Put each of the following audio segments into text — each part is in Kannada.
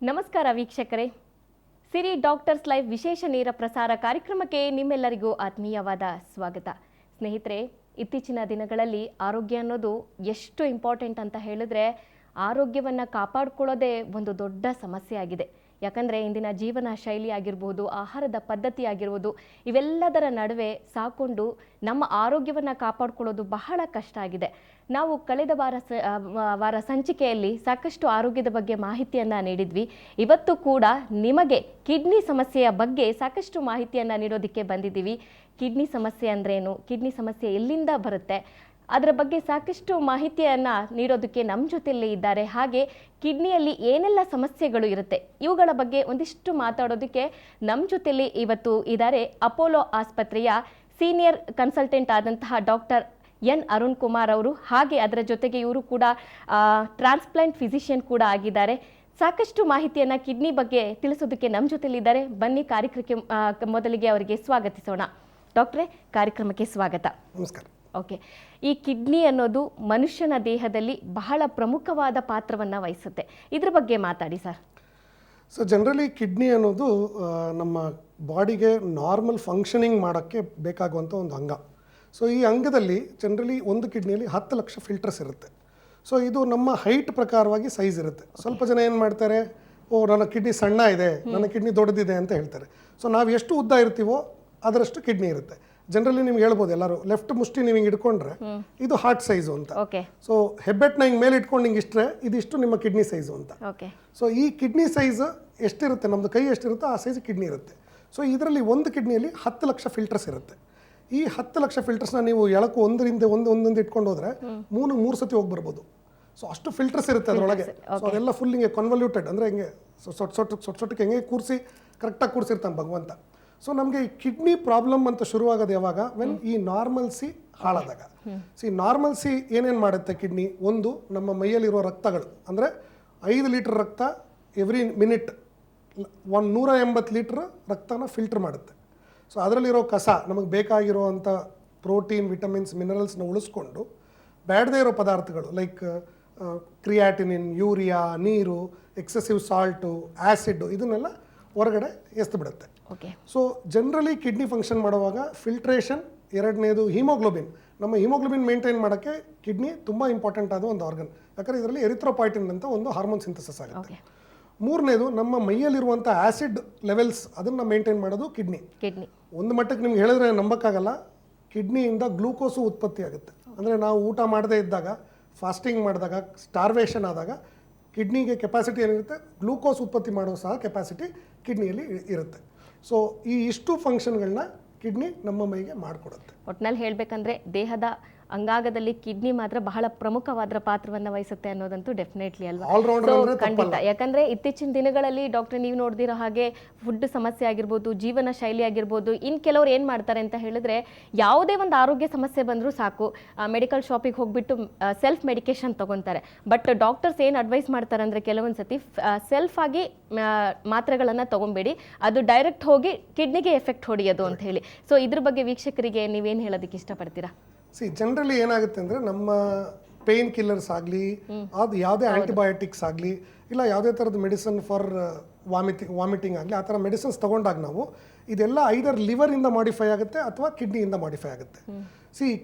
ನಮಸ್ಕಾರ ವೀಕ್ಷಕರೇ, ಸಿರಿ ಡಾಕ್ಟರ್ಸ್ ಲೈವ್ ವಿಶೇಷ ನೇರ ಪ್ರಸಾರ ಕಾರ್ಯಕ್ರಮಕ್ಕೆ ನಿಮ್ಮೆಲ್ಲರಿಗೂ ಆತ್ಮೀಯವಾದ ಸ್ವಾಗತ. ಸ್ನೇಹಿತರೆ, ಇತ್ತೀಚಿನ ದಿನಗಳಲ್ಲಿ ಆರೋಗ್ಯ ಅನ್ನೋದು ಎಷ್ಟು ಇಂಪಾರ್ಟೆಂಟ್ ಅಂತ ಹೇಳಿದ್ರೆ ಆರೋಗ್ಯವನ್ನು ಕಾಪಾಡಿಕೊಳ್ಳೋದೇ ಒಂದು ದೊಡ್ಡ ಸಮಸ್ಯೆ ಆಗಿದೆ. ಯಾಕಂದರೆ ಇಂದಿನ ಜೀವನ ಶೈಲಿ ಆಗಿರ್ಬೋದು, ಆಹಾರದ ಪದ್ಧತಿ ಆಗಿರ್ಬೋದು, ಇವೆಲ್ಲದರ ನಡುವೆ ಸಾಕೊಂಡು ನಮ್ಮ ಆರೋಗ್ಯವನ್ನು ಕಾಪಾಡಿಕೊಳ್ಳೋದು ಬಹಳ ಕಷ್ಟ ಆಗಿದೆ. ನಾವು ಕಳೆದ ವಾರ ಸಂಚಿಕೆಯಲ್ಲಿ ಸಾಕಷ್ಟು ಆರೋಗ್ಯದ ಬಗ್ಗೆ ಮಾಹಿತಿಯನ್ನು ನೀಡಿದ್ವಿ. ಇವತ್ತು ಕೂಡ ನಿಮಗೆ ಕಿಡ್ನಿ ಸಮಸ್ಯೆಯ ಬಗ್ಗೆ ಸಾಕಷ್ಟು ಮಾಹಿತಿಯನ್ನು ನೀಡೋದಕ್ಕೆ ಬಂದಿದ್ದೀವಿ. ಕಿಡ್ನಿ ಸಮಸ್ಯೆ ಅಂದ್ರೇನು, ಕಿಡ್ನಿ ಸಮಸ್ಯೆ ಎಲ್ಲಿಂದ ಬರುತ್ತೆ, ಅದರ ಬಗ್ಗೆ ಸಾಕಷ್ಟು ಮಾಹಿತಿಯನ್ನು ನೀಡೋದಕ್ಕೆ ನಮ್ಮ ಜೊತೆಯಲ್ಲಿ ಇದ್ದಾರೆ. ಹಾಗೆ ಕಿಡ್ನಿಯಲ್ಲಿ ಏನೆಲ್ಲ ಸಮಸ್ಯೆಗಳು ಇರುತ್ತೆ ಇವುಗಳ ಬಗ್ಗೆ ಒಂದಿಷ್ಟು ಮಾತಾಡೋದಕ್ಕೆ ನಮ್ಮ ಜೊತೆಯಲ್ಲಿ ಇವತ್ತು ಇದ್ದಾರೆ ಅಪೋಲೋ ಆಸ್ಪತ್ರೆಯ ಸೀನಿಯರ್ ಕನ್ಸಲ್ಟೆಂಟ್ ಆದಂತಹ ಡಾಕ್ಟರ್ ಎನ್ ಅರುಣ್ ಕುಮಾರ್ ಅವರು. ಹಾಗೆ ಅದರ ಜೊತೆಗೆ ಇವರು ಕೂಡ ಟ್ರಾನ್ಸ್ಪ್ಲಾಂಟ್ ಫಿಸಿಷಿಯನ್ ಕೂಡ ಆಗಿದ್ದಾರೆ. ಸಾಕಷ್ಟು ಮಾಹಿತಿಯನ್ನು ಕಿಡ್ನಿ ಬಗ್ಗೆ ತಿಳಿಸೋದಕ್ಕೆ ನಮ್ಮ ಜೊತೆಲಿದ್ದಾರೆ. ಬನ್ನಿ ಕಾರ್ಯಕ್ರಮಕ್ಕೆ ಮೊದಲಿಗೆ ಅವರಿಗೆ ಸ್ವಾಗತಿಸೋಣ. ಡಾಕ್ಟ್ರೇ, ಕಾರ್ಯಕ್ರಮಕ್ಕೆ ಸ್ವಾಗತ. ನಮಸ್ಕಾರ. ಓಕೆ, ಈ ಕಿಡ್ನಿ ಅನ್ನೋದು ಮನುಷ್ಯನ ದೇಹದಲ್ಲಿ ಬಹಳ ಪ್ರಮುಖವಾದ ಪಾತ್ರವನ್ನು ವಹಿಸುತ್ತೆ. ಇದ್ರ ಬಗ್ಗೆ ಮಾತಾಡಿ ಸರ್. ಸೊ ಜನರಲಿ ಕಿಡ್ನಿ ಅನ್ನೋದು ನಮ್ಮ ಬಾಡಿಗೆ ನಾರ್ಮಲ್ ಫಂಕ್ಷನಿಂಗ್ ಮಾಡೋಕ್ಕೆ ಬೇಕಾಗುವಂಥ ಒಂದು ಅಂಗ. ಸೊ ಈ ಅಂಗದಲ್ಲಿ ಜನರಲಿ ಒಂದು ಕಿಡ್ನಿಯಲ್ಲಿ 10 ಲಕ್ಷ ಫಿಲ್ಟರ್ಸ್ ಇರುತ್ತೆ. ಸೊ ಇದು ನಮ್ಮ ಹೈಟ್ ಪ್ರಕಾರವಾಗಿ ಸೈಜ್ ಇರುತ್ತೆ. ಸ್ವಲ್ಪ ಜನ ಏನು ಮಾಡ್ತಾರೆ, ನನ್ನ ಕಿಡ್ನಿ ಸಣ್ಣ ಇದೆ, ನನ್ನ ಕಿಡ್ನಿ ದೊಡ್ಡದಿದೆ ಅಂತ ಹೇಳ್ತಾರೆ. ಸೊ ನಾವು ಎಷ್ಟು ಉದ್ದ ಇರ್ತೀವೋ ಅದರಷ್ಟು ಕಿಡ್ನಿ ಇರುತ್ತೆ. ಜನರಲಿ ನಿಮ್ಗೆ ಹೇಳ್ಬೋದು, ಎಲ್ಲರೂ ಲೆಫ್ಟ್ ಮುಷ್ಟಿ ನೀವು ಹಿಂಗೆ ಇಟ್ಕೊಂಡ್ರೆ ಇದು ಹಾರ್ಟ್ ಸೈಜು ಅಂತ. ಸೊ ಹೆಬ್ಬೆಟ್ನ ಹಿಂಗೆ ಮೇಲೆ ಇಟ್ಕೊಂಡು ಹಿಂಗೆ ಇಷ್ಟರೆ ಇದಿಷ್ಟು ನಿಮ್ಮ ಕಿಡ್ನಿ ಸೈಜು ಅಂತ. ಸೊ ಈ ಕಿಡ್ನಿ ಸೈಜ್ ಎಷ್ಟಿರುತ್ತೆ, ನಮ್ಮದು ಕೈ ಎಷ್ಟಿರುತ್ತೋ ಆ ಸೈಜ್ ಕಿಡ್ನಿ ಇರುತ್ತೆ. ಸೊ ಇದರಲ್ಲಿ ಒಂದು ಕಿಡ್ನಿಯಲ್ಲಿ 10 ಲಕ್ಷ ಫಿಲ್ಟರ್ಸ್ ಇರುತ್ತೆ. ಈ 10 ಲಕ್ಷ ಫಿಲ್ಟರ್ಸ್ನ ನೀವು ಎಳಕು ಒಂದರಿಂದ ಒಂದೊಂದು ಇಟ್ಕೊಂಡು ಹೋದ್ರೆ ಮೂರು ಸತಿ ಹೋಗಿ ಬರ್ಬೋದು. ಸೊ ಅಷ್ಟು ಫಿಲ್ಟರ್ಸ್ ಇರುತ್ತೆ ಅದರೊಳಗೆ. ಸೊ ಅದೆಲ್ಲ ಫುಲ್ ಹಿಂಗೆ ಕನ್ವಲ್ಯೂಟೆಡ್, ಅಂದರೆ ಹಿಂಗೆ ಸೊಟ್ಟಕ್ಕೆ ಹೆಂಗೆ ಕೂರಿಸಿ ಕರೆಕ್ಟಾಗಿ ಕೂರಿಸಿರ್ತಾನೆ ಭಗವಂತ. ಸೊ ನಮಗೆ ಈ ಕಿಡ್ನಿ ಪ್ರಾಬ್ಲಮ್ ಅಂತ ಶುರುವಾಗೋದು ಯಾವಾಗ, ವೆನ್ ಈ ನಾರ್ಮಲ್ಸಿ ಹಾಳಾದಾಗ. ನಾರ್ಮಲ್ಸಿ ಏನೇನು ಮಾಡುತ್ತೆ ಕಿಡ್ನಿ, ಒಂದು ನಮ್ಮ ಮೈಯಲ್ಲಿರೋ ರಕ್ತಗಳು, ಅಂದರೆ 5 ಲೀಟರ್ ರಕ್ತ ಎವ್ರಿ ಮಿನಿಟ್ 180 ಲೀಟ್ರ್ ರಕ್ತನ ಫಿಲ್ಟರ್ ಮಾಡುತ್ತೆ. ಸೊ ಅದರಲ್ಲಿರೋ ಕಸ, ನಮಗೆ ಬೇಕಾಗಿರೋವಂಥ ಪ್ರೋಟೀನ್, ವಿಟಮಿನ್ಸ್, ಮಿನರಲ್ಸ್ನ ಉಳಿಸ್ಕೊಂಡು ಬೇಡದೇ ಇರೋ ಪದಾರ್ಥಗಳು ಲೈಕ್ ಕ್ರಿಯಾಟಿನಿನ್, ಯೂರಿಯಾ, ನೀರು, ಎಕ್ಸೆಸಿವ್ ಸಾಲ್ಟು, ಆ್ಯಸಿಡ್ ಇದನ್ನೆಲ್ಲ ಹೊರಗಡೆ ಎಸ್ದು ಬಿಡುತ್ತೆ. ಸೊ ಜನರಲಿ ಕಿಡ್ನಿ ಫಂಕ್ಷನ್ ಮಾಡುವಾಗ ಫಿಲ್ಟ್ರೇಷನ್, ಎರಡನೇದು ಹೀಮೋಗ್ಲೋಬಿನ್. ನಮ್ಮ ಹೀಮೋಗ್ಲೋಬಿನ್ ಮೇಂಟೈನ್ ಮಾಡೋಕ್ಕೆ ಕಿಡ್ನಿ ತುಂಬ ಇಂಪಾರ್ಟೆಂಟ್ ಆದ ಒಂದು ಆರ್ಗನ್. ಯಾಕಂದರೆ ಇದರಲ್ಲಿ ಎರಿಥ್ರೋಪಾಯ್ಟಿನ್ ಅಂತ ಒಂದು ಹಾರ್ಮೋನ್ ಸಿಂಥಸಿಸ್ ಆಗುತ್ತೆ. ಮೂರನೇದು ನಮ್ಮ ಮೈಯಲ್ಲಿರುವಂಥ ಆ್ಯಸಿಡ್ ಲೆವೆಲ್ಸ್, ಅದನ್ನು ಮೇಂಟೈನ್ ಮಾಡೋದು ಕಿಡ್ನಿ. ಒಂದು ಮಟ್ಟಕ್ಕೆ ನಿಮ್ಗೆ ಹೇಳಿದ್ರೆ ನಂಬಕ್ಕಾಗಲ್ಲ, ಕಿಡ್ನಿಯಿಂದ ಗ್ಲೂಕೋಸು ಉತ್ಪತ್ತಿ ಆಗುತ್ತೆ. ಅಂದರೆ ನಾವು ಊಟ ಮಾಡದೇ ಇದ್ದಾಗ, ಫಾಸ್ಟಿಂಗ್ ಮಾಡಿದಾಗ, ಸ್ಟಾರ್ವೇಷನ್ ಆದಾಗ ಕಿಡ್ನಿಗೆ ಕೆಪಾಸಿಟಿ ಏನಿರುತ್ತೆ, ಗ್ಲೂಕೋಸ್ ಉತ್ಪತ್ತಿ ಮಾಡೋ ಸಹ ಕೆಪಾಸಿಟಿ ಕಿಡ್ನಿಯಲ್ಲಿ ಇರುತ್ತೆ. ಸೊ ಈ ಇಷ್ಟು ಫಂಕ್ಷನ್ಗಳನ್ನ ಕಿಡ್ನಿ ನಮ್ಮ ಮೈಗೆ ಮಾಡಿಕೊಡುತ್ತೆ. ಒಟ್ಟಿನಲ್ಲಿ ಹೇಳಬೇಕಂದ್ರೆ ದೇಹದ ಅಂಗಾಂಗದಲ್ಲಿ ಕಿಡ್ನಿ ಮಾತ್ರ ಬಹಳ ಪ್ರಮುಖವಾದ ಪಾತ್ರವನ್ನು ವಹಿಸುತ್ತೆ ಅನ್ನೋದಂತೂ ಡೆಫಿನೆಟ್ಲಿ ಅಲ್ವಾ? ಖಂಡಿತ. ಯಾಕಂದ್ರೆ ಇತ್ತೀಚಿನ ದಿನಗಳಲ್ಲಿ ಡಾಕ್ಟರ್ ನೀವು ನೋಡ್ದಿರೋ ಹಾಗೆ ಫುಡ್ ಸಮಸ್ಯೆ ಆಗಿರ್ಬೋದು, ಜೀವನ ಶೈಲಿ ಆಗಿರ್ಬೋದು, ಇನ್ನು ಕೆಲವ್ರು ಏನು ಮಾಡ್ತಾರೆ ಅಂತ ಹೇಳಿದ್ರೆ, ಯಾವುದೇ ಒಂದು ಆರೋಗ್ಯ ಸಮಸ್ಯೆ ಬಂದರೂ ಸಾಕು ಮೆಡಿಕಲ್ ಶಾಪಿಗೆ ಹೋಗ್ಬಿಟ್ಟು ಸೆಲ್ಫ್ ಮೆಡಿಕೇಶನ್ ತಗೊತಾರೆ. ಬಟ್ ಡಾಕ್ಟರ್ಸ್ ಏನು ಅಡ್ವೈಸ್ ಮಾಡ್ತಾರೆ ಅಂದರೆ, ಕೆಲವೊಂದು ಸತಿ ಸೆಲ್ಫ್ ಆಗಿ ಮಾತ್ರೆಗಳನ್ನು ತಗೊಬೇಡಿ, ಅದು ಡೈರೆಕ್ಟ್ ಹೋಗಿ ಕಿಡ್ನಿಗೆ ಎಫೆಕ್ಟ್ ಹೊಡೆಯೋದು ಅಂತ ಹೇಳಿ. ಸೊ ಇದ್ರ ಬಗ್ಗೆ ವೀಕ್ಷಕರಿಗೆ ನೀವೇನು ಹೇಳೋದಕ್ಕೆ ಇಷ್ಟಪಡ್ತೀರಾ? ಜನರಲಿ ಏನಾಗುತ್ತೆ ಅಂದರೆ, ನಮ್ಮ ಪೇನ್ ಕಿಲ್ಲರ್ಸ್ ಆಗಲಿ, ಅದು ಯಾವುದೇ ಆ್ಯಂಟಿಬಯೋಟಿಕ್ಸ್ ಆಗಲಿ, ಇಲ್ಲ ಯಾವುದೇ ಥರದ ಮೆಡಿಸಿನ್ ಫಾರ್ ವಾಮಿಟಿಂಗ್ ಆಗಲಿ, ಆ ಥರ ಮೆಡಿಸಿನ್ಸ್ ತೊಗೊಂಡಾಗ ನಾವು ಇದೆಲ್ಲ ಐದರ್ ಲಿವರಿಂದ ಮಾಡಿಫೈ ಆಗುತ್ತೆ ಅಥವಾ ಕಿಡ್ನಿಯಿಂದ ಮಾಡಿಫೈ ಆಗುತ್ತೆ.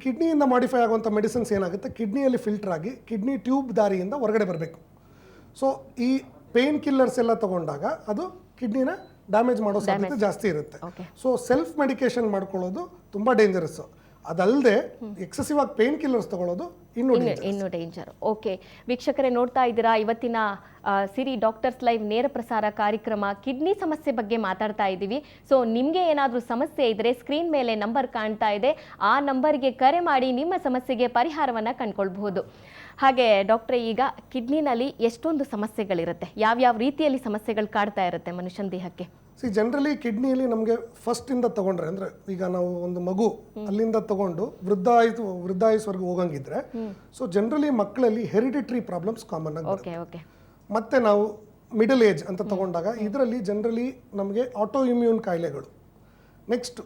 ಕಿಡ್ನಿಯಿಂದ ಮಾಡಿಫೈ ಆಗುವಂಥ ಮೆಡಿಸಿನ್ಸ್ ಏನಾಗುತ್ತೆ, ಕಿಡ್ನಿಯಲ್ಲಿ ಫಿಲ್ಟರ್ ಆಗಿ ಕಿಡ್ನಿ ಟ್ಯೂಬ್ ದಾರಿಯಿಂದ ಹೊರಗಡೆ ಬರಬೇಕು. ಸೊ ಈ ಪೇನ್ ಕಿಲ್ಲರ್ಸ್ ಎಲ್ಲ ತೊಗೊಂಡಾಗ ಅದು ಕಿಡ್ನಿನ ಡ್ಯಾಮೇಜ್ ಮಾಡೋ ಸಾಧ್ಯತೆ ಜಾಸ್ತಿ ಇರುತ್ತೆ. ಸೊ ಸೆಲ್ಫ್ ಮೆಡಿಕೇಶನ್ ಮಾಡ್ಕೊಳ್ಳೋದು ತುಂಬ ಡೇಂಜರಸ್ಸು. ಅದಲ್ಲದೆ ಎಕ್ಸೆಸಿವ್ ಆಗಿ ಪೇನ್ ಕಿಲ್ಲರ್ಸ್ ತಗೊಳ್ಳೋದು ಇನ್ನೂ ಡೇಂಜರ್. ಓಕೆ ವೀಕ್ಷಕರೇ, ನೋಡ್ತಾ ಇದ್ದೀರಾ ಇವತ್ತಿನ ಸಿರಿ ಡಾಕ್ಟರ್ಸ್ ಲೈವ್ ನೇರ ಪ್ರಸಾರ ಕಾರ್ಯಕ್ರಮ ಕಿಡ್ನಿ ಸಮಸ್ಯೆ ಬಗ್ಗೆ ಮಾತಾಡ್ತಾ ಇದ್ದೀವಿ. ಸೊ ನಿಮಗೆ ಏನಾದರೂ ಸಮಸ್ಯೆ ಇದ್ದರೆ ಸ್ಕ್ರೀನ್ ಮೇಲೆ ನಂಬರ್ ಕಾಣ್ತಾ ಇದೆ, ಆ ನಂಬರ್ಗೆ ಕರೆ ಮಾಡಿ ನಿಮ್ಮ ಸಮಸ್ಯೆಗೆ ಪರಿಹಾರವನ್ನು ಕಂಡುಕೊಳ್ಬಹುದು. ಹಾಗೆ ಡಾಕ್ಟ್ರೇ, ಈಗ ಕಿಡ್ನಿನಲ್ಲಿ ಎಷ್ಟೊಂದು ಸಮಸ್ಯೆಗಳಿರುತ್ತೆ, ಯಾವ್ಯಾವ ರೀತಿಯಲ್ಲಿ ಸಮಸ್ಯೆಗಳು ಕಾಡ್ತಾ ಇರುತ್ತೆ ಮನುಷ್ಯನ ದೇಹಕ್ಕೆ? ಕಿಡ್ನಿಯಲ್ಲಿ ನಮಗೆ ಫಸ್ಟಿಂದ ತಗೊಂಡ್ರೆ, ಅಂದರೆ ಈಗ ನಾವು ಒಂದು ಮಗು ಅಲ್ಲಿಂದ ತಗೊಂಡು ವೃದ್ಧಾಯುಸ್ವರೆಗೂ ಹೋಗಂಗಿದ್ರೆ, ಸೊ ಜನರಲಿ ಮಕ್ಕಳಲ್ಲಿ ಹೆರಿಡಿಟ್ರಿ ಪ್ರಾಬ್ಲಮ್ಸ್ ಕಾಮನ್ ಆಗಿ. ಮತ್ತೆ ನಾವು ಮಿಡಲ್ ಏಜ್ ಅಂತ ತಗೊಂಡಾಗ ಇದರಲ್ಲಿ ಜನರಲಿ ನಮಗೆ ಆಟೋ ಇಮ್ಯೂನ್ ಕಾಯಿಲೆಗಳು. ನೆಕ್ಸ್ಟ್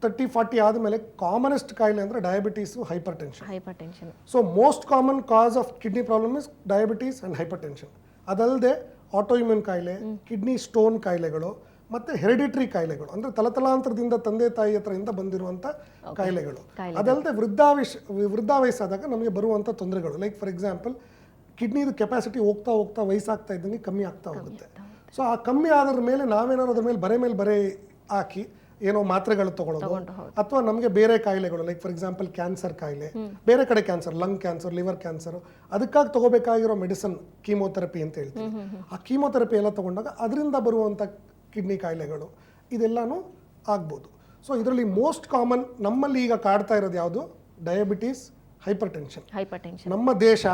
30-40 ಆದಮೇಲೆ ಕಾಮನೆಸ್ಟ್ ಕಾಯಿಲೆ ಅಂದರೆ diabetes, hypertension. So most common cause of kidney problem is diabetes and hypertension. ಅದಲ್ಲದೆ ಆಟೋಇಮ್ಯೂನ್ ಕಾಯಿಲೆ, ಕಿಡ್ನಿ ಸ್ಟೋನ್ ಕಾಯಿಲೆಗಳು, ಮತ್ತು ಹೆರಿಡಿಟ್ರಿ ಕಾಯಿಲೆಗಳು ಅಂದರೆ ತಲತಲಾಂತರದಿಂದ ತಂದೆ ತಾಯಿ ಹತ್ರದಿಂದ ಬಂದಿರುವಂಥ ಕಾಯಿಲೆಗಳು. ಅದಲ್ಲದೆ ವೃದ್ಧ ವಯಸ್ಸಾದಾಗ ನಮಗೆ ಬರುವಂಥ ತೊಂದರೆಗಳು, ಲೈಕ್ ಫಾರ್ ಎಕ್ಸಾಂಪಲ್ ಕಿಡ್ನಿದು ಕೆಪಾಸಿಟಿ ಹೋಗ್ತಾ ಹೋಗ್ತಾ ವಯಸ್ಸಾಗ್ತಾ ಇದ್ದಂಗೆ ಕಮ್ಮಿ ಆಗ್ತಾ ಹೋಗುತ್ತೆ. ಸೊ ಆ ಕಮ್ಮಿ ಆದ್ರ ಮೇಲೆ ನಾವೇನಾದ್ರು ಅದ್ರ ಮೇಲೆ ಬರೆ ಹಾಕಿ ಏನೋ ಮಾತ್ರೆಗಳು ತಗೊಳ್ಳೋದು, ಅಥವಾ ನಮಗೆ ಬೇರೆ ಕಾಯಿಲೆಗಳು ಲೈಕ್ ಫಾರ್ ಎಕ್ಸಾಂಪಲ್ ಕ್ಯಾನ್ಸರ್ ಕಾಯಿಲೆ, ಬೇರೆ ಕಡೆ cancer, lung cancer, liver cancer, ಅದಕ್ಕಾಗಿ ತಗೋಬೇಕಾಗಿರೋ ಮೆಡಿಸಿನ್ ಕೀಮೋಥೆರಪಿ ಅಂತ ಹೇಳ್ತೀವಿ. ಆ ಕೀಮೋಥೆರಪಿ ಎಲ್ಲ ತಗೊಂಡಾಗ ಅದರಿಂದ ಬರುವಂಥ ಕಿಡ್ನಿ ಕಾಯಿಲೆಗಳು ಇದೆಲ್ಲನೂ ಆಗ್ಬೋದು. ಸೊ ಇದರಲ್ಲಿ ಮೋಸ್ಟ್ ಕಾಮನ್ ನಮ್ಮಲ್ಲಿ ಈಗ ಕಾಡ್ತಾ ಇರೋದು ಯಾವುದು? Diabetes, hypertension. ನಮ್ಮ ದೇಶ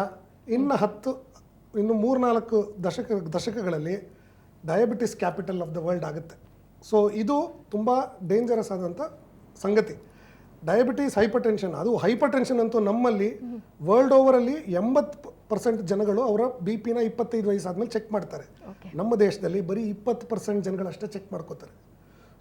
ಇನ್ನು 3-4 ದಶಕಗಳಲ್ಲಿ diabetes capital of the world ಆಗುತ್ತೆ. ಸೊ ಇದು ತುಂಬ ಡೇಂಜರಸ್ ಆದಂಥ ಸಂಗತಿ. ಡಯಾಬಿಟೀಸ್, ಹೈಪರ್ ಟೆನ್ಷನ್, ಅದು ಹೈಪರ್ ಟೆನ್ಷನ್ ಅಂತೂ ನಮ್ಮಲ್ಲಿ ವರ್ಲ್ಡ್ ಓವರಲ್ಲಿ 80% ಜನಗಳು ಅವರ BP-ನ 25 ವಯಸ್ಸಾದ್ಮೇಲೆ ಚೆಕ್ ಮಾಡ್ತಾರೆ. ನಮ್ಮ ದೇಶದಲ್ಲಿ ಬರೀ 20% ಜನಗಳಷ್ಟೇ ಚೆಕ್ ಮಾಡ್ಕೋತಾರೆ.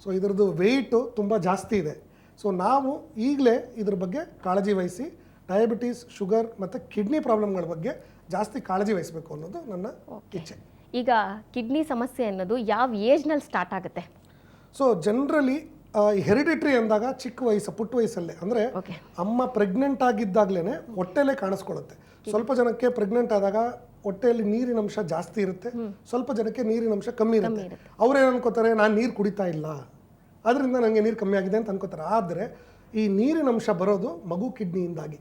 ಸೊ ಇದರದ್ದು ವೆಯ್ಟು ತುಂಬ ಜಾಸ್ತಿ ಇದೆ. ಸೊ ನಾವು ಈಗಲೇ ಇದ್ರ ಬಗ್ಗೆ ಕಾಳಜಿ ವಹಿಸಿ ಡಯಾಬಿಟೀಸ್, ಶುಗರ್ ಮತ್ತು ಕಿಡ್ನಿ ಪ್ರಾಬ್ಲಮ್ಗಳ ಬಗ್ಗೆ ಜಾಸ್ತಿ ಕಾಳಜಿ ವಹಿಸಬೇಕು ಅನ್ನೋದು ನನ್ನ ಇಚ್ಛೆ. ಈಗ ಕಿಡ್ನಿ ಸಮಸ್ಯೆ ಅನ್ನೋದು ಯಾವ ಏಜ್ನಲ್ಲಿ ಸ್ಟಾರ್ಟ್ ಆಗುತ್ತೆ? ಸೊ ಜನರಲಿ ಹೆರಿಡಿಟ್ರಿ ಅಂದಾಗ ಪುಟ್ಟ ವಯಸ್ಸಲ್ಲೇ, ಅಂದರೆ ಅಮ್ಮ ಪ್ರೆಗ್ನೆಂಟ್ ಆಗಿದ್ದಾಗಲೇ ಹೊಟ್ಟೆಲೇ ಕಾಣಿಸ್ಕೊಳ್ಳುತ್ತೆ. ಸ್ವಲ್ಪ ಜನಕ್ಕೆ ಪ್ರೆಗ್ನೆಂಟ್ ಆದಾಗ ಹೊಟ್ಟೆಯಲ್ಲಿ ನೀರಿನ ಅಂಶ ಜಾಸ್ತಿ ಇರುತ್ತೆ, ಸ್ವಲ್ಪ ಜನಕ್ಕೆ ನೀರಿನ ಅಂಶ ಕಮ್ಮಿ ಇರುತ್ತೆ. ಅವ್ರೇನು ಅನ್ಕೋತಾರೆ, ನಾನು ನೀರು ಕುಡಿತಾ ಇಲ್ಲ ಅದರಿಂದ ನನಗೆ ನೀರು ಕಮ್ಮಿ ಆಗಿದೆ ಅಂತ ಅನ್ಕೋತಾರೆ. ಆದರೆ ಈ ನೀರಿನ ಅಂಶ ಬರೋದು ಮಗು ಕಿಡ್ನಿಯಿಂದಾಗಿ.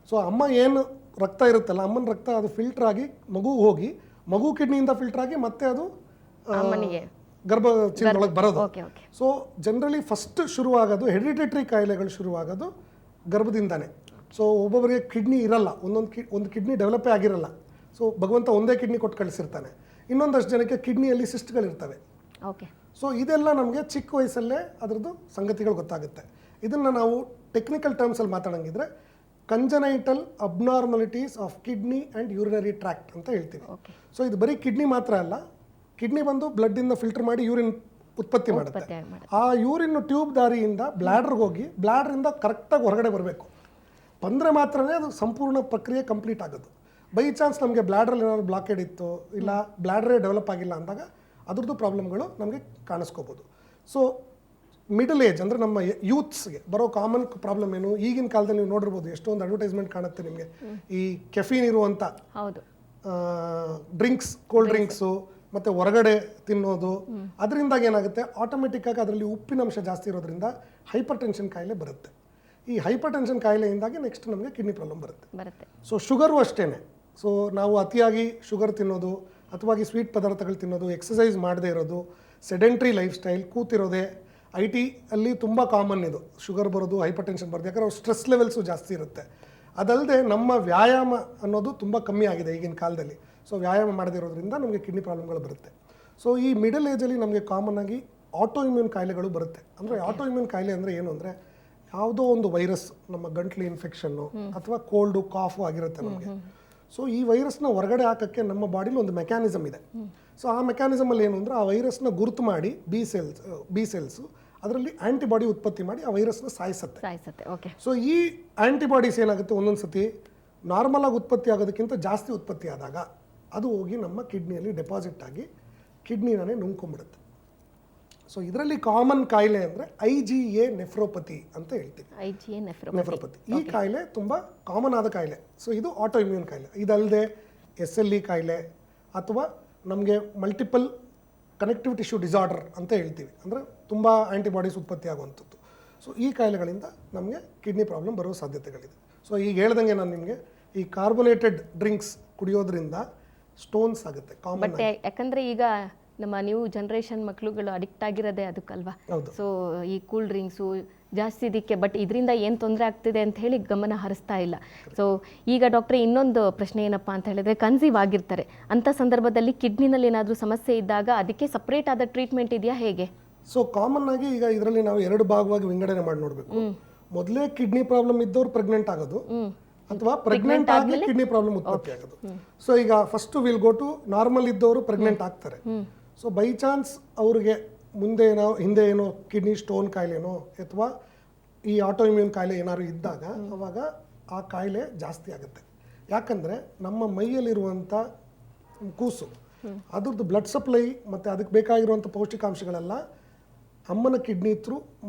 ಸೊ ಅಮ್ಮ ಏನು ರಕ್ತ ಇರುತ್ತಲ್ಲ, ಅಮ್ಮನ ರಕ್ತ ಅದು ಫಿಲ್ಟರ್ ಆಗಿ ಮಗು ಹೋಗಿ ಮಗು ಕಿಡ್ನಿಯಿಂದ ಫಿಲ್ಟರ್ ಆಗಿ ಮತ್ತೆ ಅದು ಗರ್ಭಚೀಲದೊಳಗೆ ಬರೋದು. ಸೊ ಜನರಲಿ ಫಸ್ಟ್ ಶುರುವಾಗೋದು ಹೆರಿಡಿಟರಿ ಕಾಯಿಲೆಗಳು ಶುರುವಾಗೋದು ಗರ್ಭದಿಂದಾನೆ. ಸೊ ಒಬ್ಬೊಬ್ಬರಿಗೆ ಕಿಡ್ನಿ ಇರಲ್ಲ, ಒಂದು ಕಿಡ್ನಿ ಡೆವಲಪೇ ಆಗಿರಲ್ಲ. ಸೊ ಭಗವಂತ ಒಂದೇ ಕಿಡ್ನಿ ಕೊಟ್ಟು ಕಳಿಸಿರ್ತಾನೆ. ಇನ್ನೊಂದಷ್ಟು ಜನಕ್ಕೆ ಕಿಡ್ನಿಯಲ್ಲಿ ಸಿಸ್ಟ್ಗಳಿರ್ತವೆ. ಸೊ ಇದೆಲ್ಲ ನಮಗೆ ಚಿಕ್ಕ ವಯಸ್ಸಲ್ಲೇ ಅದರದ್ದು ಸಂಗತಿಗಳು ಗೊತ್ತಾಗುತ್ತೆ. ಇದನ್ನು ನಾವು ಟೆಕ್ನಿಕಲ್ ಟರ್ಮ್ಸಲ್ಲಿ ಮಾತಾಡೋಂಗಿದ್ರೆ congenital abnormalities of kidney and urinary tract ಅಂತ ಹೇಳ್ತೀವಿ. ಸೊ ಇದು ಬರೀ ಕಿಡ್ನಿ ಮಾತ್ರ ಅಲ್ಲ, ಕಿಡ್ನಿ ಬಂದು ಬ್ಲಡ್ಡಿಂದ ಫಿಲ್ಟರ್ ಮಾಡಿ ಯೂರಿನ್ ಉತ್ಪತ್ತಿ ಮಾಡುತ್ತೆ. ಆ ಯೂರಿನ್ ಟ್ಯೂಬ್ ದಾರಿಯಿಂದ ಬ್ಲ್ಯಾಡ್ರಿಗೆ ಹೋಗಿ ಬ್ಲ್ಯಾಡ್ರಿಂದ ಕರೆಕ್ಟಾಗಿ ಹೊರಗಡೆ ಬರಬೇಕು. ಬಂದರೆ ಮಾತ್ರನೇ ಅದು ಸಂಪೂರ್ಣ ಪ್ರಕ್ರಿಯೆ ಕಂಪ್ಲೀಟ್ ಆಗೋದು. ಬೈ ಚಾನ್ಸ್ ನಮಗೆ ಬ್ಲ್ಯಾಡ್ರಲ್ಲಿ ಏನಾದ್ರು ಬ್ಲಾಕೇಡ್ ಇತ್ತು, ಇಲ್ಲ ಬ್ಲ್ಯಾಡ್ರೇ ಡೆವಲಪ್ ಆಗಿಲ್ಲ ಅಂದಾಗ ಅದ್ರದ್ದು ಪ್ರಾಬ್ಲಮ್ಗಳು ನಮಗೆ ಕಾಣಿಸ್ಕೋಬೋದು. ಸೊ ಮಿಡಲ್ ಏಜ್ ಅಂದರೆ ನಮ್ಮ ಯೂತ್ಸ್ಗೆ ಬರೋ ಕಾಮನ್ ಪ್ರಾಬ್ಲಮ್ ಏನು? ಈಗಿನ ಕಾಲದಲ್ಲಿ ನೀವು ನೋಡಿರ್ಬೋದು, ಎಷ್ಟೊಂದು ಅಡ್ವರ್ಟೈಸ್ಮೆಂಟ್ ಕಾಣುತ್ತೆ ನಿಮಗೆ. ಈ ಕೆಫೀನ್ ಇರುವಂಥ ಡ್ರಿಂಕ್ಸ್, ಕೋಲ್ಡ್ ಡ್ರಿಂಕ್ಸು ಮತ್ತು ಹೊರಗಡೆ ತಿನ್ನೋದು, ಅದರಿಂದಾಗಿ ಏನಾಗುತ್ತೆ, ಆಟೋಮೆಟಿಕ್ಕಾಗಿ ಅದರಲ್ಲಿ ಉಪ್ಪಿನಂಶ ಜಾಸ್ತಿ ಇರೋದ್ರಿಂದ ಹೈಪರ್ ಟೆನ್ಷನ್ ಕಾಯಿಲೆ ಬರುತ್ತೆ. ಈ ಹೈಪರ್ ಟೆನ್ಷನ್ ಕಾಯಿಲೆಯಿಂದಾಗಿ ನೆಕ್ಸ್ಟ್ ನಮಗೆ ಕಿಡ್ನಿ ಪ್ರಾಬ್ಲಮ್ ಬರುತ್ತೆ. ಸೊ ಶುಗರು ಅಷ್ಟೇ. ಸೊ ನಾವು ಅತಿಯಾಗಿ ಶುಗರ್ ತಿನ್ನೋದು, ಅಥವಾ ಸ್ವೀಟ್ ಪದಾರ್ಥಗಳು ತಿನ್ನೋದು, ಎಕ್ಸಸೈಸ್ ಮಾಡದೇ ಇರೋದು, ಸೆಡೆಂಟ್ರಿ ಲೈಫ್ ಸ್ಟೈಲ್, ಕೂತಿರೋದೇ, IT ಅಲ್ಲಿ ತುಂಬ ಕಾಮನ್ ಇದು ಶುಗರ್ ಬರೋದು, ಹೈಪರ್ ಟೆನ್ಷನ್ ಬರೋದು. ಯಾಕಂದರೆ ಸ್ಟ್ರೆಸ್ ಲೆವೆಲ್ಸು ಜಾಸ್ತಿ ಇರುತ್ತೆ. ಅದಲ್ಲದೆ ನಮ್ಮ ವ್ಯಾಯಾಮ ಅನ್ನೋದು ತುಂಬ ಕಮ್ಮಿ ಆಗಿದೆ ಈಗಿನ ಕಾಲದಲ್ಲಿ. ಸೊ ವ್ಯಾಯಾಮ ಮಾಡದಿರೋದ್ರಿಂದ ನಮಗೆ ಕಿಡ್ನಿ ಪ್ರಾಬ್ಲಮ್ಗಳು ಬರುತ್ತೆ. ಸೊ ಈ ಮಿಡಲ್ ಏಜಲ್ಲಿ ನಮಗೆ ಕಾಮನ್ ಆಗಿ ಆಟೋಇಮ್ಯೂನ್ ಕಾಯಿಲೆಗಳು ಬರುತ್ತೆ. ಅಂದರೆ ಆಟೋಇಮ್ಯೂನ್ ಕಾಯಿಲೆ ಅಂದರೆ ಏನು ಅಂದರೆ, ಯಾವುದೋ ಒಂದು ವೈರಸ್ ನಮ್ಮ ಗಂಟ್ಲು ಇನ್ಫೆಕ್ಷನ್ನು ಅಥವಾ ಕೋಲ್ಡು, ಕಾಫು ಆಗಿರುತ್ತೆ ನಮಗೆ. ಸೊ ಈ ವೈರಸ್ನ ಹೊರಗಡೆ ಹಾಕೋಕ್ಕೆ ನಮ್ಮ ಬಾಡಿಲಿ ಒಂದು ಮೆಕ್ಯಾನಿಸಮ್ ಇದೆ. ಸೊ ಆ ಮೆಕ್ಯಾನಿಸಮಲ್ಲಿ ಏನು ಅಂದರೆ, ಆ ವೈರಸ್ನ ಗುರುತು ಮಾಡಿ ಬಿ ಸೆಲ್ಸು ಅದರಲ್ಲಿ ಆ್ಯಂಟಿಬಾಡಿ ಉತ್ಪತ್ತಿ ಮಾಡಿ ಆ ವೈರಸ್ನ ಸಾಯಿಸುತ್ತೆ. ಸೊ ಈ ಆ್ಯಂಟಿಬಾಡೀಸ್ ಏನಾಗುತ್ತೆ, ಒಂದೊಂದು ಸತಿ ನಾರ್ಮಲ್ ಆಗಿ ಉತ್ಪತ್ತಿ ಆಗೋದಕ್ಕಿಂತ ಜಾಸ್ತಿ ಉತ್ಪತ್ತಿ ಆದಾಗ ಅದು ಹೋಗಿ ನಮ್ಮ ಕಿಡ್ನಿಯಲ್ಲಿ ಡೆಪಾಸಿಟ್ ಆಗಿ ಕಿಡ್ನಿನೇ ನುಂಗ್ಕೊಂಡ್ಬಿಡುತ್ತೆ. ಸೊ ಇದರಲ್ಲಿ ಕಾಮನ್ ಕಾಯಿಲೆ ಅಂದರೆ IgA ನೆಫ್ರೋಪತಿ ಅಂತ ಹೇಳ್ತೀವಿ. ನೆಫ್ರೋಪತಿ ಈ ಕಾಯಿಲೆ ತುಂಬ ಕಾಮನ್ ಆದ ಕಾಯಿಲೆ. ಸೊ ಇದು ಆಟೋಇಮ್ಯೂನ್ ಕಾಯಿಲೆ. ಇದಲ್ಲದೆ SLE ಕಾಯಿಲೆ ಅಥವಾ ನಮಗೆ ಮಲ್ಟಿಪಲ್ ಕನೆಕ್ಟಿವ್ ಟಿಶ್ಯೂ ಡಿಸಾರ್ಡರ್ ಅಂತ ಹೇಳ್ತೀವಿ, ಅಂದರೆ ತುಂಬ ಆ್ಯಂಟಿಬಾಡೀಸ್ ಉತ್ಪತ್ತಿ ಆಗುವಂಥದ್ದು. ಸೊ ಈ ಕಾಯಿಲೆಗಳಿಂದ ನಮಗೆ ಕಿಡ್ನಿ ಪ್ರಾಬ್ಲಮ್ ಬರೋ ಸಾಧ್ಯತೆಗಳಿದೆ. ಸೊ ಈಗ ಹೇಳ್ದಂಗೆ ನಾನು ನಿಮಗೆ ಈ ಕಾರ್ಬೋನೇಟೆಡ್ ಡ್ರಿಂಕ್ಸ್ ಕುಡಿಯೋದ್ರಿಂದ ಸ್ಟೋನ್ಸ್ ಆಗುತ್ತೆ ಕಾಮನ್. ಯಾಕಂದರೆ ಈಗ ನಮ್ಮ ನ್ಯೂ ಜನ್ರೇಷನ್ ಮಕ್ಕಳುಗಳು ಅಡಿಕ್ಟ್ ಆಗಿರೋದೇ ಅದಕ್ಕಲ್ವಾ. ಸೊ ಈ ಕೂಲ್ ಡ್ರಿಂಕ್ಸು ಜಾಸ್ತಿ ಇದಕ್ಕೆ, ಬಟ್ ಇದರಿಂದ ಏನು ತೊಂದರೆ ಆಗ್ತಿದೆ ಅಂತ ಹೇಳಿ ಗಮನ ಹರಿಸ್ತಾ ಇಲ್ಲ. ಸೊ ಈಗ ಡಾಕ್ಟ್ರೆ, ಇನ್ನೊಂದು ಪ್ರಶ್ನೆ ಏನಪ್ಪ ಅಂತ ಹೇಳಿದ್ರೆ, ಕನ್ಸೀವ್ ಆಗಿರ್ತಾರೆ ಅಂಥ ಸಂದರ್ಭದಲ್ಲಿ ಕಿಡ್ನಿನಲ್ಲಿ ಏನಾದರೂ ಸಮಸ್ಯೆ ಇದ್ದಾಗ ಅದಕ್ಕೆ ಸಪ್ರೇಟ್ ಆದ ಟ್ರೀಟ್ಮೆಂಟ್ ಇದೆಯಾ, ಹೇಗೆ? ಸೊ ಕಾಮನ್ ಆಗಿ ಈಗ ಇದರಲ್ಲಿ ನಾವು 2 ಭಾಗವಾಗಿ ವಿಂಗಡಣೆ ಮಾಡಿ ನೋಡಬೇಕು. ಮೊದಲೇ ಕಿಡ್ನಿ ಪ್ರಾಬ್ಲಮ್ ಇದ್ದವ್ರು ಪ್ರೆಗ್ನೆಂಟ್ ಆಗೋದು, ಅಥವಾ ಪ್ರೆಗ್ನೆಂಟ್ ಆಗಿ ಕಿಡ್ನಿ ಪ್ರಾಬ್ಲಮ್ ಉತ್ಪತ್ತಿ ಆಗೋದು. ಸೊ ಈಗ first will go to normal ಇದ್ದವರು ಪ್ರೆಗ್ನೆಂಟ್ ಆಗ್ತಾರೆ. ಸೊ ಬೈ ಚಾನ್ಸ್ ಅವ್ರಿಗೆ ಹಿಂದೆ ಏನೋ ಕಿಡ್ನಿ ಸ್ಟೋನ್ ಕಾಯಿಲೆನೋ ಅಥವಾ ಈ ಆಟೋಇಮ್ಯೂನ್ ಕಾಯಿಲೆ ಏನಾದ್ರು ಇದ್ದಾಗ ಅವಾಗ ಆ ಕಾಯಿಲೆ ಜಾಸ್ತಿ ಆಗುತ್ತೆ. ಯಾಕಂದರೆ ನಮ್ಮ ಮೈಯಲ್ಲಿರುವಂಥ ಕೂಸು ಅದ್ರದ್ದು ಬ್ಲಡ್ ಸಪ್ಲೈ ಮತ್ತು ಅದಕ್ಕೆ ಬೇಕಾಗಿರುವಂಥ ಪೌಷ್ಟಿಕಾಂಶಗಳೆಲ್ಲ ಅಮ್ಮನ ಕಿಡ್ನಿ ಥ್ರೂ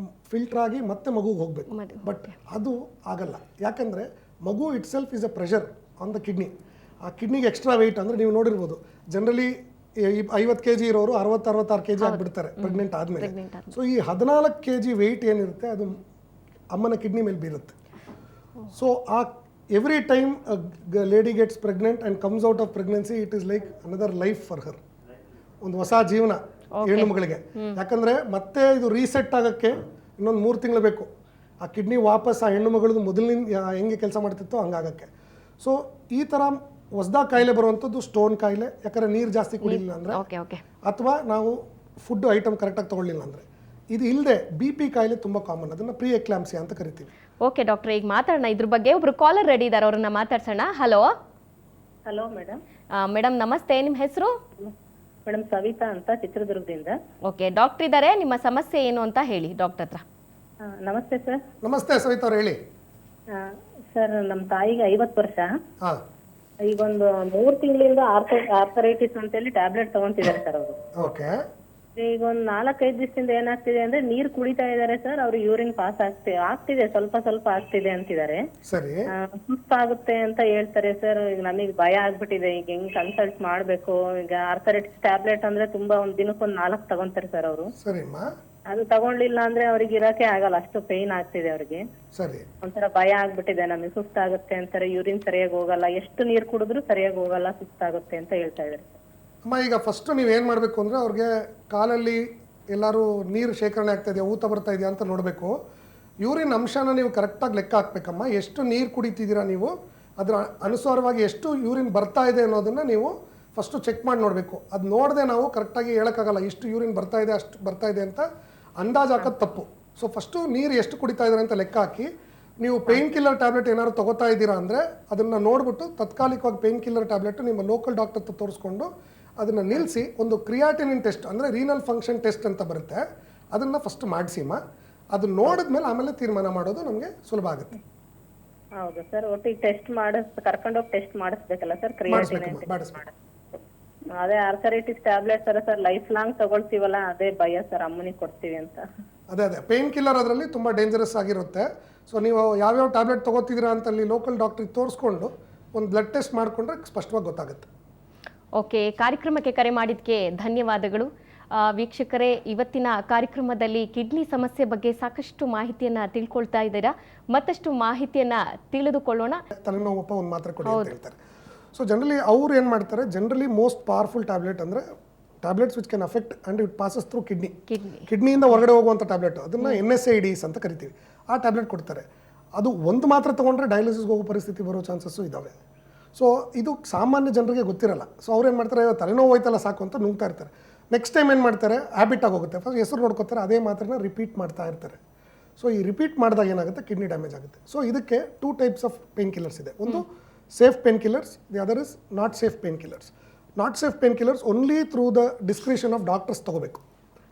ಫಿಲ್ಟರ್ ಆಗಿ ಮತ್ತೆ ಮಗುಗೆ ಹೋಗಬೇಕು. ಬಟ್ ಅದು ಆಗಲ್ಲ, ಯಾಕಂದರೆ ಮಗು it self is a pressure on the kidney. ಆ ಕಿಡ್ನಿಗೆ ಎಕ್ಸ್ಟ್ರಾ ವೆಯ್ಟ್ ಅಂದರೆ ನೀವು ನೋಡಿರ್ಬೋದು, ಜನರಲಿ 50 kg ಇರೋರು 66 kg ಆಗಿಬಿಡ್ತಾರೆ ಪ್ರೆಗ್ನೆಂಟ್ ಆದಮೇಲೆ. ಸೊ ಈ 14 kg ವೆಯ್ಟ್ ಏನಿರುತ್ತೆ ಅದು ಅಮ್ಮನ ಕಿಡ್ನಿ ಮೇಲೆ ಬೀರುತ್ತೆ. ಸೊ ಆ every time lady gets pregnant and comes out of pregnancy, it is like another life for her, ಒಂದು ಹೊಸ ಜೀವನ ಹೆಣ್ಣು ಮಗಳಿಗೆ. ಯಾಕಂದರೆ ಮತ್ತೆ ಇದು ರೀಸೆಟ್ ಆಗೋಕ್ಕೆ ಇನ್ನೊಂದು 3 ತಿಂಗಳು ಬೇಕು. ಆ ಕಿಡ್ನಿ ವಾಪಸ್ ಆ ಹೆಣ್ಣು ಮಗಳದ್ದು ಮೊದಲಿನ ಹೆಂಗೆ ಕೆಲಸ ಮಾಡ್ತಿತ್ತೋ ಹಂಗಾಗಕ್ಕೆ. ಸೊ ಈ ಥರ ಹೊಸದಾಗಿ ಕಾಯಿಲೆ ಬರುವಂಥದ್ದು ಸ್ಟೋನ್ ಕಾಯಿಲೆ, ಯಾಕಂದರೆ ನೀರು ಜಾಸ್ತಿ ಕುಡಿಲಿಲ್ಲ ಅಂದರೆ, ಅಥವಾ ನಾವು ಫುಡ್ ಐಟಮ್ ಕರೆಕ್ಟಾಗಿ ತೊಗೊಳ್ಳಿಲ್ಲ ಅಂದರೆ. ಇದು ಇಲ್ಲದೆ BP ಕಾಯಿಲೆ ತುಂಬ ಕಾಮನ್, ಅದನ್ನು ಪ್ರೀ ಎಕ್ಲಾಂಪ್ಸಿಯಾ ಅಂತ ಕರಿತೀವಿ. ಓಕೆ ಡಾಕ್ಟರ್, ಈಗ ಮಾತಾಡೋಣ ಇದ್ರ ಬಗ್ಗೆ. ಒಬ್ರು ಕಾಲರ್ ರೆಡಿ ಇದ್ದಾರೆ, ಅವ್ರನ್ನ ಮಾತಾಡ್ಸೋಣ. Hello hello madam. ಮೇಡಮ್ ನಮಸ್ತೆ, ನಿಮ್ಮ ಹೆಸರು? ಮೇಡಮ್ ಸವಿತಾ ಅಂತ, ಚಿತ್ರದುರ್ಗದಿಂದ. ಓಕೆ, ಡಾಕ್ಟರ್ ಇದ್ದಾರೆ, ನಿಮ್ಮ ಸಮಸ್ಯೆ ಏನು ಅಂತ ಹೇಳಿ ಡಾಕ್ಟರ್ ಹತ್ರ. ನಮಸ್ತೆ ಸರ್. ನಮಸ್ತೆ ಸವಿತಾ ಅವ್ರು, ಹೇಳಿ. ಸರ್ ನಮ್ಮ ತಾಯಿಗೆ 50 ವರ್ಷ. ಹಾಂ, ಈಗ ಒಂದು 3 ತಿಂಗಳಿಂದ ಆರ್ಥರೈಟಿಸ್ ಅಂತೇಳಿ ಟ್ಯಾಬ್ಲೆಟ್ ತಗೊಂತಿದ್ದಾರೆ ಸರ್ ಅವರು. ಓಕೆ. ಈಗ ಒಂದು 4-5 ದಿವಸದಿಂದ ಏನಾಗ್ತಿದೆ ಅಂದ್ರೆ ನೀರು ಕುಡಿತಾ ಇದ್ದಾರೆ ಸರ್, ಅವ್ರು ಯೂರಿನ್ ಪಾಸ್ ಆಗ್ತಿದೆ, ಸ್ವಲ್ಪ ಸ್ವಲ್ಪ ಆಗ್ತಿದೆ ಅಂತಿದ್ದಾರೆ. ಸರಿ. ಸುಸ್ತಾಗುತ್ತೆ ಅಂತ ಹೇಳ್ತಾರೆ ಸರ್. ಈಗ ನಮಗೆ ಭಯ ಆಗ್ಬಿಟ್ಟಿದೆ, ಈಗ ಹೆಂಗ್ ಕನ್ಸಲ್ಟ್ ಮಾಡ್ಬೇಕು. ಈಗ ಆರ್ಥರೈಟಿಸ್ ಟ್ಯಾಬ್ಲೆಟ್ ಅಂದ್ರೆ ತುಂಬಾ ಒಂದ್ ದಿನಕ್ಕೊಂದು 4 ತಗೊಂತಾರೆ ಸರ್ ಅವರು. ಸರಿಮ್ಮ. ಅದು ತಗೊಂಡ್ಲಿಲ್ಲ ಅಂದ್ರೆ ಅವ್ರಿಗೆ ಇರಕ್ಕೆ ಆಗಲ್ಲ, ಅಷ್ಟು ಪೈನ್ ಆಗ್ತಿದೆ ಅವ್ರಿಗೆ. ಸರಿ. ಒಂಥರ ಭಯ ಆಗ್ಬಿಟ್ಟಿದೆ, ನಮಗೆ ಸುಸ್ತಾಗುತ್ತೆ ಅಂತಾರೆ, ಯೂರಿನ್ ಸರಿಯಾಗಿ ಹೋಗಲ್ಲ, ಎಷ್ಟು ನೀರು ಕುಡಿದ್ರು ಸರಿಯಾಗಿ ಹೋಗಲ್ಲ, ಸುಸ್ತಾಗುತ್ತೆ ಅಂತ ಹೇಳ್ತಾ ಇದ್ದಾರೆ. ಅಮ್ಮ, ಈಗ ಫಸ್ಟು ನೀವೇನು ಮಾಡಬೇಕು ಅಂದರೆ ಅವ್ರಿಗೆ ಕಾಲಲ್ಲಿ ಎಲ್ಲರೂ ನೀರು ಶೇಖರಣೆ ಆಗ್ತಾ ಇದೆಯಾ, ಊತ ಬರ್ತಾ ಇದೆಯಾ ಅಂತ ನೋಡಬೇಕು. ಯೂರಿನ್ ಅಂಶನ ನೀವು ಕರೆಕ್ಟಾಗಿ ಲೆಕ್ಕ ಹಾಕ್ಬೇಕಮ್ಮ. ಎಷ್ಟು ನೀರು ಕುಡಿತಿದ್ದೀರಾ ನೀವು, ಅದರ ಅನುಸಾರವಾಗಿ ಎಷ್ಟು ಯೂರಿನ್ ಬರ್ತಾ ಇದೆ ಅನ್ನೋದನ್ನು ನೀವು ಫಸ್ಟು ಚೆಕ್ ಮಾಡಿ ನೋಡಬೇಕು. ಅದು ನೋಡದೆ ನಾವು ಕರೆಕ್ಟಾಗಿ ಹೇಳೋಕ್ಕಾಗಲ್ಲ, ಇಷ್ಟು ಯೂರಿನ್ ಬರ್ತಾ ಇದೆ, ಅಷ್ಟು ಬರ್ತಾ ಇದೆ ಅಂತ ಅಂದಾಜು ಹಾಕೋದು ತಪ್ಪು. ಸೊ ಫಸ್ಟು ನೀರು ಎಷ್ಟು ಕುಡಿತಾ ಇದ್ದಾರೆ ಅಂತ ಲೆಕ್ಕ ಹಾಕಿ, ನೀವು ಪೇಯ್ನ್ ಕಿಲ್ಲರ್ ಟ್ಯಾಬ್ಲೆಟ್ ಏನಾದ್ರು ತೊಗೋತಾ ಇದ್ದೀರಾ ಅಂದರೆ ಅದನ್ನು ನೋಡಿಬಿಟ್ಟು ತಾತ್ಕಾಲಿಕವಾಗಿ ಪೇಯ್ನ್ ಕಿಲ್ಲರ್ ಟ್ಯಾಬ್ಲೆಟ್ ನಿಮ್ಮ ಲೋಕಲ್ ಡಾಕ್ಟರ್ ಹತ್ರ ತೋರಿಸ್ಕೊಂಡು ಅದನ್ನು ನಿಲ್ಲಿಸಿ ಒಂದು ಕ್ರಿಯಾಟಿನಿನ್ ಟೆಸ್ಟ್ ಅಂದರೆ ರೀನಲ್ ಫಂಕ್ಷನ್ ಟೆಸ್ಟ್ ಅಂತ ಬರುತ್ತೆ, ಅದನ್ನು ಫಸ್ಟ್ ಮಾಡಿಸಿಮ್ಮ. ಅದು ನೋಡಿದ್ಮೇಲೆ ಆಮೇಲೆ ತೀರ್ಮಾನ ಮಾಡೋದು ನಮಗೆ ಸುಲಭ ಆಗುತ್ತೆ. ಹೌದು ಸರ್, ಒಟ್ಟಿಗೆ ಟೆಸ್ಟ್ ಕರ್ಕೊಂಡೋಗಿ ಟೆಸ್ಟ್ ಮಾಡಿಸ್ಬೇಕಲ್ಲ ಸರ್, ಕ್ರಿಯಾಟಿನಿನ್. ಅದೇ arthritis tablet sir life long ತಗೊಳ್ತೀವಲ್ಲ, ಅದೇ ಭಯ ಸರ್, ಅಮ್ಮನಿಗೆ ಕೊಡ್ತೀವಿ ಅಂತ. ಅದೇ ಪೇಯ್ನ್ ಕಿಲ್ಲರ್ ಅದರಲ್ಲಿ ತುಂಬ ಡೇಂಜರಸ್ ಆಗಿರುತ್ತೆ. ಸೊ ನೀವು ಯಾವ್ಯಾವ ಟ್ಯಾಬ್ಲೆಟ್ ತೊಗೋತಿದ್ದೀರಾ ಅಂತ ಅಲ್ಲಿ ಲೋಕಲ್ ಡಾಕ್ಟ್ರಿಗೆ ತೋರಿಸ್ಕೊಂಡು ಒಂದು ಬ್ಲಡ್ ಟೆಸ್ಟ್ ಮಾಡಿಕೊಂಡ್ರೆ ಸ್ಪಷ್ಟವಾಗಿ ಗೊತ್ತಾಗುತ್ತೆ. ಓಕೆ, ಕಾರ್ಯಕ್ರಮಕ್ಕೆ ಕರೆ ಮಾಡಿದ್ದಕ್ಕೆ ಧನ್ಯವಾದಗಳು. ವೀಕ್ಷಕರೇ, ಇವತ್ತಿನ ಕಾರ್ಯಕ್ರಮದಲ್ಲಿ ಕಿಡ್ನಿ ಸಮಸ್ಯೆ ಬಗ್ಗೆ ಸಾಕಷ್ಟು ಮಾಹಿತಿಯನ್ನು ತಿಳ್ಕೊಳ್ತಾ ಇದ್ದೀರಾ. ಮತ್ತಷ್ಟು ಮಾಹಿತಿಯನ್ನು ತಿಳಿದುಕೊಳ್ಳೋಣ. ತಲೆನೋವಪ್ಪ ಒಂದು ಮಾತ್ರೆ ಕೊಡಿ ಅಂತ ಹೇಳ್ತಾರೆ. ಸೊ ಜನರಲಿ ಅವ್ರು ಏನು ಮಾಡ್ತಾರೆ, ಜನರಲಿ ಮೋಸ್ಟ್ ಪವರ್ಫುಲ್ ಟ್ಯಾಬ್ಲೆಟ್ ಅಂದರೆ tablets which can affect and it passes through ಕಿಡ್ನಿಯಿಂದ ಹೊರಗಡೆ ಹೋಗುವಂಥ ಟ್ಯಾಬ್ಲೆಟ್, ಅದನ್ನು NSAIDs ಅಂತ ಕರಿತೀವಿ. ಆ ಟ್ಯಾಬ್ಲೆಟ್ ಕೊಡ್ತಾರೆ. ಅದು ಒಂದು ಮಾತ್ರ ತೊಗೊಂಡ್ರೆ ಡಯಾಲಿಸಿಸ್ಗೆ ಹೋಗೋ ಪರಿಸ್ಥಿತಿ ಬರೋ ಚಾನ್ಸಸ್ಸು ಇದ್ದಾವೆ. ಸೊ ಇದು ಸಾಮಾನ್ಯ ಜನರಿಗೆ ಗೊತ್ತಿರಲ್ಲ. ಸೊ ಅವ್ರು ಏನು ಮಾಡ್ತಾರೆ, ತಲೆನೋವು ಹೋಯ್ತಲ್ಲ ಸಾಕು ಅಂತ ನುಗ್ತಾ ಇರ್ತಾರೆ. ನೆಕ್ಸ್ಟ್ ಟೈಮ್ ಏನು ಮಾಡ್ತಾರೆ, ಹ್ಯಾಬಿಟ್ ಆಗೋಗುತ್ತೆ, ಫಸ್ಟ್ ಹೆಸರು ನೋಡ್ಕೋತಾರೆ, ಅದೇ ಮಾತ್ರನ ರಿಪೀಟ್ ಮಾಡ್ತಾ ಇರ್ತಾರೆ. ಸೊ ಈ ರಿಪೀಟ್ ಮಾಡಿದಾಗ ಏನಾಗುತ್ತೆ, ಕಿಡ್ನಿ ಡ್ಯಾಮೇಜ್ ಆಗುತ್ತೆ. ಸೊ ಇದಕ್ಕೆ 2 ಟೈಪ್ಸ್ ಆಫ್ ಪೇನ್ ಕಿಲ್ಲರ್ಸ್ ಇದೆ. ಒಂದು safe pain killers, the other is not safe pain killers. Not safe pain killers only through the discretion of doctors ತೊಗೋಬೇಕು.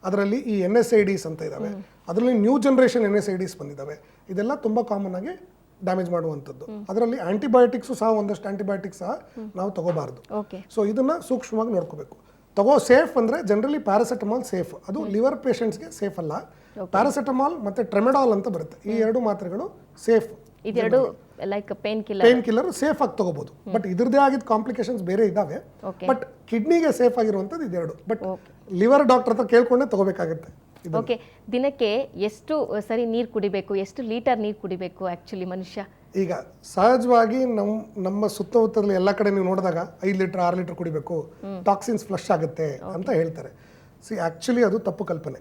ಅದರಲ್ಲಿ ಈ NSAIDs ಅಂತ ಇದ್ದಾವೆ, ಅದರಲ್ಲಿ ನ್ಯೂ ಜನ್ರೇಷನ್ NSAIDs ಬಂದಿದ್ದಾವೆ. ಇದೆಲ್ಲ ತುಂಬ ಕಾಮನ್ ಆಗಿ ಡ್ಯಾಮೇಜ್ ಮಾಡುವಂಥದ್ದು. ಅದರಲ್ಲಿ ಆಂಟಿಬಯೋಟಿಕ್ಸು ಸಹ ಒಂದಷ್ಟು ಆಂಟಿಬಯೋಟಿಕ್ಸ್ ಸಹ ನಾವು ತಗೋಬಾರ್ದು. ಸೊ ಇದನ್ನು ಸೂಕ್ಷ್ಮವಾಗಿ ನೋಡ್ಕೋಬೇಕು. ಸೇಫ್ ಅಂದರೆ ಜನರಲಿ ಪ್ಯಾರಾಸೆಟಮಾಲ್ ಸೇಫ್, ಅದು ಲಿವರ್ ಪೇಷಂಟ್ಸ್ಗೆ ಸೇಫ್ ಅಲ್ಲ. ಪ್ಯಾರಾಸೆಟಮಾಲ್ ಮತ್ತು ಟ್ರೆಮೆಡಾಲ್ ಅಂತ ಬರುತ್ತೆ, ಈ 2 ಮಾತ್ರೆಗಳು ಸೇಫ್. ಇದೆರಡು ಲೈಕ್ ಪೇನ್ ಕಿಲ್ಲರ್ ಸೇಫ್ ಆಗಿ ತಗೋಬಹುದು. ಬಟ್ ಇದ್ರದ್ದೇ ಆಗಿದ್ದ ಕಾಂಪ್ಲಿಕೇಶನ್ಸ್ ಬೇರೆ ಇದಾವೆ. ಬಟ್ ಕಿಡ್ನಿಗೆ ಸೇಫ್ ಆಗಿರುವಂಥದ್ದು ಇದೆರಡು. ಬಟ್ ಲಿವರ್ ಡಾಕ್ಟರ್ ಹತ್ರ ಕೇಳ್ಕೊಂಡೆ ತಗೋಬೇಕಾಗುತ್ತೆ. ಓಕೆ, ದಿನಕ್ಕೆ ಎಷ್ಟು ಸರಿ ನೀರು ಕುಡಿಬೇಕು, ಎಷ್ಟು ಲೀಟರ್ ನೀರು ಕುಡಿಬೇಕು ಆ್ಯಕ್ಚುಲಿ ಮನುಷ್ಯ? ಈಗ ಸಹಜವಾಗಿ ನಮ್ಮ ಸುತ್ತಮುತ್ತದಲ್ಲಿ ಎಲ್ಲ ಕಡೆ ನೀವು ನೋಡಿದಾಗ 5 ಲೀಟರ್ 6 ಲೀಟರ್ ಕುಡಿಬೇಕು, ಟಾಕ್ಸಿನ್ಸ್ ಫ್ಲಶ್ ಆಗುತ್ತೆ ಅಂತ ಹೇಳ್ತಾರೆ. ಆ್ಯಕ್ಚುಲಿ ಅದು ತಪ್ಪು ಕಲ್ಪನೆ.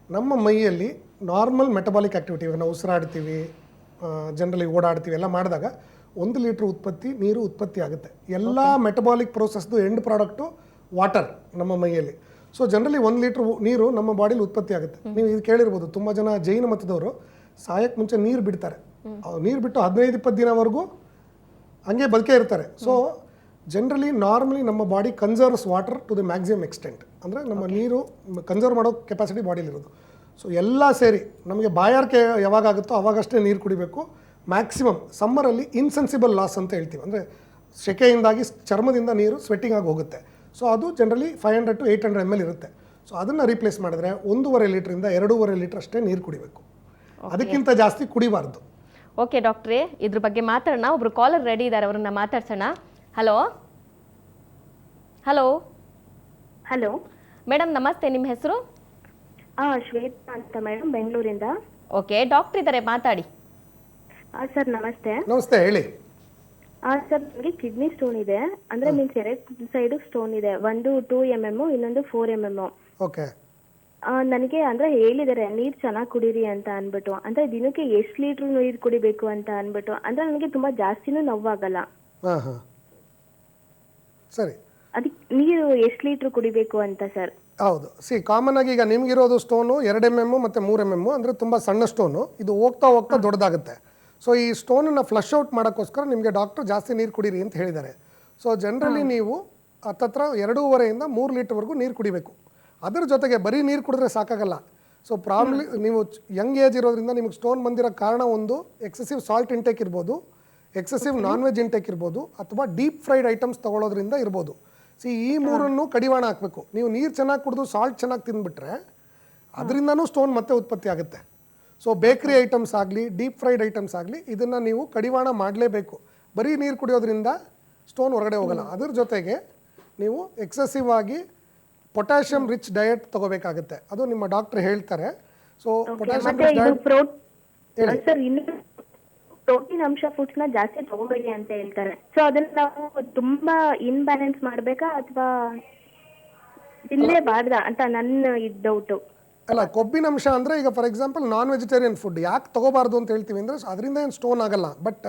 ನಮ್ಮ ಮೈಯಲ್ಲಿ ನಾರ್ಮಲ್ ಮೆಟಬಾಲಿಕ್ ಆಕ್ಟಿವಿಟಿ, ಇವಾಗ ನಾವು ಉಸಿರಾಡ್ತೀವಿ, ಜನರಲಿ ಓಡಾಡ್ತೀವಿ, ಎಲ್ಲ ಮಾಡಿದಾಗ 1 ಲೀಟ್ರ್ ನೀರು ಉತ್ಪತ್ತಿ ಆಗುತ್ತೆ. ಎಲ್ಲ ಮೆಟಬಾಲಿಕ್ ಪ್ರೋಸೆಸ್ದು ಎಂಡ್ ಪ್ರಾಡಕ್ಟು ವಾಟರ್ ನಮ್ಮ ಮೈಯಲ್ಲಿ. ಸೊ ಜನರಲಿ 1 ಲೀಟ್ರ್ ನೀರು ನಮ್ಮ ಬಾಡಿಲಿ ಉತ್ಪತ್ತಿ ಆಗುತ್ತೆ. ನೀವು ಇದು ಕೇಳಿರ್ಬೋದು, ತುಂಬ ಜನ ಜೈನ ಮತದವರು ಸಾಯಕ್ಕೆ ಮುಂಚೆ ನೀರು ಬಿಡ್ತಾರೆ. ನೀರು ಬಿಟ್ಟು 15-20 ದಿನವರೆಗೂ ಹಂಗೆ ಬದುಕೇ ಇರ್ತಾರೆ. ಸೊ ಜನರಲಿ ನಾರ್ಮಲಿ ನಮ್ಮ body conserves water to the maximum extent, ಅಂದರೆ ನಮ್ಮ ನೀರು ಕನ್ಸರ್ವ್ ಮಾಡೋ ಕೆಪಾಸಿಟಿ ಬಾಡಿಲಿರೋದು. ಸೊ ಎಲ್ಲ ಸೇರಿ ನಮಗೆ ಬಾಯಾರಿಕೆ ಯಾವಾಗ ಆಗುತ್ತೋ ಅವಾಗಷ್ಟೇ ನೀರು ಕುಡಿಬೇಕು. ಮ್ಯಾಕ್ಸಿಮಮ್ ಸಮ್ಮರಲ್ಲಿ ಇನ್ಸೆನ್ಸಿಬಲ್ ಲಾಸ್ ಅಂತ ಹೇಳ್ತೀವಿ, ಅಂದರೆ ಸೆಕೆಯಿಂದಾಗಿ ಚರ್ಮದಿಂದ ನೀರು ಸ್ವೆಟ್ಟಿಂಗ್ ಆಗಿ ಹೋಗುತ್ತೆ. ಸೊ ಅದು ಜನರಲಿ 500 to 800 ml ಇರುತ್ತೆ. ಸೊ ಅದನ್ನು ರೀಪ್ಲೇಸ್ ಮಾಡಿದ್ರೆ 1.5 ಲೀಟ್ರಿಂದ 2.5 ಲೀಟ್ರ್ ಅಷ್ಟೇ ನೀರು ಕುಡಿಬೇಕು, ಅದಕ್ಕಿಂತ ಜಾಸ್ತಿ ಕುಡಿಬಾರ್ದು. ಓಕೆ ಡಾಕ್ಟ್ರೇ, ಇದ್ರ ಬಗ್ಗೆ ಮಾತಾಡೋಣ. ಒಬ್ರು ಕಾಲರ್ ರೆಡಿ ಇದ್ದಾರೆ, ಅವ್ರನ್ನ ಮಾತಾಡ್ಸೋಣ. ಹಲೋ ಹಲೋ ಹಲೋ ಮೇಡಮ್ ನಮಸ್ತೆ, ನಿಮ್ಮ ಹೆಸರು? ಶ್ವೇತಾ ಅಂತ ಮೇಡಮ್, ಬೆಂಗಳೂರಿಂದ. ಓಕೆ, ಡಾಕ್ಟರ್ ಇದ್ದಾರೆ, ಮಾತಾಡಿ. ಸರ್ ನಮಸ್ತೆ. ನಮಸ್ತೆ, ಹೇಳಿ. ಸರ್ ನನಗೆ ಕಿಡ್ನಿ ಸ್ಟೋನ್ ಇದೆ, ಅಂದ್ರೆ ಮೀನ್ಸ್ 2 ಸೈಡ್ ಸ್ಟೋನ್ ಇದೆ, ಒಂದು 2 mm ಇನ್ನೊಂದು 4 mm. ಓಕೆ. ನನಗೆ ಅಂದ್ರೆ ಹೇಳಿದ್ದಾರೆ ನೀರ್ ಚೆನ್ನಾಗಿ ಕುಡೀರಿ ಅಂತ ಅನ್ಬಿಟ್ಟು, ಅಂದ್ರೆ ದಿನಕ್ಕೆ ಎಷ್ಟು ಲೀಟರ್ ನೀರು ಕುಡಿಬೇಕು ಅಂತ ಅನ್ಬಿಟ್ಟು. ಅಂದ್ರೆ ನನಗೆ ತುಂಬಾ ಜಾಸ್ತಿನೂ ನೋವಾಗಲ್ಲ. ಹಾಂ ಹಾಂ, ಸರಿ. ಅದಕ್ಕೆ ನೀರು ಎಷ್ಟು ಲೀಟರ್ ಕುಡಿಬೇಕು ಅಂತ ಸರ್? ಹೌದು, ಕಾಮನ್ ಆಗಿ ಈಗ ನಿಮ್ಗಿರೋದು ಸ್ಟೋನು 2 mm ಮತ್ತು 3 mm, ಅಂದರೆ ತುಂಬ ಸಣ್ಣ ಸ್ಟೋನು. ಇದು ಹೋಗ್ತಾ ಹೋಗ್ತಾ ದೊಡ್ಡದಾಗುತ್ತೆ. ಸೊ ಈ ಸ್ಟೋನನ್ನು ಫ್ಲಶ್ ಔಟ್ ಮಾಡೋಕ್ಕೋಸ್ಕರ ನಿಮಗೆ ಡಾಕ್ಟ್ರು ಜಾಸ್ತಿ ನೀರು ಕುಡೀರಿ ಅಂತ ಹೇಳಿದ್ದಾರೆ. ಸೊ ಜನರಲಿ ನೀವು ಹತ್ತತ್ರ 2.5 to 3 ಲೀಟ್ರ್ವರೆಗೂ ನೀರು ಕುಡಿಬೇಕು. ಅದರ ಜೊತೆಗೆ ಬರೀ ನೀರು ಕುಡಿದ್ರೆ ಸಾಕಾಗಲ್ಲ. ಸೊ ನೀವು ಯಂಗ್ ಏಜ್ ಇರೋದ್ರಿಂದ ನಿಮಗೆ ಸ್ಟೋನ್ ಬಂದಿರೋ ಕಾರಣ ಒಂದು ಎಕ್ಸೆಸಿವ್ ಸಾಲ್ಟ್ ಇಂಟೇಕ್ ಇರ್ಬೋದು, ಎಕ್ಸೆಸಿವ್ ನಾನ್ ವೆಜ್ ಇಂಟೇಕ್ ಇರ್ಬೋದು, ಅಥವಾ ಡೀಪ್ ಫ್ರೈಡ್ ಐಟಮ್ಸ್ ತೊಗೊಳೋದ್ರಿಂದ ಇರ್ಬೋದು. ಈ ಮೂರನ್ನು ಕಡಿವಾಣ ಹಾಕಬೇಕು. ನೀವು ನೀರು ಚೆನ್ನಾಗಿ ಕುಡಿದು ಸಾಲ್ಟ್ ಚೆನ್ನಾಗಿ ತಿಂದುಬಿಟ್ರೆ ಅದರಿಂದನೂ ಸ್ಟೋನ್ ಮತ್ತೆ ಉತ್ಪತ್ತಿ ಆಗುತ್ತೆ. ಸೊ ಬೇಕ್ರಿ ಐಟಮ್ಸ್ ಆಗಲಿ, ಡೀಪ್ ಫ್ರೈಡ್ ಐಟಮ್ಸ್ ಆಗಲಿ, ಇದನ್ನು ನೀವು ಕಡಿವಾಣ ಮಾಡಲೇಬೇಕು. ಬರೀ ನೀರು ಕುಡಿಯೋದ್ರಿಂದ ಸ್ಟೋನ್ ಹೊರಗಡೆ ಹೋಗಲ್ಲ. ಅದ್ರ ಜೊತೆಗೆ ನೀವು ಎಕ್ಸೆಸಿವ್ ಆಗಿ ಪೊಟ್ಯಾಷಿಯಮ್ ರಿಚ್ ಡಯಟ್ ತಗೋಬೇಕಾಗುತ್ತೆ, ಅದು ನಿಮ್ಮ ಡಾಕ್ಟರ್ ಹೇಳ್ತಾರೆ. So potassium rich diet sir, ಇನ್ನು ಪ್ರೋಟೀನ್ ಅಂಶ ಫುಡ್ಸ್ ನ ಜಾಸ್ತಿ ತಗೋಬೇಡಿ ಅಂತ ಹೇಳ್ತಾರೆ. ಸೊ ಅದನ್ನ ನಾವು ತುಂಬಾ ಇನ್ಬ್ಯಾಲೆನ್ಸ್ ಮಾಡ್ಬೇಕಾ ಅಥವಾ ತಿನ್ನಲೇಬಾರ್ದ ಅಂತ ನನ್ನ ಡೌಟು. ಅಲ್ಲ, ಕೊಬ್ಬಿನ ಅಂಶ ಅಂದರೆ ಈಗ for example non vegetarian food ಯಾಕೆ ತೊಗೋಬಾರ್ದು ಅಂತ ಹೇಳ್ತೀವಿ ಅಂದರೆ ಅದರಿಂದ ಏನು ಸ್ಟೋನ್ ಆಗಲ್ಲ. ಬಟ್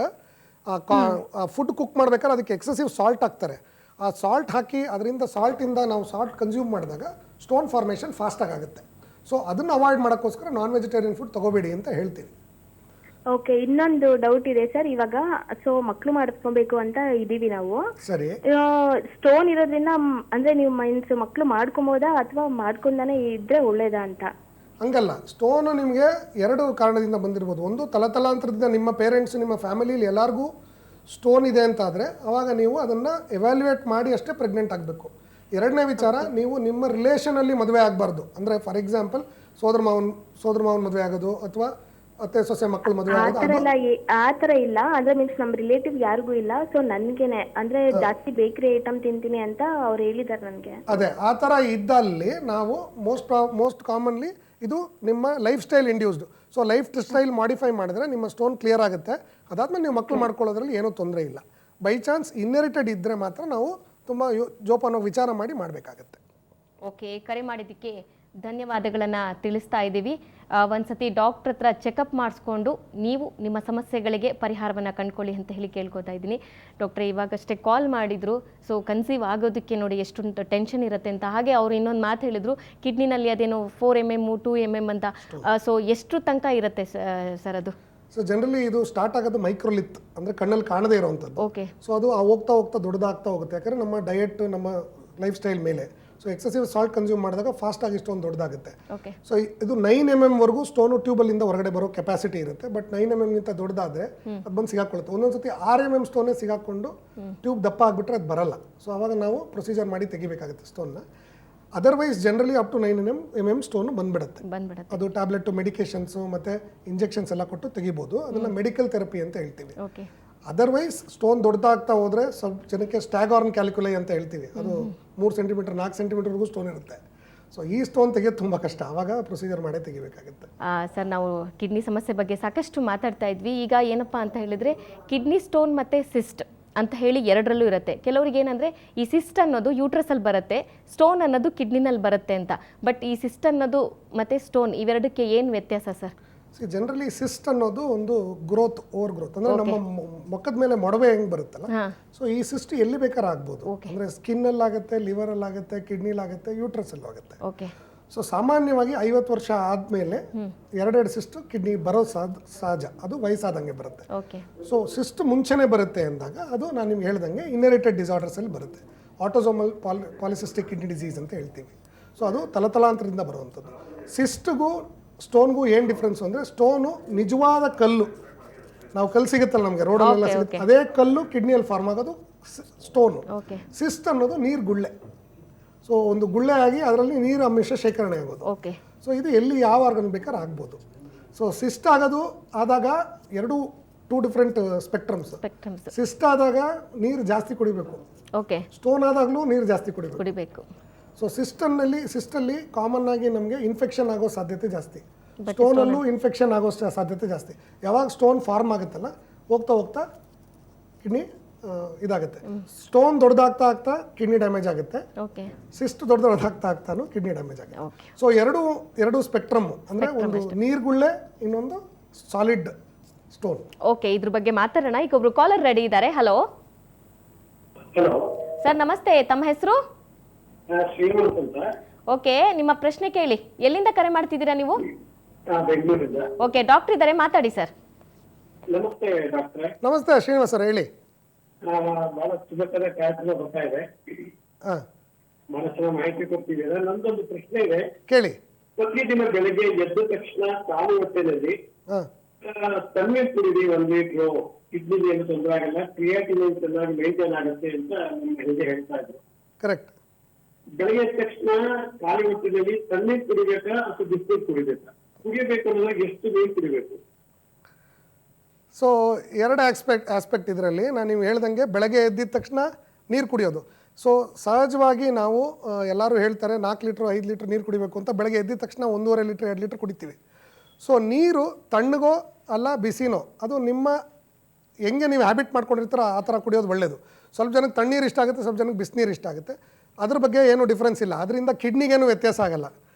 ಫುಡ್ ಕುಕ್ ಮಾಡ್ಬೇಕಾದ್ರೆ ಅದಕ್ಕೆ ಎಕ್ಸೆಸಿವ್ ಸಾಲ್ಟ್ ಹಾಕ್ತಾರೆ. ಆ ಸಾಲ್ಟ್ ಹಾಕಿ ಅದರಿಂದ ಸಾಲ್ಟಿಂದ ನಾವು ಸಾಲ್ಟ್ ಕನ್ಸ್ಯೂಮ್ ಮಾಡಿದಾಗ ಸ್ಟೋನ್ ಫಾರ್ಮೇಷನ್ ಫಾಸ್ಟಾಗಿ ಆಗುತ್ತೆ. ಸೊ ಅದನ್ನು ಅವಾಯ್ಡ್ ಮಾಡೋಕ್ಕೋಸ್ಕರ ನಾನ್ ವೆಜಿಟೇರಿಯನ್ ಫುಡ್ ತೊಗೋಬೇಡಿ ಅಂತ ಹೇಳ್ತೀವಿ. ಓಕೆ, ಇನ್ನೊಂದು ಡೌಟ್ ಇದೆ ಸರ್. ಇವಾಗ ಮಕ್ಳು ಮಾಡಿಸ್ಕೊಬೇಕು ಅಂತ ಇದೀವಿ ನಾವು. ಸರಿ. ಸ್ಟೋನ್ ಇರೋದ್ರಿಂದ ಅಂದ್ರೆ ನೀವು ಮೀನ್ಸ್ ಮಕ್ಳು ಮಾಡ್ಕೊಬೋದಾ ಅಥವಾ ಮಾಡ್ಕೊಂಡಾನೆ ಇದ್ರೆ ಒಳ್ಳೇದಾ ಅಂತ? ಹಂಗಲ್ಲ, ಸ್ಟೋನು ನಿಮಗೆ 2 ಕಾರಣದಿಂದ ಬಂದಿರ್ಬೋದು. ಒಂದು, ತಲತಲಾಂತರದಿಂದ ನಿಮ್ಮ ಪೇರೆಂಟ್ಸ್, ನಿಮ್ಮ ಫ್ಯಾಮಿಲಿಲಿ ಎಲ್ಲರಿಗೂ ಸ್ಟೋನ್ ಇದೆ ಅಂತಾದರೆ ಅವಾಗ ನೀವು ಅದನ್ನು ಎವ್ಯಾಲ್ಯೂಯೇಟ್ ಮಾಡಿ ಅಷ್ಟೇ ಪ್ರೆಗ್ನೆಂಟ್ ಆಗಬೇಕು. 2ನೇ ವಿಚಾರ, ನೀವು ನಿಮ್ಮ ರಿಲೇಷನಲ್ಲಿ ಮದುವೆ ಆಗಬಾರ್ದು. ಅಂದರೆ ಫಾರ್ ಎಕ್ಸಾಂಪಲ್ ಸೋದರ ಮಾವನ ಮದುವೆ ಆಗೋದು ಅಥವಾ ಅತ್ತೆ ಸೊಸೆ ಮಕ್ಕಳು ಮದುವೆ ಆತರ ಇಲ್ಲ. ಅಂದ್ರೆ ಮೀನ್ಸ್ ನಮ್ಮ ರಿಲೇಟಿವ್ ಯಾರಿಗೂ ಇಲ್ಲ. ಸೊ ನನ್ಗೇನೆ ಅಂದ್ರೆ ಜಾಸ್ತಿ ಬೇಕರಿ ಐಟಮ್ ತಿಂತೀನಿ ಅಂತ ಅವ್ರು ಹೇಳಿದಾರೆ ನನಗೆ. ಅದೇ ಆ ಥರ ಇದ್ದಲ್ಲಿ ನಾವು ಮೋಸ್ಟ್ ಕಾಮನ್ಲಿ ಇದು ನಿಮ್ಮ life style induced. So life style modify ಮಾಡಿದ್ರೆ ನಿಮ್ಮ ಸ್ಟೋನ್ ಕ್ಲಿಯರ್ ಆಗುತ್ತೆ. ಅದಾದ್ಮೇಲೆ ನೀವು ಮಕ್ಕಳು ಮಾಡ್ಕೊಳ್ಳೋದ್ರಲ್ಲಿ ಏನೂ ತೊಂದರೆ ಇಲ್ಲ. ಬೈ ಚಾನ್ಸ್ ಇನ್ಹೆರಿಟೆಡ್ ಇದ್ದರೆ ಮಾತ್ರ ನಾವು ತುಂಬ ಜೋಪಾನವಾಗಿ ವಿಚಾರ ಮಾಡಿ ಮಾಡಬೇಕಾಗತ್ತೆ. ಓಕೆ, ಕರೆ ಮಾಡಿದ್ದಕ್ಕೆ ಧನ್ಯವಾದಗಳನ್ನು ತಿಳಿಸ್ತಾ ಇದ್ದೀವಿ. ಒಂದ್ಸತಿ ಡಾಕ್ಟ್ರ್ ಹತ್ರ ಚೆಕಪ್ ಮಾಡಿಸ್ಕೊಂಡು ನೀವು ನಿಮ್ಮ ಸಮಸ್ಯೆಗಳಿಗೆ ಪರಿಹಾರವನ್ನು ಕಂಡುಕೊಳ್ಳಿ ಅಂತ ಹೇಳಿ ಕೇಳ್ಕೊತಾ ಇದ್ದೀನಿ. ಡಾಕ್ಟ್ರೆ, ಇವಾಗಷ್ಟೇ ಕಾಲ್ ಮಾಡಿದರು. ಸೊ ಕನ್ಸೀವ್ ಆಗೋದಕ್ಕೆ ನೋಡಿ ಎಷ್ಟು ಟೆನ್ಷನ್ ಇರುತ್ತೆ ಅಂತ. ಹಾಗೆ ಅವರು ಇನ್ನೊಂದು ಮಾತು ಹೇಳಿದರು, ಕಿಡ್ನಿನಲ್ಲಿ ಅದೇನೋ 4 mm 2 mm ಅಂತ. ಸೊ ಎಷ್ಟು ತನಕ ಇರುತ್ತೆ ಸರ್ ಅದು? ಸೊ ಜನರಲಿ ಇದು ಸ್ಟಾರ್ಟ್ ಆಗೋದು ಮೈಕ್ರೋಲಿತ್, ಅಂದರೆ ಕಣ್ಣಲ್ಲಿ ಕಾಣದೇ ಇರೋವಂಥದ್ದು. ಓಕೆ. ಸೊ ಅದು ಹೋಗ್ತಾ ಹೋಗ್ತಾ ದೊಡ್ಡದಾಗ್ತಾ ಹೋಗುತ್ತೆ. ಯಾಕಂದರೆ ನಮ್ಮ ಡಯಟ್, ನಮ್ಮ ಲೈಫ್ ಸ್ಟೈಲ್ ಮೇಲೆ. ಸೊ ಎಕ್ಸೆಸಿವ್ ಸಾಲ್ಟ್ ಕನ್ಸ್ಯೂಮ್ ಮಾಡಿದಾಗ ಫಾಸ್ಟಾಗಿ ಸ್ಟೋನ್ ದೊಡ್ಡದಾಗುತ್ತೆ. ಸೊ ಇದು 9 mm ವರೆಗೂ ಸ್ಟೋನು ಟ್ಯೂಬಲ್ಲಿಂದ ಹೊರಗಡೆ ಬರೋ ಕೆಪಾಸಿಟಿ ಇರುತ್ತೆ. ಬಟ್ 9 mm ಗಿಂತ ದೊಡ್ಡದಾದರೆ ಅದು ಬಂದು ಸಿಗಾಕೊಳ್ಳುತ್ತೆ. ಒಂದೊಂದ್ಸತಿ 6 mm ಸ್ಟೋನೇ ಸಿಗಾಕೊಂಡು ಟ್ಯೂಬ್ ದಪ್ಪ ಆಗಿಬಿಟ್ರೆ ಅದು ಬರಲ್ಲ. ಸೊ ಅವಾಗ ನಾವು ಪ್ರೊಸೀಜರ್ ಮಾಡಿ ತೆಗಿಬೇಕಾಗುತ್ತೆ ಸ್ಟೋನ್ನ. Otherwise generally up to 9 mm stone ಬಂದ್ಬಿಡುತ್ತೆ. ಅದು ಟ್ಯಾಬ್ಲೆಟ್, ಮೆಡಿಕೇಶನ್ಸು ಮತ್ತು ಇಂಜೆಕ್ಷನ್ಸ್ ಎಲ್ಲ ಕೊಟ್ಟು ತೆಗಿಬೋದು. ಅದನ್ನು ಮೆಡಿಕಲ್ ಥೆರಪಿ ಅಂತ ಹೇಳ್ತೀವಿ. ಅದರ್ವೈಸ್ ಸ್ಟೋನ್ ದೊಡ್ಡದಾಗ್ತಾ ಹೋದರೆ ಸ್ವಲ್ಪ ಜನಕ್ಕೆ ಸ್ಟ್ಯಾಗಾರ್ನ್ ಕ್ಯಾಲ್ಕುಲೈ ಅಂತ ಹೇಳ್ತೀವಿ. ಅದು 3 ಸೆಂಟಿಮೀಟರ್ 4 ಸೆಂಟಿಮೀಟರ್ವರೆಗೂ ಸ್ಟೋನ್ ಇರುತ್ತೆ. ಸೊ ಈ ಸ್ಟೋನ್ ತೆಗೆಯೋದು ತುಂಬ ಕಷ್ಟ. ಆವಾಗ ಪ್ರೊಸೀಜರ್ ಮಾಡೇ ತೆಗಿಬೇಕಾಗುತ್ತೆ. ಸರ್, ನಾವು ಕಿಡ್ನಿ ಸಮಸ್ಯೆ ಬಗ್ಗೆ ಸಾಕಷ್ಟು ಮಾತಾಡ್ತಾ ಇದ್ವಿ. ಈಗ ಏನಪ್ಪ ಅಂತ ಹೇಳಿದರೆ ಕಿಡ್ನಿ ಸ್ಟೋನ್ ಮತ್ತು ಸಿಸ್ಟ್ ಅಂತ ಹೇಳಿ 2ರಲ್ಲೂ ಇರುತ್ತೆ. ಕೆಲವರಿಗೆ ಏನಂದರೆ ಈ ಸಿಸ್ಟ್ ಅನ್ನೋದು ಯೂಟ್ರಸಲ್ಲಿ ಬರುತ್ತೆ, ಸ್ಟೋನ್ ಅನ್ನೋದು ಕಿಡ್ನಿನಲ್ಲಿ ಬರುತ್ತೆ ಅಂತ. ಬಟ್ ಈ ಸಿಸ್ಟ್ ಅನ್ನೋದು ಮತ್ತು ಸ್ಟೋನ್ ಇವೆರಡಕ್ಕೆ ಏನು ವ್ಯತ್ಯಾಸ ಸರ್? ಜನರಲಿ ಸಿಸ್ಟ್ ಅನ್ನೋದು ಒಂದು ಓವರ್ ಗ್ರೋತ್. ಅಂದರೆ ನಮ್ಮ ಮುಖದ ಮೇಲೆ ಮೊಡವೆ ಹೆಂಗೆ ಬರುತ್ತಲ್ಲ, ಸೊ ಈ ಸಿಸ್ಟ್ ಎಲ್ಲಿ ಬೇಕಾದ್ರೂ ಆಗ್ಬೋದು. ಅಂದರೆ ಸ್ಕಿನ್ನಲ್ಲಿ ಆಗುತ್ತೆ, ಲಿವರಲ್ಲಿ ಆಗುತ್ತೆ, ಕಿಡ್ನಿಲಿ ಆಗುತ್ತೆ, ಯೂಟ್ರಸಲ್ಲೂ ಆಗುತ್ತೆ. ಸೊ ಸಾಮಾನ್ಯವಾಗಿ 50 ವರ್ಷ ಆದಮೇಲೆ 2 ಸಿಸ್ಟ್ ಕಿಡ್ನಿ ಬರೋ ಸಹಜ. ಅದು ವಯಸ್ಸಾದಂಗೆ ಬರುತ್ತೆ. ಸೊ ಸಿಸ್ಟ್ ಮುಂಚೆನೇ ಬರುತ್ತೆ ಅಂದಾಗ ಅದು ನಾನು ನಿಮ್ಗೆ ಹೇಳ್ದಂಗೆ ಇನ್ಹೆರಿಟೆಡ್ ಡಿಸಾರ್ಡರ್ಸಲ್ಲಿ ಬರುತ್ತೆ. ಆಟೋಸೋಮಲ್ ಪಾಲಿಸಿಸ್ಟಿಕ್ ಕಿಡ್ನಿ ಡಿಸೀಸ್ ಅಂತ ಹೇಳ್ತೀವಿ. ಸೊ ಅದು ತಲತಲಾಂತರದಿಂದ ಬರುವಂಥದ್ದು. ಸಿಸ್ಟ್ಗೂ ಸ್ಟೋನ್ಗೂ ಏನು ಡಿಫ್ರೆನ್ಸ್ ಅಂದರೆ, ಸ್ಟೋನು ನಿಜವಾದ ಕಲ್ಲು, ನಾವು ಕಲ್ಲು ಸಿಗುತ್ತಲ್ಲ ನಮಗೆ ರೋಡಲ್ಲೆಲ್ಲ ಸಿಗುತ್ತೆ, ಅದೇ ಕಲ್ಲು ಕಿಡ್ನಿಯಲ್ಲಿ ಫಾರ್ಮ್ ಆಗೋದು ಸ್ಟೋನು. ಸಿಸ್ಟ್ ಅನ್ನೋದು ನೀರು ಗುಳ್ಳೆ. ಸೊ ಒಂದು ಗುಳ್ಳೆ ಆಗಿ ಅದರಲ್ಲಿ ನೀರು ಅಂಶ ಶೇಖರಣೆ ಆಗೋದು. ಓಕೆ. ಸೊ ಇದು ಎಲ್ಲಿ ಯಾವ ಆರ್ಗನ್ ಬೇಕಾದ್ರೆ ಆಗ್ಬೋದು. ಸೊ ಸಿಸ್ಟ್ ಆದಾಗ ಟೂ ಡಿಫ್ರೆಂಟ್ ಸ್ಪೆಕ್ಟ್ರಮ್ಸ್. ಸಿಸ್ಟ್ ಆದಾಗ ನೀರು ಜಾಸ್ತಿ ಕುಡಿಬೇಕು. ಓಕೆ. ಸ್ಟೋನ್ ಆದಾಗಲೂ ನೀರು ಜಾಸ್ತಿ ಕುಡಿಬೇಕು. ಸೊ ಸಿಸ್ಟಲ್ಲಿ ಕಾಮನ್ ಆಗಿ ನಮಗೆ ಇನ್ಫೆಕ್ಷನ್ ಆಗೋ ಸಾಧ್ಯತೆ ಜಾಸ್ತಿ, ಸ್ಟೋನಲ್ಲೂ ಇನ್ಫೆಕ್ಷನ್ ಆಗೋ ಸಾಧ್ಯತೆ ಜಾಸ್ತಿ. ಯಾವಾಗ ಸ್ಟೋನ್ ಫಾರ್ಮ್ ಆಗುತ್ತಲ್ಲ, ಹೋಗ್ತಾ ಕಿಡ್ನಿ ಇದಾಗುತ್ತೆ. ಸ್ಟೋನ್ ದೊಡ್ಡದಾಗ್ತಾ ಕಿಡ್ನಿ ಡ್ಯಾಮೇಜ್ ಆಗುತ್ತೆ. ಸಿಸ್ಟ್ ದೊಡ್ಡದಾಗ್ತಾನು ಕಿಡ್ನಿ ಡ್ಯಾಮೇಜ್ ಆಗುತ್ತೆ. ಸೊ ಎರಡು ಸ್ಪೆಕ್ಟ್ರಮ್ ಅಂದರೆ ಒಂದು ನೀರ್ಗುಳ್ಳೆ, ಇನ್ನೊಂದು ಸಾಲಿಡ್ ಸ್ಟೋನ್. ಓಕೆ, ಇದ್ರ ಬಗ್ಗೆ ಮಾತಾಡೋಣ. ಈಗ ಒಬ್ರು ಕಾಲರ್ ರೆಡಿ ಇದ್ದಾರೆ. ಹಲೋ ಸರ್, ನಮಸ್ತೆ. ತಮ್ಮ ಹೆಸರು? ಶ್ರೀಮಂತ್ ಅಂತ. ಓಕೆ, ನಿಮ್ಮ ಪ್ರಶ್ನೆ ಕೇಳಿ. ಎಲ್ಲಿಂದ ಕರೆ ಮಾಡ್ತಿದ್ದೀರಾ ನೀವು? ಬೆಂಗಳೂರಿಂದ. ಓಕೆ, ಡಾಕ್ಟರ್ ಇದ್ದಾರೆ, ಮಾತಾಡಿ ಸರ್. ನಮಸ್ತೆ ಡಾಕ್ಟ್ರೆ. ನಮಸ್ತೆ ಶ್ರೀನಿವಾಸ್ ಸರ್, ಹೇಳಿ. ಬಹಳ ಸುಭದ್ರ ಕಾರ್ಯಕ್ರಮ ಬರ್ತಾ ಇದೆ, ಬಹಳ ಚೆನ್ನಾಗಿ ಮಾಹಿತಿ ಕೊಡ್ತಿದ್ದೀರಾ. ನಂದೊಂದು ಪ್ರಶ್ನೆ ಇದೆ, ಕೇಳಿ. ಪ್ರತಿದಿನ ಬೆಳಗ್ಗೆ ಎದ್ದ ತಕ್ಷಣ ಖಾಲಿ ಹೊಟ್ಟೆನಲ್ಲಿ ತಣ್ಣೀರು ಕುಡಿದಿ 1 ಲೀಟ್ರು, ಕಿಡ್ನಿಗೆ ಏನು ತೊಂದರೆ ಆಗಲ್ಲ, ಕ್ರಿಯಾಟಿನಿನ್ ಚೆನ್ನಾಗಿ ಮೇಂಟೈನ್ ಆಗುತ್ತೆ ಅಂತ ನಮ್ಮ ಹಿರಿಯ ಹೇಳ್ತಾ ಇದ್ರು. ಕರೆಕ್ಟ್. ಬೆಳಗ್ಗೆ ಎದ್ದ ತಕ್ಷಣ ಖಾಲಿ ಹೊಟ್ಟೆನಲ್ಲಿ ತಣ್ಣೀರು ಕುಡಿಬೇಕಾ ಅಥವಾ ಬಿಸಿನೀರು ಕುಡಿಬೇಕಾ? ಕುಡಿಯಬೇಕು ಅನ್ನೋದಾಗ ಎಷ್ಟು ನೀರು ಕುಡಿಬೇಕು? ಸೊ ಎರಡು ಆಸ್ಪೆಕ್ಟ್ ಇದರಲ್ಲಿ. ನಾನು ನೀವು ಹೇಳ್ದಂಗೆ ಬೆಳಗ್ಗೆ ಎದ್ದಿದ ತಕ್ಷಣ ನೀರು ಕುಡಿಯೋದು. ಸೊ ಸಹಜವಾಗಿ ನಾವು ಎಲ್ಲರೂ ಹೇಳ್ತಾರೆ 4 ಲೀಟ್ರ್ 5 ಲೀಟ್ರ್ ನೀರು ಕುಡಿಬೇಕು ಅಂತ. ಬೆಳಗ್ಗೆ ಎದ್ದಿದ ತಕ್ಷಣ 1.5 ಲೀಟ್ರ್ 2 ಲೀಟ್ರ್ ಕುಡಿತೀವಿ. ಸೊ ನೀರು ತಣ್ಣಗೋ ಅಲ್ಲ ಬಿಸಿನೋ, ಅದು ನಿಮ್ಮ ಹೆಂಗೆ ನೀವು ಹ್ಯಾಬಿಟ್ ಮಾಡ್ಕೊಂಡಿರ್ತಾರೋ ಆ ಥರ ಕುಡಿಯೋದು ಒಳ್ಳೆಯದು. ಸ್ವಲ್ಪ ಜನಕ್ಕೆ ತಣ್ಣೀರು ಇಷ್ಟ ಆಗುತ್ತೆ, ಸ್ವಲ್ಪ ಜನಕ್ಕೆ ಬಿಸಿನೀರು ಇಷ್ಟ ಆಗುತ್ತೆ. ಅದ್ರ ಬಗ್ಗೆ ಏನೂ ಡಿಫ್ರೆನ್ಸ್ ಇಲ್ಲ, ಅದರಿಂದ ಕಿಡ್ನಿಗೇನು ವ್ಯತ್ಯಾಸ ಆಗಲ್ಲ.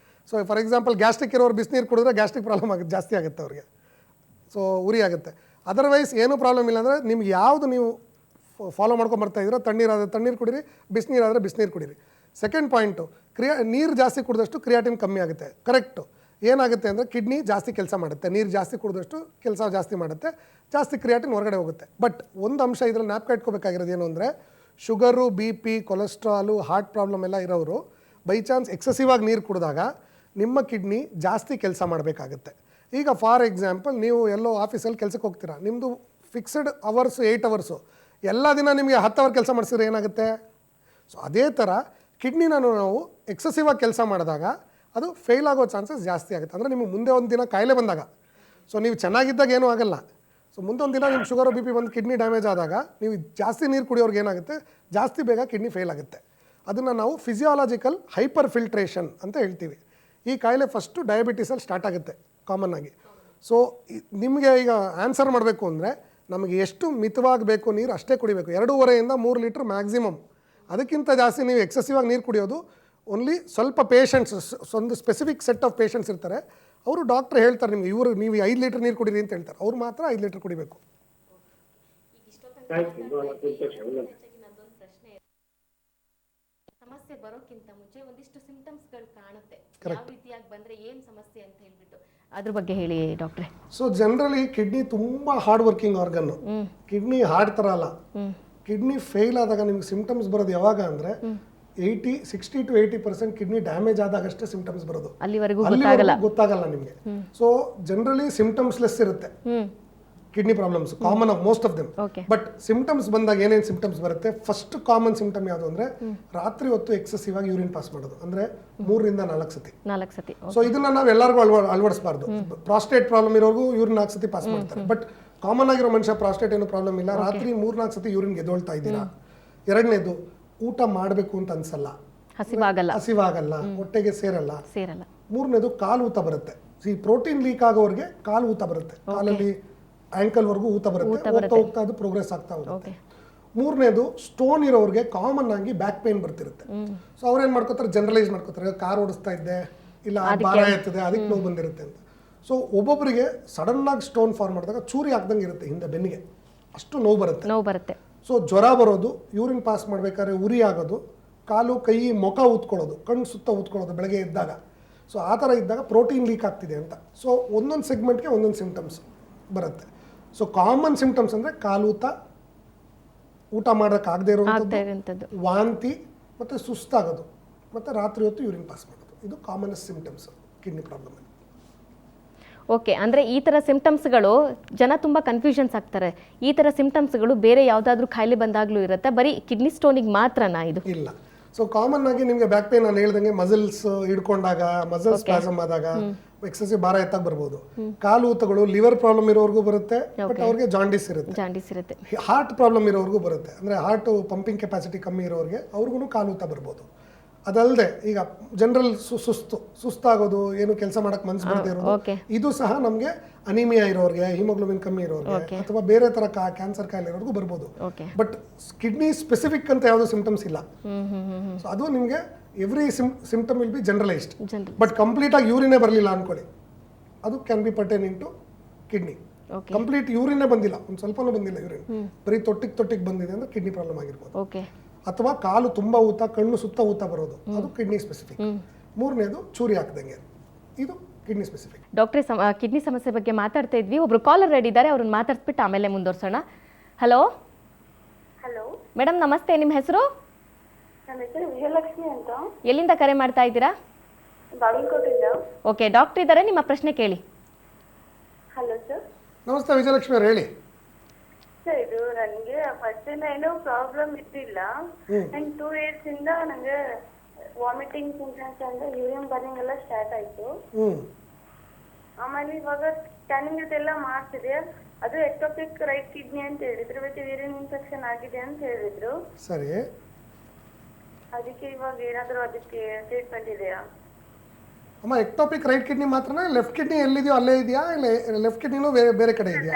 ಸೊ ಫಾರ್ ಎಕ್ಸಾಂಪಲ್ ಗ್ಯಾಸ್ಟ್ರಿಕ್ ಇರೋರು ಬಿಸಿನೀರು ಕುಡಿದ್ರೆ ಗ್ಯಾಸ್ಟ್ರಿಕ್ ಪ್ರಾಬ್ಲಮ್ ಜಾಸ್ತಿ ಆಗುತ್ತೆ ಅವ್ರಿಗೆ, ಸೊ ಉರಿ ಆಗುತ್ತೆ. ಅದರ್ವೈಸ್ ಏನೂ ಪ್ರಾಬ್ಲಮ್ ಇಲ್ಲ. ಅಂದರೆ ನಿಮ್ಗೆ ಯಾವುದು ನೀವು ಫಾಲೋ ಮಾಡ್ಕೊಂಬರ್ತಾ ಇದ್ದೀರೋ, ತಣ್ಣೀರಾದರೆ ತಣ್ಣೀರು ಕುಡೀರಿ, ಬಿಸಿನೀರಾದರೆ ಬಿಸಿನೀರು ಕುಡೀರಿ. ಸೆಕೆಂಡ್ ಪಾಯಿಂಟು, ನೀರು ಜಾಸ್ತಿ ಕುಡಿದಷ್ಟು ಕ್ರಿಯಾಟಿನ್ ಕಮ್ಮಿ ಆಗುತ್ತೆ. ಕರೆಕ್ಟು. ಏನಾಗುತ್ತೆ ಅಂದರೆ ಕಿಡ್ನಿ ಜಾಸ್ತಿ ಕೆಲಸ ಮಾಡುತ್ತೆ, ನೀರು ಜಾಸ್ತಿ ಕುಡಿದಷ್ಟು ಕೆಲಸ ಜಾಸ್ತಿ ಮಾಡುತ್ತೆ, ಜಾಸ್ತಿ ಕ್ರಿಯಾಟಿನ್ ಹೊರಗಡೆ ಹೋಗುತ್ತೆ. ಬಟ್ ಒಂದು ಅಂಶ ಇದರಲ್ಲಿ ಜ್ಞಾಪಕ ಇಟ್ಕೋಬೇಕಾಗಿರೋದು ಏನು ಅಂದರೆ, sugar, BP, cholesterol, heart problem ಎಲ್ಲ ಇರೋರು ಬೈ ಚಾನ್ಸ್ ಎಕ್ಸೆಸಿವ್ ಆಗಿ ನೀರು ಕುಡಿದಾಗ ನಿಮ್ಮ ಕಿಡ್ನಿ ಜಾಸ್ತಿ ಕೆಲಸ ಮಾಡಬೇಕಾಗುತ್ತೆ. ಈಗ ಫಾರ್ ಎಕ್ಸಾಂಪಲ್ ನೀವು ಎಲ್ಲೋ ಆಫೀಸಲ್ಲಿ ಕೆಲಸಕ್ಕೆ ಹೋಗ್ತೀರಾ, ನಿಮ್ಮದು ಫಿಕ್ಸ್ಡ್ ಅವರ್ಸು 8 ಅವರ್ಸು, ಎಲ್ಲ ದಿನ ನಿಮಗೆ 10 ಅವರ್ ಕೆಲಸ ಮಾಡಿಸಿದ್ರೆ ಏನಾಗುತ್ತೆ? ಸೊ ಅದೇ ಥರ ಕಿಡ್ನಿನ ನಾವು ಎಕ್ಸೆಸಿವ್ ಆಗಿ ಕೆಲಸ ಮಾಡಿದಾಗ ಅದು ಫೇಲ್ ಆಗೋ ಚಾನ್ಸಸ್ ಜಾಸ್ತಿ ಆಗುತ್ತೆ. ಅಂದರೆ ನಿಮಗೆ ಮುಂದೆ ಒಂದು ದಿನ ಕಾಯಿಲೆ ಬಂದಾಗ, ಸೊ ನೀವು ಚೆನ್ನಾಗಿದ್ದಾಗ ಏನೂ ಆಗಲ್ಲ, ಸೊ ಮುಂದೆ ಒಂದು ದಿನ ನಿಮ್ಮ ಶುಗರು BP ಬಂದು ಕಿಡ್ನಿ ಡ್ಯಾಮೇಜ್ ಆದಾಗ ನೀವು ಜಾಸ್ತಿ ನೀರು ಕುಡಿಯೋರ್ಗೆ ಏನಾಗುತ್ತೆ, ಜಾಸ್ತಿ ಬೇಗ ಕಿಡ್ನಿ ಫೇಲ್ ಆಗುತ್ತೆ. ಅದನ್ನು ನಾವು ಫಿಸಿಯಾಲಜಿಕಲ್ ಹೈಪರ್ ಫಿಲ್ಟ್ರೇಷನ್ ಅಂತ ಹೇಳ್ತೀವಿ. ಈ ಕಾಯಿಲೆ ಫಸ್ಟು ಡಯಾಬಿಟೀಸಲ್ಲಿ ಸ್ಟಾರ್ಟ್ ಆಗುತ್ತೆ ಕಾಮನ್ ಆಗಿ. ಸೊ ನಿಮಗೆ ಈಗ ಆನ್ಸರ್ ಮಾಡಬೇಕು ಅಂದರೆ, ನಮಗೆ ಎಷ್ಟು ಮಿತವಾಗಿ ಬೇಕು ನೀರು ಅಷ್ಟೇ ಕುಡಿಬೇಕು. 2.5ರಿಂದ 3 ಲೀಟ್ರ್ ಮ್ಯಾಕ್ಸಿಮಮ್. ಅದಕ್ಕಿಂತ ಜಾಸ್ತಿ ನೀವು ಎಕ್ಸೆಸಿವ್ ಆಗಿ ನೀರು ಕುಡಿಯೋದು ಓನ್ಲಿ ಸ್ವಲ್ಪ ಪೇಷಂಟ್ಸ್, ಒಂದು ಸ್ಪೆಸಿಫಿಕ್ ಸೆಟ್ ಆಫ್ ಪೇಷಂಟ್ಸ್ ಇರ್ತಾರೆ, ಅವರು ಡಾಕ್ಟ್ರ್ ಹೇಳ್ತಾರೆ ನಿಮಗೆ, ನೀವು 5 ಲೀಟ್ರ್ ನೀರು ಕುಡೀರಿ ಅಂತ ಹೇಳ್ತಾರೆ, ಅವ್ರು ಮಾತ್ರ 5 ಲೀಟ್ರ್ ಕುಡಿಬೇಕು. ಸಮಸ್ಯೆ ಬರೋಕ್ಕಿಂತ ಮುಂಚೆ ಒಂದಿಷ್ಟು ಸಿಂಪ್ಟಮ್ಸ್ಗಳು ಕಾಣುತ್ತೆ, ಯಾವ ರೀತಿಯಾಗಿ ಬಂದ್ರೆ ಏನು ಸಮಸ್ಯೆ ಅಂತ ಹೇಳ್ಬಿಟ್ಟು ಅದ್ರ ಬಗ್ಗೆ ಹೇಳಿ ಡಾಕ್ಟ್ರೆ. ಸೊ ಜನರಲಿ ಕಿಡ್ನಿ ತುಂಬ ಹಾರ್ಡ್ ವರ್ಕಿಂಗ್ ಆರ್ಗನ್ನು. ಕಿಡ್ನಿ ಹಾರ್ಡ್ ಥರ ಅಲ್ಲ. ಕಿಡ್ನಿ ಫೇಲ್ ಆದಾಗ ನಿಮ್ಗೆ ಸಿಂಪ್ಟಮ್ಸ್ ಬರೋದು ಯಾವಾಗ ಅಂದರೆ 60 to 80% ಕಿಡ್ನಿ ಡ್ಯಾಮೇಜ್ ಆದಾಗಷ್ಟೇ ಸಿಂಪ್ಟಮ್ಸ್ ಬರೋದು, ಅಲ್ಲಿವರೆಗೂ ಗೊತ್ತಾಗಲ್ಲ ನಿಮಗೆ. ಸೊ ಜನರಲಿ ಸಿಂಪ್ಟಮ್ಸ್ಲೆಸ್ ಇರುತ್ತೆ kidney problems, common of most of them. But symptoms ಬಂದಾಗ ಏನೇನು ಸಿಂಪ್ಟಮ್ಸ್ ಬರುತ್ತೆ, ಫಸ್ಟ್ ಕಾಮನ್ ಸಿಂಪ್ಟಮ್ ಯಾವುದು ಅಂದರೆ ರಾತ್ರಿ ಹೊತ್ತು ಎಕ್ಸೆಸಿವ್ ಆಗಿ ಯೂರಿನ್ ಪಾಸ್ ಮಾಡೋದು, ಅಂದರೆ 3ರಿಂದ 4 ಸತಿ. ಸೊ ಇದನ್ನ ನಾವು ಎಲ್ಲರಿಗೂ ಅಳವಡಿಸಬಾರ್ದು. ಪ್ರಾಸ್ಟೇಟ್ ಪ್ರಾಬ್ಲಮ್ ಇರೋರ್ಗೂ ಯೂರಿನ್ 4 ಸತಿ ಪಾಸ್ ಮಾಡ್ತಾರೆ. ಬಟ್ ಕಾಮನ್ ಆಗಿರೋ ಮನುಷ್ಯ ಪ್ರಾಸ್ಟೇಟ್ ಏನು ಪ್ರಾಬ್ಲಮ್ ಇಲ್ಲ, ರಾತ್ರಿ 3-4 ಸತಿ ಯೂರಿನ್ ಎದ್ದೊಳ್ತಾ ಇದ್ದೀರಾ. ಎರಡನೇದು, ಊಟ ಮಾಡಬೇಕು ಅಂತ ಅನ್ಸಲ್ಲ, ಹಸಿವಾಗಲ್ಲ, ಹೊಟ್ಟೆಗೆ ಸೇರಲ್ಲ. ಮೂರನೇದು, ಕಾಲು ಊತ ಬರುತ್ತೆ. ಪ್ರೋಟೀನ್ ಲೀಕ್ ಆಗೋರಿಗೆ ಕಾಲು ಊತ ಬರುತ್ತೆ, ಕಾಲಲ್ಲಿ ಆಂಕಲ್ ವರ್ಗೂ ಊತ ಬರುತ್ತೆ, ಹೋಗ್ತಾ ಅದು ಪ್ರೋಗ್ರೆಸ್ ಆಗ್ತಾ ಹೋಗುತ್ತೆ. ಮೂರನೇದು, ಸ್ಟೋನ್ ಇರೋರಿಗೆ ಕಾಮನ್ ಆಗಿ ಬ್ಯಾಕ್ ಪೇನ್ ಬರ್ತಿರುತ್ತೆ. ಸೊ ಅವ್ರೇನ್ ಮಾಡ್ಕೋತಾರೆ, ಜನರಲೈಸ್ ಮಾಡ್ಕೋತಾರೆ, ಕಾರ್ ಓಡಿಸ್ತಾ ಇದ್ದೆ, ಇಲ್ಲ ಭಾರ ಎತ್ತದೆ, ಅದಕ್ಕೆ ನೋವು ಬಂದಿರುತ್ತೆ ಅಂತ. ಸೊ ಒಬ್ಬೊಬ್ಬರಿಗೆ ಸಡನ್ ಆಗಿ ಸ್ಟೋನ್ ಫಾರ್ಮ್ ಮಾಡಿದಾಗ ಚೂರಿ ಹಾಕ್ದಂಗೆ ಇರುತ್ತೆ ಹಿಂದೆ ಬೆನ್ನಿಗೆ, ಅಷ್ಟು ನೋವು ಬರುತ್ತೆ. ಸೊ ಜ್ವರ ಬರೋದು, ಯೂರಿನ್ ಪಾಸ್ ಮಾಡ್ಬೇಕಾದ್ರೆ ಉರಿ ಆಗೋದು, ಕಾಲು ಕೈ ಮುಖ ಊದ್ಕೊಳ್ಳೋದು, ಕಣ್ಣು ಸುತ್ತ ಊದ್ಕೊಳ್ಳೋದು ಬೆಳಗ್ಗೆ ಎದ್ದಾಗ. ಸೊ ಆ ಥರ ಇದ್ದಾಗ ಪ್ರೋಟೀನ್ ಲೀಕ್ ಆಗ್ತಿದೆ ಅಂತ. ಸೊ ಒಂದೊಂದು ಸೆಗ್ಮೆಂಟ್ಗೆ ಒಂದೊಂದು ಸಿಂಪ್ಟಮ್ಸ್ ಬರುತ್ತೆ. ಸೊ ಕಾಮನ್ ಸಿಂಪ್ಟಮ್ಸ್ ಅಂದರೆ ಕಾಲೂತ, ಊಟ ಮಾಡೋಕ್ಕಾಗದೇ ಇರೋವಂಥದ್ದು, ವಾಂತಿ ಮತ್ತು ಸುಸ್ತಾಗೋದು, ಮತ್ತು ರಾತ್ರಿ ಹೊತ್ತು ಯೂರಿನ್ ಪಾಸ್ ಮಾಡೋದು. ಇದು commonest symptoms kidney problem. Okay, ಅಂದರೆ ಈ ಥರ ಸಿಂಪ್ಟಮ್ಸ್ಗಳು ಜನ ತುಂಬ ಕನ್ಫ್ಯೂಷನ್ಸ್ ಆಗ್ತಾರೆ. ಈ ಥರ ಸಿಂಪ್ಟಮ್ಸ್ಗಳು ಬೇರೆ ಯಾವುದಾದ್ರೂ ಕಾಯಿಲೆ ಬಂದಾಗಲೂ ಇರುತ್ತೆ, ಬರೀ ಕಿಡ್ನಿ ಸ್ಟೋನಿಗೆ ಮಾತ್ರನಾ ಇದು? ಇಲ್ಲ. ಸೊ ಕಾಮನ್ ಆಗಿ ನಿಮಗೆ ಬ್ಯಾಕ್ ಪೇನ್ ನಾನು ಹೇಳ್ದಂಗೆ ಮಸಲ್ಸ್ ಹಿಡ್ಕೊಂಡಾಗ, ಮಸಲ್ಸ್ ಸ್ಪಾಸಮ್ ಆದಾಗ, ಎಕ್ಸೆಸಿವ್ ಭಾರ ಎತ್ತಾಗ ಬರ್ಬೋದು. ಕಾಲು ಊತಗಳು, ಲಿವರ್ ಪ್ರಾಬ್ಲಮ್ ಇರೋರ್ಗೂ ಬರುತ್ತೆ, ಬಟ್ ಅವ್ರಿಗೆ ಜಾಂಡಿಸ್ ಇರುತ್ತೆ. ಹಾರ್ಟ್ ಪ್ರಾಬ್ಲಮ್ ಇರೋರ್ಗೂ ಬರುತ್ತೆ, ಅಂದ್ರೆ ಹಾರ್ಟ್ ಪಂಪಿಂಗ್ ಕೆಪಾಸಿಟಿ ಕಮ್ಮಿ ಇರೋರಿಗೆ ಅವ್ರಿಗೂ ಕಾಲು ಊತ ಬರ್ಬೋದು. ಅದಲ್ಲದೆ ಈಗ ಜನರಲ್ ಸುಸ್ತಾಗೋದು, ಏನು ಕೆಲಸ ಮಾಡಕ್ ಮನ್ಸು ಬರದೇ ಇರೋದು, ಇದು ಸಹ ನಮಗೆ ಅನಿಮಿಯಾ ಇರೋರಿಗೆ, ಹಿಮೋಗ್ಲೋಬಿನ್ ಕಮ್ಮಿ ಇರೋರಿಗೆ ಅಥವಾ ಬೇರೆ ತರ ಕ್ಯಾನ್ಸರ್ ಕಾಯಿಲೆ ಇರೋರ್ಗೂ ಬರ್ಬೋದು. ಬಟ್ ಕಿಡ್ನಿ ಸ್ಪೆಸಿಫಿಕ್ ಅಂತ ಯಾವುದೋ ಸಿಂಪ್ಟಮ್ಸ್ ಇಲ್ಲ. ಸೊ ಅದು ನಿಮಗೆ every symptom will be generalised. But complete ಆಗಿ ಯೂರಿನೇ ಬರಲಿಲ್ಲ ಅನ್ಕೊಳ್ಳಿ, ಅದು can be pertain in to kidney. Complete ಯೂರಿನೇ ಬಂದಿಲ್ಲ, ಒಂದು ಸ್ವಲ್ಪನೂ ಬಂದಿಲ್ಲ ಯೂರಿನ್, ಬರೀ ತೊಟ್ಟಿಗೆ ಬಂದಿದೆ ಅಂದ್ರೆ ಕಿಡ್ನಿ ಪ್ರಾಬ್ಲಮ್ ಆಗಿರ್ಬೋದು. ಅಥವಾ ಕಾಲು ತುಂಬಾ ಊತ, ಕಣ್ಣು ಸುತ್ತ ಊತ ಬರೋದು, ಅದು ಕಿಡ್ನಿ ಸ್ಪೆಸಿಫಿಕ್. ಮೂರನೇದು ಚೂರಿ ಹಾಕ್ದಂಗೆ, ಇದು ಕಿಡ್ನಿ ಸ್ಪೆಸಿಫಿಕ್. ಡಾಕ್ಟ್ರೆ, ಕಿಡ್ನಿ ಸಮಸ್ಯೆ ಬಗ್ಗೆ ಮಾತಾಡ್ತಾ ಇದ್ವಿ. ಒಬ್ರು ಕಾಲರ್ ರೆಡಿ ಇದ್ದಾರೆ, ಅವ್ರನ್ನ ಮಾತಾಡ್ಸ್ಬಿಟ್ಟು ಆಮೇಲೆ ಮುಂದುವರ್ಸೋಣ. ಹಲೋ ಮೇಡಮ್, ನಮಸ್ತೆ. ನಿಮ್ಮ ಹೆಸರು? ನನ್ನ ಹೆಸರು ವಿಜಯಲಕ್ಷ್ಮಿ ಅಂತ. ಎಲ್ಲಿಂದ ಕರೆ ಮಾಡ್ತಾ ಇದ್ದೀರಾ? ಬಾಗಲಕೋಟೆಯಿಂದ. ಓಕೆ, ಡಾಕ್ಟರ್ ಇದ್ದಾರೆ, ನಿಮ್ಮ ಪ್ರಶ್ನೆ ಕೇಳಿ. Hello sir. ನಮಸ್ತೆ ವಿಜಯಲಕ್ಷ್ಮಿ ಅವ್ರು, ಹೇಳಿ. ಸರ್, ಇದು ನನಗೆ ಫಸ್ಟ್ ಏನೋ ಪ್ರಾಬ್ಲಮ್ ಇದ್ದಿಲ್ಲ. ಅಂಡ್ 2 years ಇಂದ ನನಗೆ ವಾಮಿಟಿಂಗ್ ಸಿಂಪ್ಟಮ್ಸ್ ಅಂದ್ರೆ ಯೂರಿನ್ ಬರ್ನಿಂಗ್ ಎಲ್ಲ ಸ್ಟಾರ್ಟ್ ಆಯ್ತು. ಆಮೇಲೆ ಇವಾಗ ಸ್ಕ್ಯಾನಿಂಗ್ ಇದೆಲ್ಲ ಮಾಡ್ತಿದೆ, ಅದು ಎಕ್ಟೋಪಿಕ್ ರೈಟ್ ಕಿಡ್ನಿ ಅಂತ ಹೇಳಿದ್ರು, ಮತ್ತೆ ಯೂರಿನ್ ಇನ್ಫೆಕ್ಷನ್ ಆಗಿದೆ ಅಂತ ಹೇಳಿದ್ರು. ಸರಿ, ಅದಕ್ಕೆ ಇವಾಗ ಏನಾದರೂ ಅದಕ್ಕೆ ಟ್ರೀಟ್ಮೆಂಟ್ ಇದೆಯಾ? ಅಮ್ಮ, ಎಕ್ಟೋಪಿಕ್ ರೈಟ್ ಕಿಡ್ನಿ ಮಾತ್ರನಾ? ಲೆಫ್ಟ್ ಕಿಡ್ನಿ ಎಲ್ಲಿದೆಯೋ ಅಲ್ಲೇ ಇದೆಯಾ, ಇಲ್ಲ ಲೆಫ್ಟ್ ಕಿಡ್ನಿನೂ ಬೇರೆ ಕಡೆ ಇದೆಯಾ?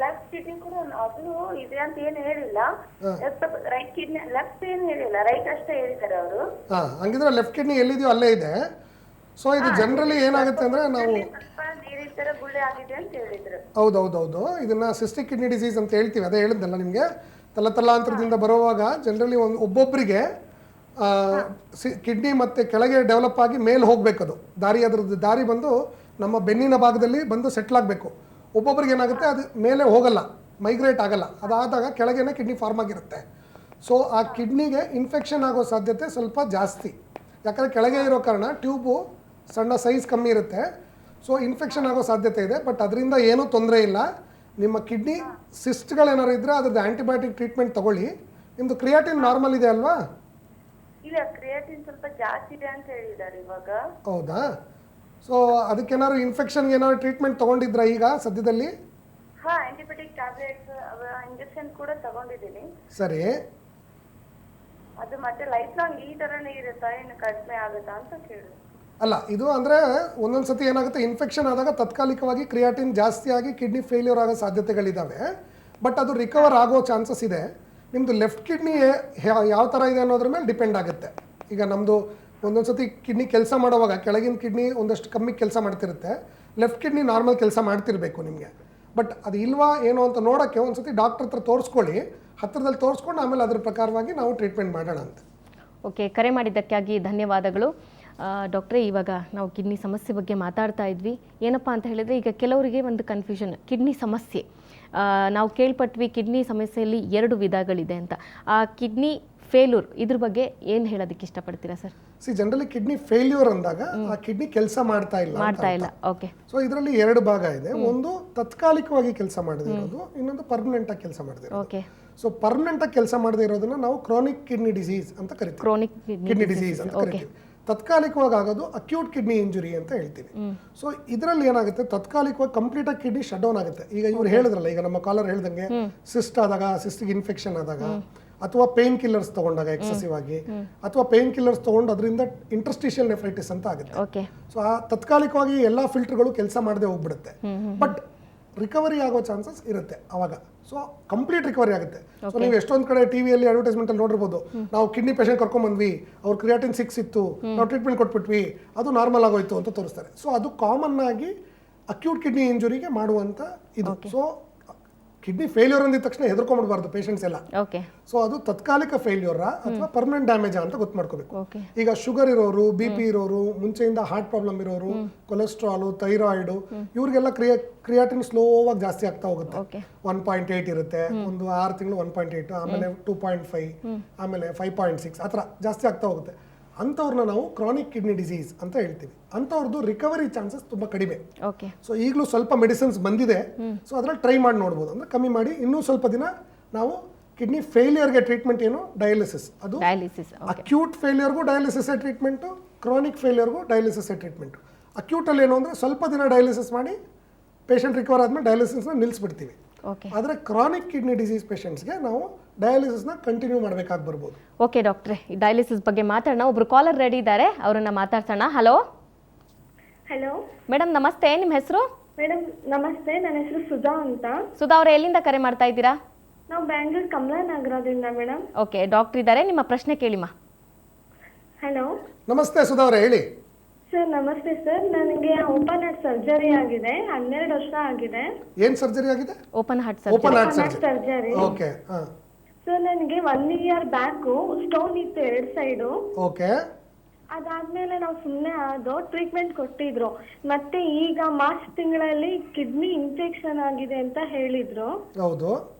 ಲೆಫ್ಟ್ ಕಿಡ್ನಿ ಕೂಡ ಅದು ಇದೆ ಅಂತ ಏನು ಹೇಳಿಲ್ಲ. ರೈಟ್ ಕಿಡ್ನಿ ಲೆಫ್ಟ್ ಏನು ಹೇಳಿಲ್ಲ, ರೈಟ್ ಅಷ್ಟೇ ಹೇಳಿದ್ದಾರೆ ಅವರು. ಹಂಗಿದ್ರೆ ಲೆಫ್ಟ್ ಕಿಡ್ನಿ ಎಲ್ಲಿದೆಯೋ ಅಲ್ಲೇ ಇದೆ. ಸೊ ಇದು ಜನರಲಿ ಏನಾಗುತ್ತೆ ಅಂದ್ರೆ, ನಾವು ನೀರಿನ ತರ ಗುಳ್ಳೆ ಆಗಿದೆ ಅಂತ ಹೇಳಿದ್ರು. ಹೌದೌದೌದು, ಇದನ್ನ ಸಿಸ್ಟಿಕ್ ಕಿಡ್ನಿ ಡಿಸೀಸ್ ಅಂತ ಹೇಳ್ತೀವಿ. ಅದೇ ಹೇಳಿದ್ನಲ್ಲ ನಿಮಗೆ, ತಲಾಂತರದಿಂದ ಬರುವಾಗ ಜನರಲಿ ಒಬ್ಬೊಬ್ಬರಿಗೆ ಕಿಡ್ನಿ ಮತ್ತೆ ಕೆಳಗೆ ಡೆವಲಪ್ ಆಗಿ ಮೇಲೆ ಹೋಗ್ಬೇಕು. ಅದು ಅದ್ರದ್ದು ದಾರಿ ಬಂದು ನಮ್ಮ ಬೆನ್ನಿನ ಭಾಗದಲ್ಲಿ ಬಂದು ಸೆಟ್ಲ್ ಆಗಬೇಕು. ಒಬ್ಬೊಬ್ಬರಿಗೆ ಏನಾಗುತ್ತೆ, ಅದು ಮೇಲೆ ಹೋಗಲ್ಲ, ಮೈಗ್ರೇಟ್ ಆಗಲ್ಲ. ಅದಾದಾಗ ಕೆಳಗೇನೆ ಕಿಡ್ನಿ ಫಾರ್ಮ್ ಆಗಿರುತ್ತೆ. ಸೊ ಆ ಕಿಡ್ನಿಗೆ ಇನ್ಫೆಕ್ಷನ್ ಆಗೋ ಸಾಧ್ಯತೆ ಸ್ವಲ್ಪ ಜಾಸ್ತಿ, ಯಾಕಂದರೆ ಕೆಳಗೆ ಇರೋ ಕಾರಣ ಟ್ಯೂಬು ಸಣ್ಣ ಸೈಜ್ ಕಮ್ಮಿ ಇರುತ್ತೆ. ಸೊ ಇನ್ಫೆಕ್ಷನ್ ಆಗೋ ಸಾಧ್ಯತೆ ಇದೆ. ಬಟ್ ಅದರಿಂದ ಏನೂ ತೊಂದರೆ ಇಲ್ಲ. ನಿಮ್ಮ ಕಿಡ್ನಿ ಸಿಸ್ಟ್ಗಳೇನಾದ್ರು ಇದ್ದರೆ ಅದ್ರದ್ದು ಆ್ಯಂಟಿಬಯೋಟಿಕ್ ಟ್ರೀಟ್ಮೆಂಟ್ ತೊಗೊಳ್ಳಿ. ನಿಮ್ಮದು ಕ್ರಿಯಾಟಿನ್ ನಾರ್ಮಲ್ ಇದೆ ಅಲ್ವಾ? ಇಲ್ಲ, ಕ್ರಿಯಾಟಿನ್ ಸ್ವಲ್ಪ ಜಾಸ್ತಿ ಇದೆ ಅಂತ ಹೇಳಿದ್ದಾರೆ ಇವಾಗ. ಹೌದಾ? ಸೊ ಅದಕ್ಕೇನಾದ್ರು ಇನ್ಫೆಕ್ಷನ್ಗೆ ಏನಾದ್ರು ಟ್ರೀಟ್ಮೆಂಟ್ ತೊಗೊಂಡಿದ್ರಾ ಈಗ ಸದ್ಯದಲ್ಲಿ? ಆಂಟಿಬಯೋಟಿಕ್ ಟ್ಯಾಬ್ಲೆಟ್ಸ್, ಇಂಜೆಕ್ಷನ್ ಕೂಡ ತಗೊಂಡಿದ್ದೀನಿ. ಸರಿ, ಅದು ಮತ್ತೆ ಲೈಫ್ ಲಾಂಗ್ ಈ ತರನೇ ಇರುತ್ತಾ, ಏನು ಕಡಿಮೆ ಆಗುತ್ತಾ ಅಂತ ಕೇಳಿ. ಅಲ್ಲ, ಇದು ಅಂದರೆ ಒಂದೊಂದು ಸತಿ ಏನಾಗುತ್ತೆ, ಇನ್ಫೆಕ್ಷನ್ ಆದಾಗ ತಾತ್ಕಾಲಿಕವಾಗಿ ಕ್ರಿಯಾಟಿನ್ ಜಾಸ್ತಿ ಆಗಿ ಕಿಡ್ನಿ ಫೇಲ್ಯೂರ್ ಆಗೋ ಸಾಧ್ಯತೆಗಳಿದ್ದಾವೆ. ಬಟ್ ಅದು ರಿಕವರ್ ಆಗೋ ಚಾನ್ಸಸ್ ಇದೆ. ನಿಮ್ಮದು ಲೆಫ್ಟ್ ಕಿಡ್ನಿ ಯಾವ ಥರ ಇದೆ ಅನ್ನೋದ್ರ ಮೇಲೆ ಡಿಪೆಂಡ್ ಆಗುತ್ತೆ. ಈಗ ನಮ್ಮದು ಒಂದೊಂದು ಸತಿ ಕಿಡ್ನಿ ಕೆಲಸ ಮಾಡುವಾಗ ಕೆಳಗಿನ ಕಿಡ್ನಿ ಒಂದಷ್ಟು ಕಮ್ಮಿ ಕೆಲಸ ಮಾಡ್ತಿರುತ್ತೆ, ಲೆಫ್ಟ್ ಕಿಡ್ನಿ ನಾರ್ಮಲ್ ಕೆಲಸ ಮಾಡ್ತಿರ್ಬೇಕು ನಿಮಗೆ. ಬಟ್ ಅದು ಇಲ್ವಾ ಏನೋ ಅಂತ ನೋಡೋಕ್ಕೆ ಒಂದು ಸತಿ ಡಾಕ್ಟರ್ ಹತ್ರ ತೋರಿಸ್ಕೊಳ್ಳಿ, ಹತ್ತಿರದಲ್ಲಿ ತೋರಿಸ್ಕೊಂಡು ಆಮೇಲೆ ಅದ್ರ ಪ್ರಕಾರವಾಗಿ ನಾವು ಟ್ರೀಟ್ಮೆಂಟ್ ಮಾಡೋಣ ಅಂತ. ಓಕೆ, ಕರೆ ಮಾಡಿದ್ದಕ್ಕಾಗಿ ಧನ್ಯವಾದಗಳು. ಡಾಕ್ಟ್ರೇ, ಇವಾಗ ನಾವು ಕಿಡ್ನಿ ಸಮಸ್ಯೆ ಬಗ್ಗೆ ಮಾತಾಡ್ತಾ ಇದ್ವಿ. ಏನಪ್ಪ ಅಂತ ಹೇಳಿದರೆ, ಈಗ ಕೆಲವರಿಗೆ ಒಂದು ಕನ್ಫ್ಯೂಷನ್, ಕಿಡ್ನಿ ಸಮಸ್ಯೆ ನಾವು ಕೇಳ್ಪಟ್ವಿ, ಕಿಡ್ನಿ ಸಮಸ್ಯೆಯಲ್ಲಿ 2 ವಿಧಗಳಿದೆ ಅಂತ. ಆ ಕಿಡ್ನಿ ಫೇಲ್ಯೂರ್, ಇದ್ರ ಬಗ್ಗೆ ಏನು ಹೇಳೋದಕ್ಕೆ ಇಷ್ಟಪಡ್ತೀರಾ ಸರ್? ಜನರಲಿ ಕಿಡ್ನಿ ಫೇಲ್ಯೂರ್ ಅಂದಾಗ ಆ ಕಿಡ್ನಿ ಕೆಲಸ ಮಾಡ್ತಾ ಇಲ್ಲ. ಓಕೆ. ಸೊ ಇದರಲ್ಲಿ 2 ಭಾಗ ಇದೆ. ಒಂದು ತಾತ್ಕಾಲಿಕವಾಗಿ ಕೆಲಸ ಮಾಡದೇ ಇರೋದು, ಇನ್ನೊಂದು ಪರ್ಮನೆಂಟ್ ಆಗಿ ಕೆಲಸ ಮಾಡದೇ ಇರೋದು. ಓಕೆ. ಸೊ ಪರ್ಮನೆಂಟ್ ಆಗಿ ಕೆಲಸ ಮಾಡದೇ ಇರೋದನ್ನ ನಾವು ಕ್ರಾನಿಕ್ ಕಿಡ್ನಿ ಡಿಸೀಸ್ ಅಂತ ಕರಿತೀವಿ. ಕ್ರಾನಿಕ್ ಕಿಡ್ನಿ ಡಿಸೀಸ್ ಅಂತ ಕರಿತೀವಿ. ತಾತ್ಕಾಲಿಕವಾಗಿ ಆಗೋದು ಅಕ್ಯೂಟ್ ಕಿಡ್ನಿ ಇಂಜುರಿ ಅಂತ ಹೇಳ್ತೀವಿ. ಸೊ ಇದರಲ್ಲಿ ಏನಾಗುತ್ತೆ, ತಾತ್ಕಾಲಿಕವಾಗಿ ಕಂಪ್ಲೀಟ್ ಆಗಿ ಕಿಡ್ನಿ ಶಟ್ ಡೌನ್ ಆಗುತ್ತೆ. ಈಗ ಇವ್ರು ಹೇಳಿದ್ರಲ್ಲ, ಈಗ ನಮ್ಮ ಕಾಲರ್ ಹೇಳ್ದಂಗೆ ಸಿಸ್ಟ್ ಆದಾಗ, ಸಿಸ್ಟಿಗೆ ಇನ್ಫೆಕ್ಷನ್ ಆದಾಗ, ಅಥವಾ ಪೇನ್ ಕಿಲ್ಲರ್ಸ್ ತಗೊಂಡಾಗ ಎಕ್ಸೆಸಿವ್ ಆಗಿ, ಅಥವಾ ಪೇನ್ ಕಿಲ್ಲರ್ಸ್ ತಗೊಂಡು ಅದರಿಂದ ಇಂಟರ್ಸ್ಟಿಷಿಯಲ್ ನೆಫ್ರೈಟಿಸ್ ಅಂತ ಆಗುತ್ತೆ. ಸೊ ಆ ತಾತ್ಕಾಲಿಕವಾಗಿ ಎಲ್ಲಾ ಫಿಲ್ಟರ್ಗಳು ಕೆಲಸ ಮಾಡದೆ ಹೋಗ್ಬಿಡುತ್ತೆ. ಬಟ್ ರಿಕವರಿ ಆಗೋ ಚಾನ್ಸಸ್ ಇರುತ್ತೆ ಅವಾಗ. ಸೊ ಕಂಪ್ಲೀಟ್ ರಿಕವರಿ ಆಗುತ್ತೆ. ಸೊ ನೀವು ಎಷ್ಟೊಂದು ಕಡೆ ಟಿವಿಯಲ್ಲಿ ಅಡ್ವರ್ಟೈಸ್ಮೆಂಟ್ ಅಲ್ಲಿ ನೋಡಿರ್ಬೋದು, ನಾವು ಕಿಡ್ನಿ ಪೇಷಂಟ್ ಕರ್ಕೊಂಡ್ ಬಂದ್ವಿ, ಅವ್ರ ಕ್ರಿಯಾಟಿನ್ 6 ಇತ್ತು, ನಾವು ಟ್ರೀಟ್ಮೆಂಟ್ ಕೊಟ್ಬಿಟ್ವಿ, ಅದು ನಾರ್ಮಲ್ ಆಗೋಯ್ತು ಅಂತ ತೋರಿಸ್ತಾರೆ. ಸೊ ಅದು ಕಾಮನ್ ಆಗಿ ಅಕ್ಯೂಟ್ ಕಿಡ್ನಿ ಇಂಜುರಿಗೆ ಮಾಡುವಂತ ಇದು. ಸೊ ಕಿಡ್ನಿ ಫೇಲ್ಯೂರ್ ಅಂದಿದ ತಕ್ಷಣ ಹೆದರ್ಕೊಂಡ್ಬಿಡಬಾರ್ದು ಪೇಷಂಟ್ಸ್ ಎಲ್ಲ. ಸೊ ಅದು ತಾತ್ಕಾಲಿಕ ಫೇಲ್ಯೂರ್ ಅಥವಾ ಪರ್ಮನೆಂಟ್ ಡ್ಯಾಮೇಜ್ ಅಂತ ಗೊತ್ತು ಮಾಡ್ಕೋಬೇಕು. ಈಗ ಶುಗರ್ ಇರೋರು, BP ಇರೋರು, ಮುಂಚೆಯಿಂದ ಹಾರ್ಟ್ ಪ್ರಾಬ್ಲಮ್ ಇರೋರು, ಕೊಲೆಸ್ಟ್ರಾಲ್, ಥೈರಾಯ್ಡ್, ಇವ್ರಿಗೆಲ್ಲ ಕ್ರಿಯಾಟಿನ್ ಸ್ಲೋ ಆಗಿ ಜಾಸ್ತಿ ಆಗ್ತಾ ಹೋಗುತ್ತೆ. 1.8 ಇರುತ್ತೆ, ಒಂದು 6 ತಿಂಗಳು 1.8, ಆಮೇಲೆ 2.5, ಆಮೇಲೆ 5.6, ಆ ಥರ ಜಾಸ್ತಿ ಆಗ್ತಾ ಹೋಗುತ್ತೆ. ಅಂಥವ್ರನ್ನ ನಾವು ಕ್ರಾನಿಕ್ ಕಿಡ್ನಿ ಡಿಸೀಸ್ ಅಂತ ಹೇಳ್ತೀವಿ. ಅಂಥವ್ರದ್ದು ರಿಕವರಿ ಚಾನ್ಸಸ್ ತುಂಬ ಕಡಿಮೆ. ಸೊ ಈಗಲೂ ಸ್ವಲ್ಪ ಮೆಡಿಸಿನ್ಸ್ ಬಂದಿದೆ. ಸೊ ಅದ್ರಲ್ಲಿ ಟ್ರೈ ಮಾಡಿ ನೋಡ್ಬೋದು, ಅಂದರೆ ಕಮ್ಮಿ ಮಾಡಿ ಇನ್ನೂ ಸ್ವಲ್ಪ ದಿನ ನಾವು ಕಿಡ್ನಿ ಫೇಲಿಯರ್ಗೆ ಟ್ರೀಟ್ಮೆಂಟ್ ಏನು? ಡಯಾಲಿಸಿಸ್. ಅದು ಡಯಾಲಿಸಿಸ್. ಅಕ್ಯೂಟ್ ಫೇಲಿಯರ್ಗೂ ಡಯಾಲಿಸಿಸ್ ಟ್ರೀಟ್ಮೆಂಟು, ಕ್ರಾನಿಕ್ ಫೇಲಿಯರ್ಗೂ ಡಯಾಲಿಸಿಸ್ ಟ್ರೀಟ್ಮೆಂಟು. ಅಕ್ಯೂಟಲ್ಲಿ ಏನು ಅಂದರೆ ಸ್ವಲ್ಪ ದಿನ ಡಯಾಲಿಸಿಸ್ ಮಾಡಿ ಪೇಷಂಟ್ ರಿಕವರ್ ಆದಮೇಲೆ ಡಯಾಲಿಸಿಸ್ನ ನಿಲ್ಲಿಸ್ಬಿಡ್ತೀವಿ. ಓಕೆ. ಆದರೆ ಕ್ರಾನಿಕ್ ಕಿಡ್ನಿ ಡಿಸೀಸ್ ಪೇಷಂಟ್ಸ್ಗೆ ನಾವು ಡಯಾಲಿಸಿಸ್ನ ಕಂಟಿನ್ಯೂ ಮಾಡಬೇಕಾಗಿ ಬರ್ಬೋದು. ಓಕೆ ಡಾಕ್ಟ್ರೆ, ಈ ಡಯಾಲಿಸಿಸ್ ಬಗ್ಗೆ ಮಾತಾಡೋಣ. ಒಬ್ರು ಕಾಲರ್ ರೆಡಿ ಇದ್ದಾರೆ, ಅವ್ರನ್ನ ಮಾತಾಡ್ಸೋಣ. ಹಲೋ ಹಲೋ ಮೇಡಮ್, ನಮಸ್ತೆ. ನಿಮ್ಮ ಹೆಸರು? ಮೇಡಮ್ ನಮಸ್ತೆ, ನನ್ನ ಹೆಸರು ಸುಧಾ ಅಂತ. ಸುಧಾ ಅವರೇ, ಎಲ್ಲಿಂದ ಕರೆ ಮಾಡ್ತಾ ಇದ್ದೀರಾ? ನಾವು ಬ್ಯಾಂಗ್ಳೂರ್ ಕಮಲಾನಗರದಿಂದ ಮೇಡಮ್. ಓಕೆ, ಡಾಕ್ಟರ್ ಇದ್ದಾರೆ, ನಿಮ್ಮ ಪ್ರಶ್ನೆ ಕೇಳಿಮ್ಮ. ಹಲೋ ನಮಸ್ತೆ ಸುಧಾ ಅವರೇ, ಹೇಳಿ. ಸರ್ ನಮಸ್ತೆ ಸರ್, ನನಗೆ ಓಪನ್ ಹಾರ್ಟ್ ಸರ್ಜರಿ ಆಗಿದೆ, 12 ವರ್ಷ ಆಗಿದೆ. ಏನು ಸರ್ಜರಿ ಆಗಿದೆ? Open heart open heart surgery. Okay. Sir ನನಗೆ 1 year ಬ್ಯಾಕು ಸ್ಟೋನ್ ಇತ್ತು 2 ಸೈಡು. ಓಕೆ. ಅದಾದ್ಮೇಲೆ ನಾವು ಸುಮ್ಮನೆ ಅದು ಟ್ರೀಟ್ಮೆಂಟ್ ಕೊಟ್ಟಿದ್ರು. ಮತ್ತೆ ಈಗ ಮಾರ್ಚ್ ತಿಂಗಳಲ್ಲಿ ಕಿಡ್ನಿ ಇನ್ಫೆಕ್ಷನ್ ಆಗಿದೆ ಅಂತ ಹೇಳಿದ್ರು. ಹೌದು.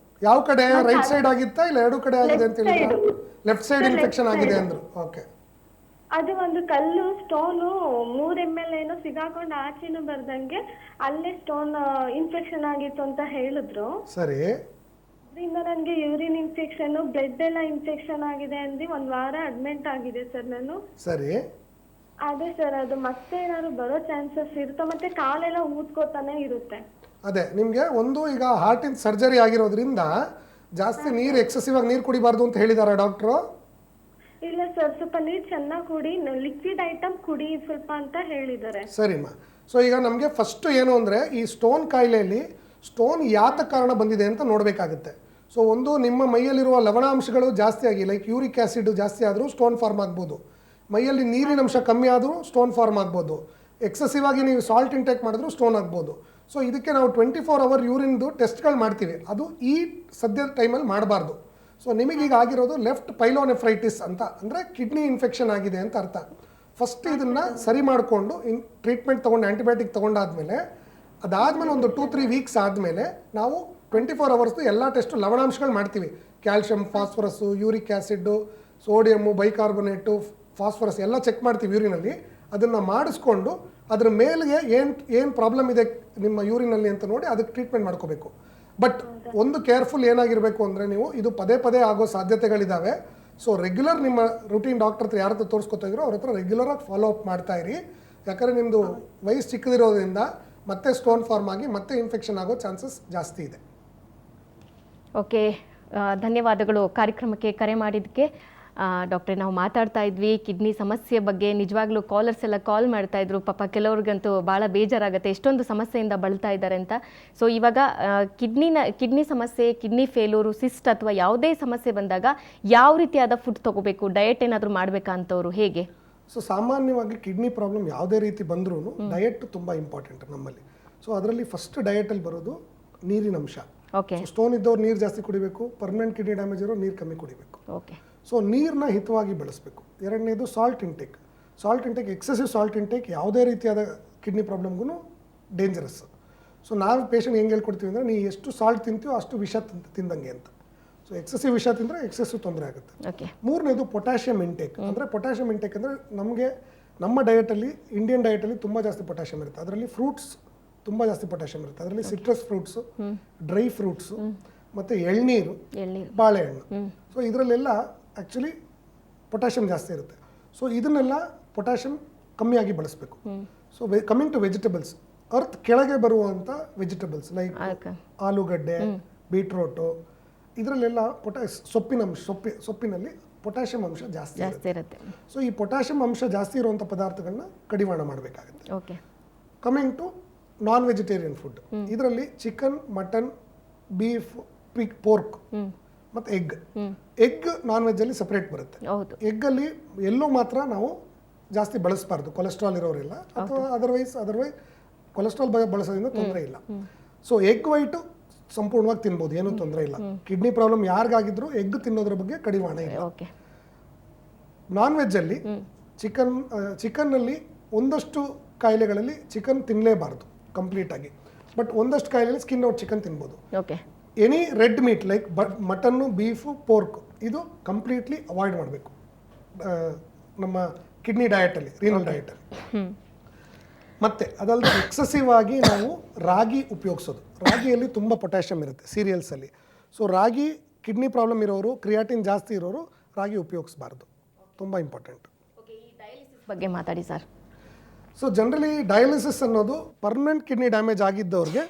ಯಾವ ಕಡೆ? ರೈಟ್ ಸೈಡ್ ಆಗಿತ್ತಾ ಇಲ್ಲ ಎರಡು ಕಡೆ ಆಗಿದೆ ಅಂತ ಹೇಳಿದ್ರು? ಲೆಫ್ಟ್ ಸೈಡ್ ಇನ್ಫೆಕ್ಷನ್ ಆಗಿದೆ ಅಂದ್ರು. ಓಕೆ. ಅದು ಒಂದು ಕಲ್ಲು ಸ್ಟೋನು 3 ml ಏನೋ ಸಿಗಾಕೊಂಡು ಆಚೆನೂ ಬರ್ದಂಗೆ ಅಲ್ಲೇ ಸ್ಟೋನ್ ಇನ್ಫೆಕ್ಷನ್ ಆಗಿತ್ತು ಅಂತ ಹೇಳಿದ್ರು. ಸರಿ. ಅದರಿಂದ ನನಗೆ ಯೂರಿನ್ ಇನ್ಫೆಕ್ಷನ್, ಬ್ಲಡ್ ಎಲ್ಲ ಇನ್ಫೆಕ್ಷನ್ ಆಗಿದೆ ಅಂದು 1 ವಾರ ಅಡ್ಮಿಟ್ ಆಗಿದೆ ಸರ್ ನಾನು. ಸರಿ. ಅದೇ ಸರ್, ಅದು ಮತ್ತೆ ಏನಾದ್ರು ಬರೋ ಚಾನ್ಸಸ್ ಇರುತ್ತಾ? ಮತ್ತೆ ಕಾಲೆಲ್ಲ ಊದ್ಕೋತಾನೆ ಇರುತ್ತೆ. ಅದೇ ನಿಮಗೆ ಒಂದು, ಈಗ ಹಾರ್ಟಿನ ಸರ್ಜರಿ ಆಗಿರೋದ್ರಿಂದ ಜಾಸ್ತಿ ನೀರು ಎಕ್ಸೆಸಿವ್ ಆಗಿ ನೀರು ಕುಡಿಬಾರ್ದು ಅಂತ ಹೇಳಿದಾರ ಡಾಕ್ಟ್ರು? ಇಲ್ಲ ಸರ್, ಸ್ವಲ್ಪ ನೀರು ಚೆನ್ನಾಗಿ ಕುಡಿ, ಲಿಕ್ವಿಡ್ ಐಟಮ್ ಕುಡಿ ಸ್ವಲ್ಪ ಅಂತ ಹೇಳಿದ್ದಾರೆ. ಸರಿಮ್ಮ. ಸೊ ಈಗ ನಮಗೆ ಫಸ್ಟ್ ಏನು ಅಂದರೆ, ಈ ಸ್ಟೋನ್ ಕಾಯಿಲೆಯಲ್ಲಿ ಸ್ಟೋನ್ ಯಾತ ಕಾರಣ ಬಂದಿದೆ ಅಂತ ನೋಡಬೇಕಾಗುತ್ತೆ. ಸೊ ಒಂದು, ನಿಮ್ಮ ಮೈಯಲ್ಲಿರುವ ಲವಣಾಂಶಗಳು ಜಾಸ್ತಿ ಆಗಿ, ಲೈಕ್ ಯೂರಿಕ್ ಆ್ಯಸಿಡ್ ಜಾಸ್ತಿ ಆದರೂ ಸ್ಟೋನ್ ಫಾರ್ಮ್ ಆಗ್ಬೋದು. ಮೈಯಲ್ಲಿ ನೀರಿನ ಅಂಶ ಕಮ್ಮಿ ಆದರೂ ಸ್ಟೋನ್ ಫಾರ್ಮ್ ಆಗ್ಬೋದು. ಎಕ್ಸೆಸಿವ್ ಆಗಿ ನೀವು ಸಾಲ್ಟ್ ಇಂಟೇಕ್ ಮಾಡಿದ್ರು ಸ್ಟೋನ್ ಆಗ್ಬೋದು. ಸೊ ಇದಕ್ಕೆ ನಾವು 24 hour ಯೂರಿನ್ದು ಟೆಸ್ಟ್ಗಳು ಮಾಡ್ತೀವಿ. ಅದು ಈ ಸದ್ಯದ ಟೈಮಲ್ಲಿ ಮಾಡಬಾರ್ದು. ಸೊ ನಿಮಗೀಗ ಆಗಿರೋದು ಲೆಫ್ಟ್ ಪೈಲೋನೆಫ್ರೈಟಿಸ್ ಅಂತ, ಅಂದರೆ ಕಿಡ್ನಿ ಇನ್ಫೆಕ್ಷನ್ ಆಗಿದೆ ಅಂತ ಅರ್ಥ. ಫಸ್ಟ್ ಇದನ್ನು ಸರಿ ಮಾಡಿಕೊಂಡು ಟ್ರೀಟ್ಮೆಂಟ್ ತೊಗೊಂಡು ಆ್ಯಂಟಿಬಯೋಟಿಕ್ ತೊಗೊಂಡಾದ್ಮೇಲೆ, ಅದಾದಮೇಲೆ ಒಂದು 2-3 weeks ಆದಮೇಲೆ ನಾವು 24 hours ಎಲ್ಲ ಟೆಸ್ಟು ಲವಣಾಂಶಗಳು ಮಾಡ್ತೀವಿ. Calcium, phosphorus, uric acid, sodium, bicarbonate, phosphorus ಎಲ್ಲ ಚೆಕ್ ಮಾಡ್ತೀವಿ ಯೂರಿನಲ್ಲಿ. ಅದನ್ನು ಮಾಡಿಸ್ಕೊಂಡು ಅದ್ರ ಮೇಲೆಗೆ ಏನು ಪ್ರಾಬ್ಲಮ್ ಇದೆ ನಿಮ್ಮ ಯೂರಿನಲ್ಲಿ ಅಂತ ನೋಡಿ ಅದಕ್ಕೆ ಟ್ರೀಟ್ಮೆಂಟ್ ಮಾಡ್ಕೋಬೇಕು. ಬಟ್ ಒಂದು ಕೇರ್ಫುಲ್ ಏನಾಗಿರಬೇಕು ಅಂದರೆ, ನೀವು ಇದು ಪದೇ ಪದೇ ಆಗೋ ಸಾಧ್ಯತೆಗಳಿದ್ದಾವೆ. ಸೊ ರೆಗ್ಯುಲರ್ ನಿಮ್ಮ ರೂಟೀನ್ ಡಾಕ್ಟರ್ ಹತ್ರ ಯಾರ ಹತ್ರ ತೋರಿಸ್ಕೊತಾ ಇದ್ರೋ ಅವ್ರ ಹತ್ರ ರೆಗ್ಯುಲರಾಗಿ ಫಾಲೋ ಅಪ್ ಮಾಡ್ತಾ ಇರಿ. ಯಾಕಂದರೆ ನಿಮ್ಮದು ವಯಸ್ಸು ಚಿಕ್ಕದಿರೋದ್ರಿಂದ ಮತ್ತೆ ಸ್ಟೋನ್ ಫಾರ್ಮ್ ಆಗಿ ಮತ್ತೆ ಇನ್ಫೆಕ್ಷನ್ ಆಗೋ ಚಾನ್ಸಸ್ ಜಾಸ್ತಿ ಇದೆ. ಓಕೆ, ಧನ್ಯವಾದಗಳು ಕಾರ್ಯಕ್ರಮಕ್ಕೆ ಕರೆ ಮಾಡಿದ್ದಕ್ಕೆ. ಡಾಕ್ಟ್ರೆ, ನಾವು ಮಾತಾಡ್ತಾ ಇದ್ವಿ ಕಿಡ್ನಿ ಸಮಸ್ಯೆ ಬಗ್ಗೆ. ನಿಜವಾಗ್ಲೂ ಕಾಲರ್ಸ್ ಎಲ್ಲ ಕಾಲ್ ಮಾಡ್ತಾ ಇದ್ರು. ಪಾಪ ಕೆಲವ್ರಿಗಂತೂ ಭಾಳ ಬೇಜಾರಾಗುತ್ತೆ, ಎಷ್ಟೊಂದು ಸಮಸ್ಯೆಯಿಂದ ಬಳಲ್ತಾ ಇದ್ದಾರೆ ಅಂತ. ಸೊ ಇವಾಗ ಕಿಡ್ನಿ ಸಮಸ್ಯೆ, ಕಿಡ್ನಿ ಫೇಲ್ಯೂರು, ಸಿಸ್ಟ್ ಅಥವಾ ಯಾವುದೇ ಸಮಸ್ಯೆ ಬಂದಾಗ ಯಾವ ರೀತಿಯಾದ ಫುಡ್ ತಗೋಬೇಕು? ಡಯಟ್ ಏನಾದರೂ ಮಾಡಬೇಕಾ ಅಂತವರು ಹೇಗೆ? ಸೊ ಸಾಮಾನ್ಯವಾಗಿ ಕಿಡ್ನಿ ಪ್ರಾಬ್ಲಮ್ ಯಾವುದೇ ರೀತಿ ಬಂದ್ರೂ ಡಯಟ್ ತುಂಬ ಇಂಪಾರ್ಟೆಂಟ್ ನಮ್ಮಲ್ಲಿ. ಸೊ ಅದರಲ್ಲಿ ಫಸ್ಟ್ ಡಯಟಲ್ಲಿ ಬರೋದು ನೀರಿನ ಅಂಶ. ಓಕೆ. ಸ್ಟೋನ್ ಇದ್ದವ್ರು ನೀರು ಜಾಸ್ತಿ ಕುಡಿಬೇಕು, ಪರ್ಮನೆಂಟ್ ಕಿಡ್ನಿ ಡ್ಯಾಮೇಜ್ ಇರೋ ನೀರು ಕಮ್ಮಿ ಕುಡಿಬೇಕು. ಓಕೆ. ಸೊ ನೀರನ್ನ ಹಿತವಾಗಿ ಬಳಸಬೇಕು. ಎರಡನೇದು salt intake. Excessive salt intake ಯಾವುದೇ ರೀತಿಯಾದ ಕಿಡ್ನಿ ಪ್ರಾಬ್ಲಮ್ಗೂ ಡೇಂಜರಸ್. ಸೊ ನಾವು ಪೇಷಂಟ್ ಹೆಂಗೆ ಹೇಳ್ಕೊಡ್ತೀವಿ ಅಂದರೆ, ನೀವು ಎಷ್ಟು ಸಾಲ್ಟ್ ತಿಂತೀವೋ ಅಷ್ಟು ವಿಷ ತಿಂದಂಗೆ ಅಂತ. ಸೊ ಎಕ್ಸೆಸಿವ್ ವಿಷ ತಿಂದರೆ ಎಕ್ಸೆಸಿವ್ ತೊಂದರೆ ಆಗುತ್ತೆ. ಓಕೆ. ಮೂರನೇದು ಪೊಟ್ಯಾಷಿಯಮ್ ಇಂಟೇಕ್. ಅಂದರೆ ಪೊಟ್ಯಾಷಿಯಮ್ ಇಂಟೇಕ್ ಅಂದರೆ ನಮ್ಮ ಡಯಟಲ್ಲಿ, ಇಂಡಿಯನ್ ಡಯಟಲ್ಲಿ ತುಂಬ ಜಾಸ್ತಿ ಪೊಟ್ಯಾಷಿಯಮ್ ಇರುತ್ತೆ. ಅದರಲ್ಲಿ ಫ್ರೂಟ್ಸ್ ತುಂಬ ಜಾಸ್ತಿ ಪೊಟ್ಯಾಷಿಯಮ್ ಇರುತ್ತೆ. ಅದರಲ್ಲಿ ಸಿಟ್ರಸ್ ಫ್ರೂಟ್ಸು, ಡ್ರೈ ಫ್ರೂಟ್ಸು, ಮತ್ತು ಎಳ್ನೀರು, ಬಾಳೆಹಣ್ಣು. ಸೊ ಇದರಲ್ಲೆಲ್ಲ ಆ್ಯಕ್ಚುಲಿ ಪೊಟ್ಯಾಷಿಯಮ್ ಜಾಸ್ತಿ ಇರುತ್ತೆ. ಸೊ ಇದನ್ನೆಲ್ಲ ಪೊಟ್ಯಾಷಿಯಮ್ ಕಮ್ಮಿಯಾಗಿ ಬಳಸಬೇಕು. So coming to vegetables, earth ಕೆಳಗೆ ಬರುವಂಥ ವೆಜಿಟೇಬಲ್ಸ್ ಲೈಕ್ ಆಲೂಗಡ್ಡೆ, ಬೀಟ್ರೋಟು, ಇದರಲ್ಲೆಲ್ಲ ಸೊಪ್ಪಿನಲ್ಲಿ ಪೊಟ್ಯಾಷಿಯಮ್ ಅಂಶ ಜಾಸ್ತಿ ಇರುತ್ತೆ. ಸೊ ಈ ಪೊಟ್ಯಾಷಿಯಮ್ ಅಂಶ ಜಾಸ್ತಿ ಇರುವಂಥ ಪದಾರ್ಥಗಳನ್ನ ಕಡಿವಾಣ ಮಾಡಬೇಕಾಗುತ್ತೆ. Okay. Coming to non vegetarian food, ಇದರಲ್ಲಿ chicken, mutton, beef, pig, pork ಮತ್ತು ಎಗ್ ನಾನ್ ವೆಜ್ಜಲ್ಲಿ ಸಪ್ರೇಟ್ ಬರುತ್ತೆ. ಎಗ್ಗಲ್ಲಿ ಎಲ್ಲೂ ಮಾತ್ರ ನಾವು ಜಾಸ್ತಿ ಬಳಸಬಾರ್ದು, ಕೊಲೆಸ್ಟ್ರಾಲ್ ಇರೋರೆಲ್ಲ, ಅಥವಾ ಅದರ್ವೈಸ್ ಕೊಲೆಸ್ಟ್ರಾಲ್ ಬಳಸೋದ್ರಿಂದ ತೊಂದರೆ ಇಲ್ಲ. ಸೊ ಎಗ್ ವೈಟು ಸಂಪೂರ್ಣವಾಗಿ ತಿನ್ಬೋದು, ಏನೂ ತೊಂದರೆ ಇಲ್ಲ. ಕಿಡ್ನಿ ಪ್ರಾಬ್ಲಮ್ ಯಾರಿಗಾಗಿದ್ರು ಎಗ್ ತಿನ್ನೋದ್ರ ಬಗ್ಗೆ ಕಡಿವಾಣ ಇದೆ. ನಾನ್ ವೆಜ್ಜಲ್ಲಿ ಚಿಕನ್ನಲ್ಲಿ ಒಂದಷ್ಟು ಕಾಯಿಲೆಗಳಲ್ಲಿ ಚಿಕನ್ ತಿನ್ನಲೇಬಾರ್ದು ಕಂಪ್ಲೀಟಾಗಿ, ಬಟ್ ಒಂದಷ್ಟು ಕಾಯಿಲೆಯಲ್ಲಿ ಸ್ಕಿನ್ ಔಟ್ ಚಿಕನ್ ತಿನ್ಬೋದು. Any red meat like mutton, beef, pork ಇದು ಕಂಪ್ಲೀಟ್ಲಿ ಅವಾಯ್ಡ್ ಮಾಡಬೇಕು ನಮ್ಮ ಕಿಡ್ನಿ ಡಯಟಲ್ಲಿ, ರೀನಲ್ ಡಯಟಲ್ಲಿ. ಮತ್ತು ಅದಲ್ಲದೆ ಎಕ್ಸಸಿವ್ ಆಗಿ ನಾವು ರಾಗಿ ಉಪಯೋಗಿಸೋದು. ರಾಗಿಯಲ್ಲಿ ತುಂಬ ಪೊಟ್ಯಾಷಿಯಮ್ ಇರುತ್ತೆ ಸೀರಿಯಲ್ಸಲ್ಲಿ. ಸೊ ರಾಗಿ ಕಿಡ್ನಿ ಪ್ರಾಬ್ಲಮ್ ಇರೋರು, ಕ್ರಿಯಾಟಿನ್ ಜಾಸ್ತಿ ಇರೋರು ರಾಗಿ ಉಪಯೋಗಿಸಬಾರ್ದು. ತುಂಬ ಇಂಪಾರ್ಟೆಂಟ್. ಬಗ್ಗೆ ಮಾತಾಡಿ ಸರ್. ಸೊ ಜನರಲಿ ಡಯಾಲಿಸಿಸ್ ಅನ್ನೋದು ಪರ್ಮನೆಂಟ್ ಕಿಡ್ನಿ ಡ್ಯಾಮೇಜ್ ಆಗಿದ್ದವ್ರಿಗೆ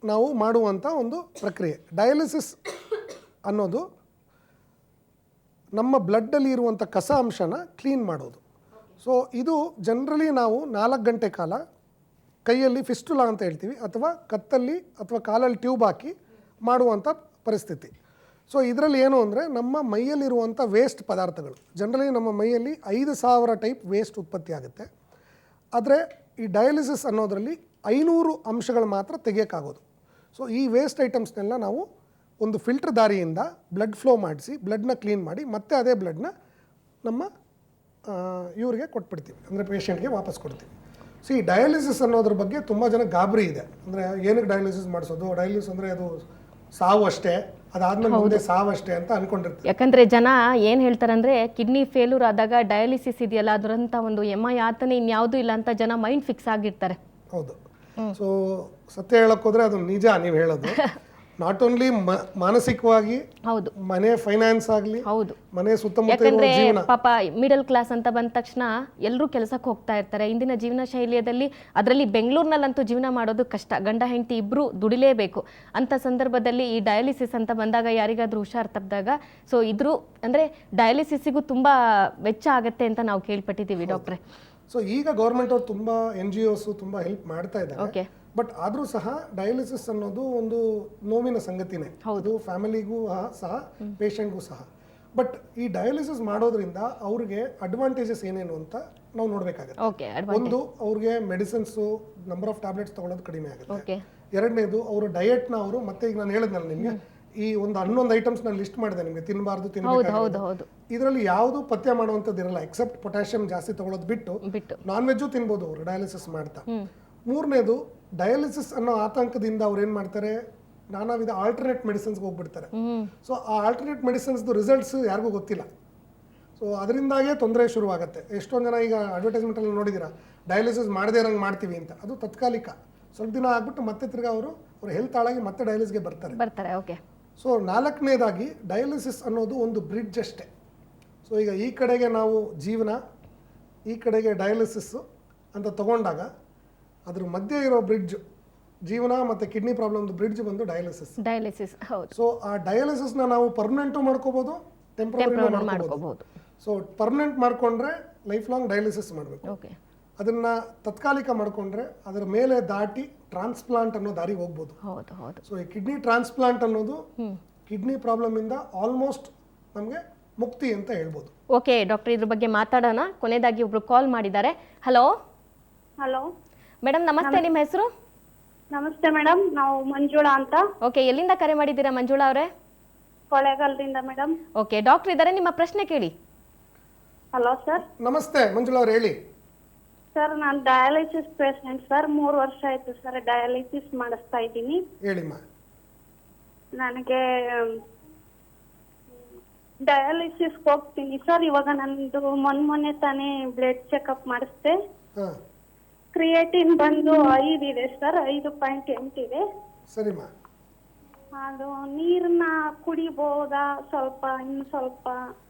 ನಾವು ಮಾಡುವಂಥ ಒಂದು ಪ್ರಕ್ರಿಯೆ. ಡಯಾಲಿಸಿಸ್ ಅನ್ನೋದು ನಮ್ಮ ಬ್ಲಡ್ಡಲ್ಲಿ ಇರುವಂಥ ಕಸ ಅಂಶನ ಕ್ಲೀನ್ ಮಾಡೋದು. ಸೊ ಇದು ಜನರಲಿ ನಾವು 4 ಗಂಟೆ ಕಾಲ ಕೈಯಲ್ಲಿ ಫಿಸ್ಟುಲಾ ಅಂತ ಹೇಳ್ತೀವಿ, ಅಥವಾ ಕತ್ತಲ್ಲಿ ಅಥವಾ ಕಾಲಲ್ಲಿ ಟ್ಯೂಬ್ ಹಾಕಿ ಮಾಡುವಂಥ ಪರಿಸ್ಥಿತಿ. ಸೊ ಇದರಲ್ಲಿ ಏನು ಅಂದರೆ ನಮ್ಮ ಮೈಯಲ್ಲಿರುವಂಥ ವೇಸ್ಟ್ ಪದಾರ್ಥಗಳು, ಜನರಲಿ ನಮ್ಮ ಮೈಯಲ್ಲಿ 5,000 ಟೈಪ್ ವೇಸ್ಟ್ ಉತ್ಪತ್ತಿ ಆಗುತ್ತೆ. ಆದರೆ ಈ ಡಯಾಲಿಸಿಸ್ ಅನ್ನೋದರಲ್ಲಿ 500 ಅಂಶಗಳು ಮಾತ್ರ ತೆಗಿಯೋಕ್ಕಾಗೋದು. ಸೊ ಈ ವೇಸ್ಟ್ ಐಟಮ್ಸ್ನೆಲ್ಲ ನಾವು ಒಂದು ಫಿಲ್ಟರ್ ದಾರಿಯಿಂದ ಬ್ಲಡ್ ಫ್ಲೋ ಮಾಡಿಸಿ ಬ್ಲಡ್ನ ಕ್ಲೀನ್ ಮಾಡಿ ಮತ್ತೆ ಅದೇ ಬ್ಲಡ್ನ ನಮ್ಮ ಇವ್ರಿಗೆ ಕೊಟ್ಬಿಡ್ತೀವಿ, ಅಂದರೆ ಪೇಷಂಟ್ಗೆ ವಾಪಸ್ ಕೊಡ್ತೀವಿ. ಸೊ ಈ ಡಯಾಲಿಸಿಸ್ ಅನ್ನೋದ್ರ ಬಗ್ಗೆ ತುಂಬ ಜನ ಗಾಬರಿ ಇದೆ. ಅಂದರೆ ಏನಕ್ಕೆ ಡಯಾಲಿಸಿಸ್ ಮಾಡಿಸೋದು, ಡಯಾಲಿಸಿಸ್ ಅಂದರೆ ಅದು ಸಾವು ಅಷ್ಟೇ, ಅದಾದ್ಮೇಲೆ ಮುಂದೆ ಸಾವಷ್ಟೇ ಅಂತ ಅನ್ಕೊಂಡಿರ್ತಾರೆ. ಯಾಕಂದ್ರೆ ಜನ ಏನ್ ಹೇಳ್ತಾರೆ ಅಂದ್ರೆ ಕಿಡ್ನಿ ಫೇಲ್ಯೂರ್ ಆದಾಗ ಡಯಾಲಿಸಿಸ್ ಇದೆಯಲ್ಲ ಅದರಂತ ಒಂದು ಯಾತನೆ ಇನ್ಯಾವುದೂ ಇಲ್ಲ ಅಂತ ಜನ ಮೈಂಡ್ ಫಿಕ್ಸ್ ಆಗಿರ್ತಾರೆ. ಹೌದು. ಸೊ ಸತ್ಯ ಹೇಳಕ್ ಹೋದ್ರೆ ಅದು ನಿಜ ನೀವು ಹೇಳೋದು. ನಾಟ್ ಓನ್ಲಿ ಮಾನಸಿಕವಾಗಿ, ಹೌದು, ಮನೆ ಫೈನಾನ್ಸ್ ಆಗಲಿ, ಹೌದು, ಮನೆ ಸುತ್ತಮುತ್ತ ಯಾಕಂದ್ರೆ ಪಾಪ ಮಿಡಲ್ ಕ್ಲಾಸ್ ಅಂತ ಬಂದ ತಕ್ಷಣ ಎಲ್ಲರೂ ಕೆಲಸಕ್ಕೆ ಹೋಗ್ತಾ ಇರ್ತಾರೆ. ಇಂದಿನ ಜೀವನ ಶೈಲಿಯಲ್ಲಿ ಅದರಲ್ಲಿ ಬೆಂಗಳೂರಿನಲ್ಲಂತೂ ಜೀವನ ಮಾಡೋದು ಕಷ್ಟ. ಗಂಡ ಹೆಂಡತಿ ಇಬ್ರು ದುಡಿಲೇಬೇಕು ಅಂತ ಸಂದರ್ಭದಲ್ಲಿ ಈ ಡಯಾಲಿಸಿಸ್ ಅಂತ ಬಂದಾಗ ಯಾರಿಗಾದ್ರೂ ಹುಷಾರ್ ತಪ್ಪಿದಾಗ ಸೊ ಇದ್ರು ಅಂದ್ರೆ ಡಯಾಲಿಸಿಸ್ಗೂ ತುಂಬಾ ವೆಚ್ಚ ಆಗತ್ತೆ ಅಂತ ನಾವು ಕೇಳ್ಪಟ್ಟಿದ್ದೀವಿ ಡಾಕ್ಟ್ರೆ. ಸೊ ಈಗ ಗೌರ್ಮೆಂಟ್ ಅವ್ರು ತುಂಬಾ NGOs ತುಂಬಾ ಹೆಲ್ಪ್ ಮಾಡ್ತಾ ಇದ್ದಾರೆ. ಓಕೆ, ಬಟ್ ಆದರೂ ಸಹ ಡಯಾಲಿಸಿಸ್ ಅನ್ನೋದು ಒಂದು ನೋವಿನ ಸಂಗತಿನೇ. ಅದು ಫ್ಯಾಮಿಲಿಗೂ ಸಹ ಪೇಷಂಟ್ಗೂ ಸಹ. ಬಟ್ ಈ ಡಯಾಲಿಸಿಸ್ ಮಾಡೋದ್ರಿಂದ ಅವ್ರಿಗೆ ಅಡ್ವಾಂಟೇಜಸ್ ಏನೇನು ಅಂತ ನಾವು ನೋಡಬೇಕಾಗುತ್ತೆ. ಒಂದು, ಅವ್ರಿಗೆ ಮೆಡಿಸಿನ್ಸು ನಂಬರ್ ಆಫ್ ಟ್ಯಾಬ್ಲೆಟ್ಸ್ ತಗೊಳ್ಳೋದು ಕಡಿಮೆ ಆಗುತ್ತೆ. ಎರಡನೇದು, ಅವರು ಡಯಟ್ನ ಅವರು ಮತ್ತೆ ಈಗ ನಾನು ಹೇಳಿದ್ನಲ್ಲ ನಿಮಗೆ, ಈ ಒಂದು 11 ಐಟಮ್ಸ್ ನಾನು ಲಿಸ್ಟ್ ಮಾಡಿದೆ ನಿಮಗೆ, ತಿನ್ನಬಾರ್ದು ತಿನ್ನಬೇಕು, ಇದರಲ್ಲಿ ಯಾವುದು ಪಥ್ಯ ಮಾಡುವಂಥದ್ದು ಇರಲ್ಲ ಎಕ್ಸೆಪ್ಟ್ ಪೊಟ್ಯಾಷಿಯಂ ಜಾಸ್ತಿ ತಗೊಳ್ಳೋದು ಬಿಟ್ಟು ನಾನ್ ವೆಜ್ಜು ತಿನ್ಬೋದು ಅವರು ಡಯಾಲಿಸಿಸ್ ಮಾಡ್ತಾ. ಮೂರನೇದು, ಡಯಾಲಿಸಿಸ್ ಅನ್ನೋ ಆತಂಕದಿಂದ ಅವ್ರು ಏನು ಮಾಡ್ತಾರೆ, ನಾನಾ ವಿಧ ಆಲ್ಟರ್ನೇಟ್ ಮೆಡಿಸಿನ್ಸ್ಗೆ ಹೋಗ್ಬಿಡ್ತಾರೆ. ಸೊ ಆ ಆಲ್ಟರ್ನೇಟ್ ಮೆಡಿಸಿನ್ಸ್ದು ರಿಸಲ್ಟ್ಸ್ ಯಾರಿಗೂ ಗೊತ್ತಿಲ್ಲ. ಸೊ ಅದರಿಂದಾಗೇ ತೊಂದರೆ ಶುರುವಾಗುತ್ತೆ. ಎಷ್ಟೊಂದು ಜನ ಈಗ ಅಡ್ವರ್ಟೈಸ್ಮೆಂಟಲ್ಲಿ ನೋಡಿದ್ದೀರಾ, ಡಯಾಲಿಸಿಸ್ ಮಾಡದೇ ಇರೋಂಗೆ ಮಾಡ್ತೀವಿ ಅಂತ. ಅದು ತಾತ್ಕಾಲಿಕ, ಸ್ವಲ್ಪ ದಿನ ಆಗ್ಬಿಟ್ಟು ಮತ್ತೆ ತಿರ್ಗಾ ಅವ್ರ ಹೆಲ್ತ್ ಹಾಳಾಗಿ ಮತ್ತೆ ಡಯಾಲಿಸ್ಗೆ ಬರ್ತಾರೆ. ಓಕೆ. ಸೊ 4ನೇದಾಗಿ, ಡಯಾಲಿಸಿಸ್ ಅನ್ನೋದು ಒಂದು ಬ್ರಿಡ್ಜ್ ಅಷ್ಟೇ. ಸೊ ಈಗ ಈ ಕಡೆಗೆ ನಾವು ಜೀವನ, ಈ ಕಡೆಗೆ ಡಯಾಲಿಸಿಸ್ಸು ಅಂತ ತಗೊಂಡಾಗ ಅದ್ರ ಮಧ್ಯೆ ಇರೋ ಬ್ರಿಡ್ಜ್, ಜೀವನ ಮತ್ತು ಕಿಡ್ನಿ ಪ್ರಾಬ್ಲಮ್ದು ಬ್ರಿಡ್ಜ್ ಬಂದು ಡಯಾಲಿಸಿಸ್. ಹೌದು. ಸೊ ಆ ಡಯಾಲಿಸಿಸ್ನ ನಾವು ಪರ್ಮನೆಂಟು ಮಾಡ್ಕೋಬೋದು, ಟೆಂಪ್ರರಿ ಮಾಡ್ಕೋಬೋದು. ಸೊ ಪರ್ಮನೆಂಟ್ ಮಾಡ್ಕೊಂಡ್ರೆ ಲೈಫ್ ಲಾಂಗ್ ಡಯಾಲಿಸಿಸ್ ಮಾಡಬೇಕು. ಓಕೆ. ಅದನ್ನ ತಾತ್ಕಾಲಿಕ ಮಾಡ್ಕೊಂಡ್ರೆ ಅದರ ಮೇಲೆ ದಾಟಿ ಟ್ರಾನ್ಸ್ಪ್ಲಾಂಟ್ ಅನ್ನೋ ದಾರಿಗೆ ಹೋಗ್ಬೋದು. ಸೊ ಈ ಕಿಡ್ನಿ ಟ್ರಾನ್ಸ್ಪ್ಲಾಂಟ್ ಅನ್ನೋದು ಕಿಡ್ನಿ ಪ್ರಾಬ್ಲಮ್ ಇಂದ ಆಲ್ಮೋಸ್ಟ್ ನಮಗೆ ಮುಕ್ತಿ ಅಂತ ಹೇಳ್ಬೋದು. ಓಕೆ ಡಾಕ್ಟರ್, ಇದ್ರ ಬಗ್ಗೆ ಮಾತಾಡೋಣ. ಕೊನೆಯದಾಗಿ ಒಬ್ರು ಕಾಲ್ ಮಾಡಿದ್ದಾರೆ. ಹಲೋ ಮೇಡಮ್, ನಮಸ್ತೆ. ನಿಮ್ಮ ಹೆಸರು? ನಮಸ್ತೆ ಮೇಡಮ್, ನಾವು ಮಂಜುಳಾ ಅಂತ. ಓಕೆ, ಎಲ್ಲಿಂದ ಕರೆ ಮಾಡಿದ್ದೀರಾ ಮಂಜುಳಾ ಅವರೇ? ಕೊಳ್ಳೇಗಾಲದಿಂದ ಮೇಡಮ್. ಓಕೆ, ಡಾಕ್ಟರ್ ಇದ್ದಾರೆ, ನಿಮ್ಮ ಪ್ರಶ್ನೆ ಕೇಳಿ. Hello sir. ನಮಸ್ತೆ ಮಂಜುಳಾ ಅವ್ರು, ಹೇಳಿ. ಸರ್, ನಾನು ಡಯಾಲಿಸಿಸ್ ಪೇಷಂಟ್ ಸರ್. 3 ವರ್ಷ ಆಯ್ತು ಸರ್ ಡಯಾಲಿಸಿಸ್ ಮಾಡಿಸ್ತಾ ಇದ್ದೀನಿ. ಹೇಳಿಮ್ಮ. ನನಗೆ ಡಯಾಲಿಸಿಸ್ ಹೋಗ್ತೀನಿ ಸರ್. ಇವಾಗ ನಂದು ಮೊನ್ನೆ ತಾನೇ ಬ್ಲಡ್ ಚೆಕಪ್ ಮಾಡಿಸ್ದೆ. ಕ್ರಿಯೇಟಿನ್ ಬಂದು 5 ಇದೆ ಸರ್, 5.8 ಇದೆ. ಸರಿಮ್ಮ. ಅದು ನೀರನ್ನ ಕುಡಿಬೋದಾ, ಇನ್ನು ಸ್ವಲ್ಪ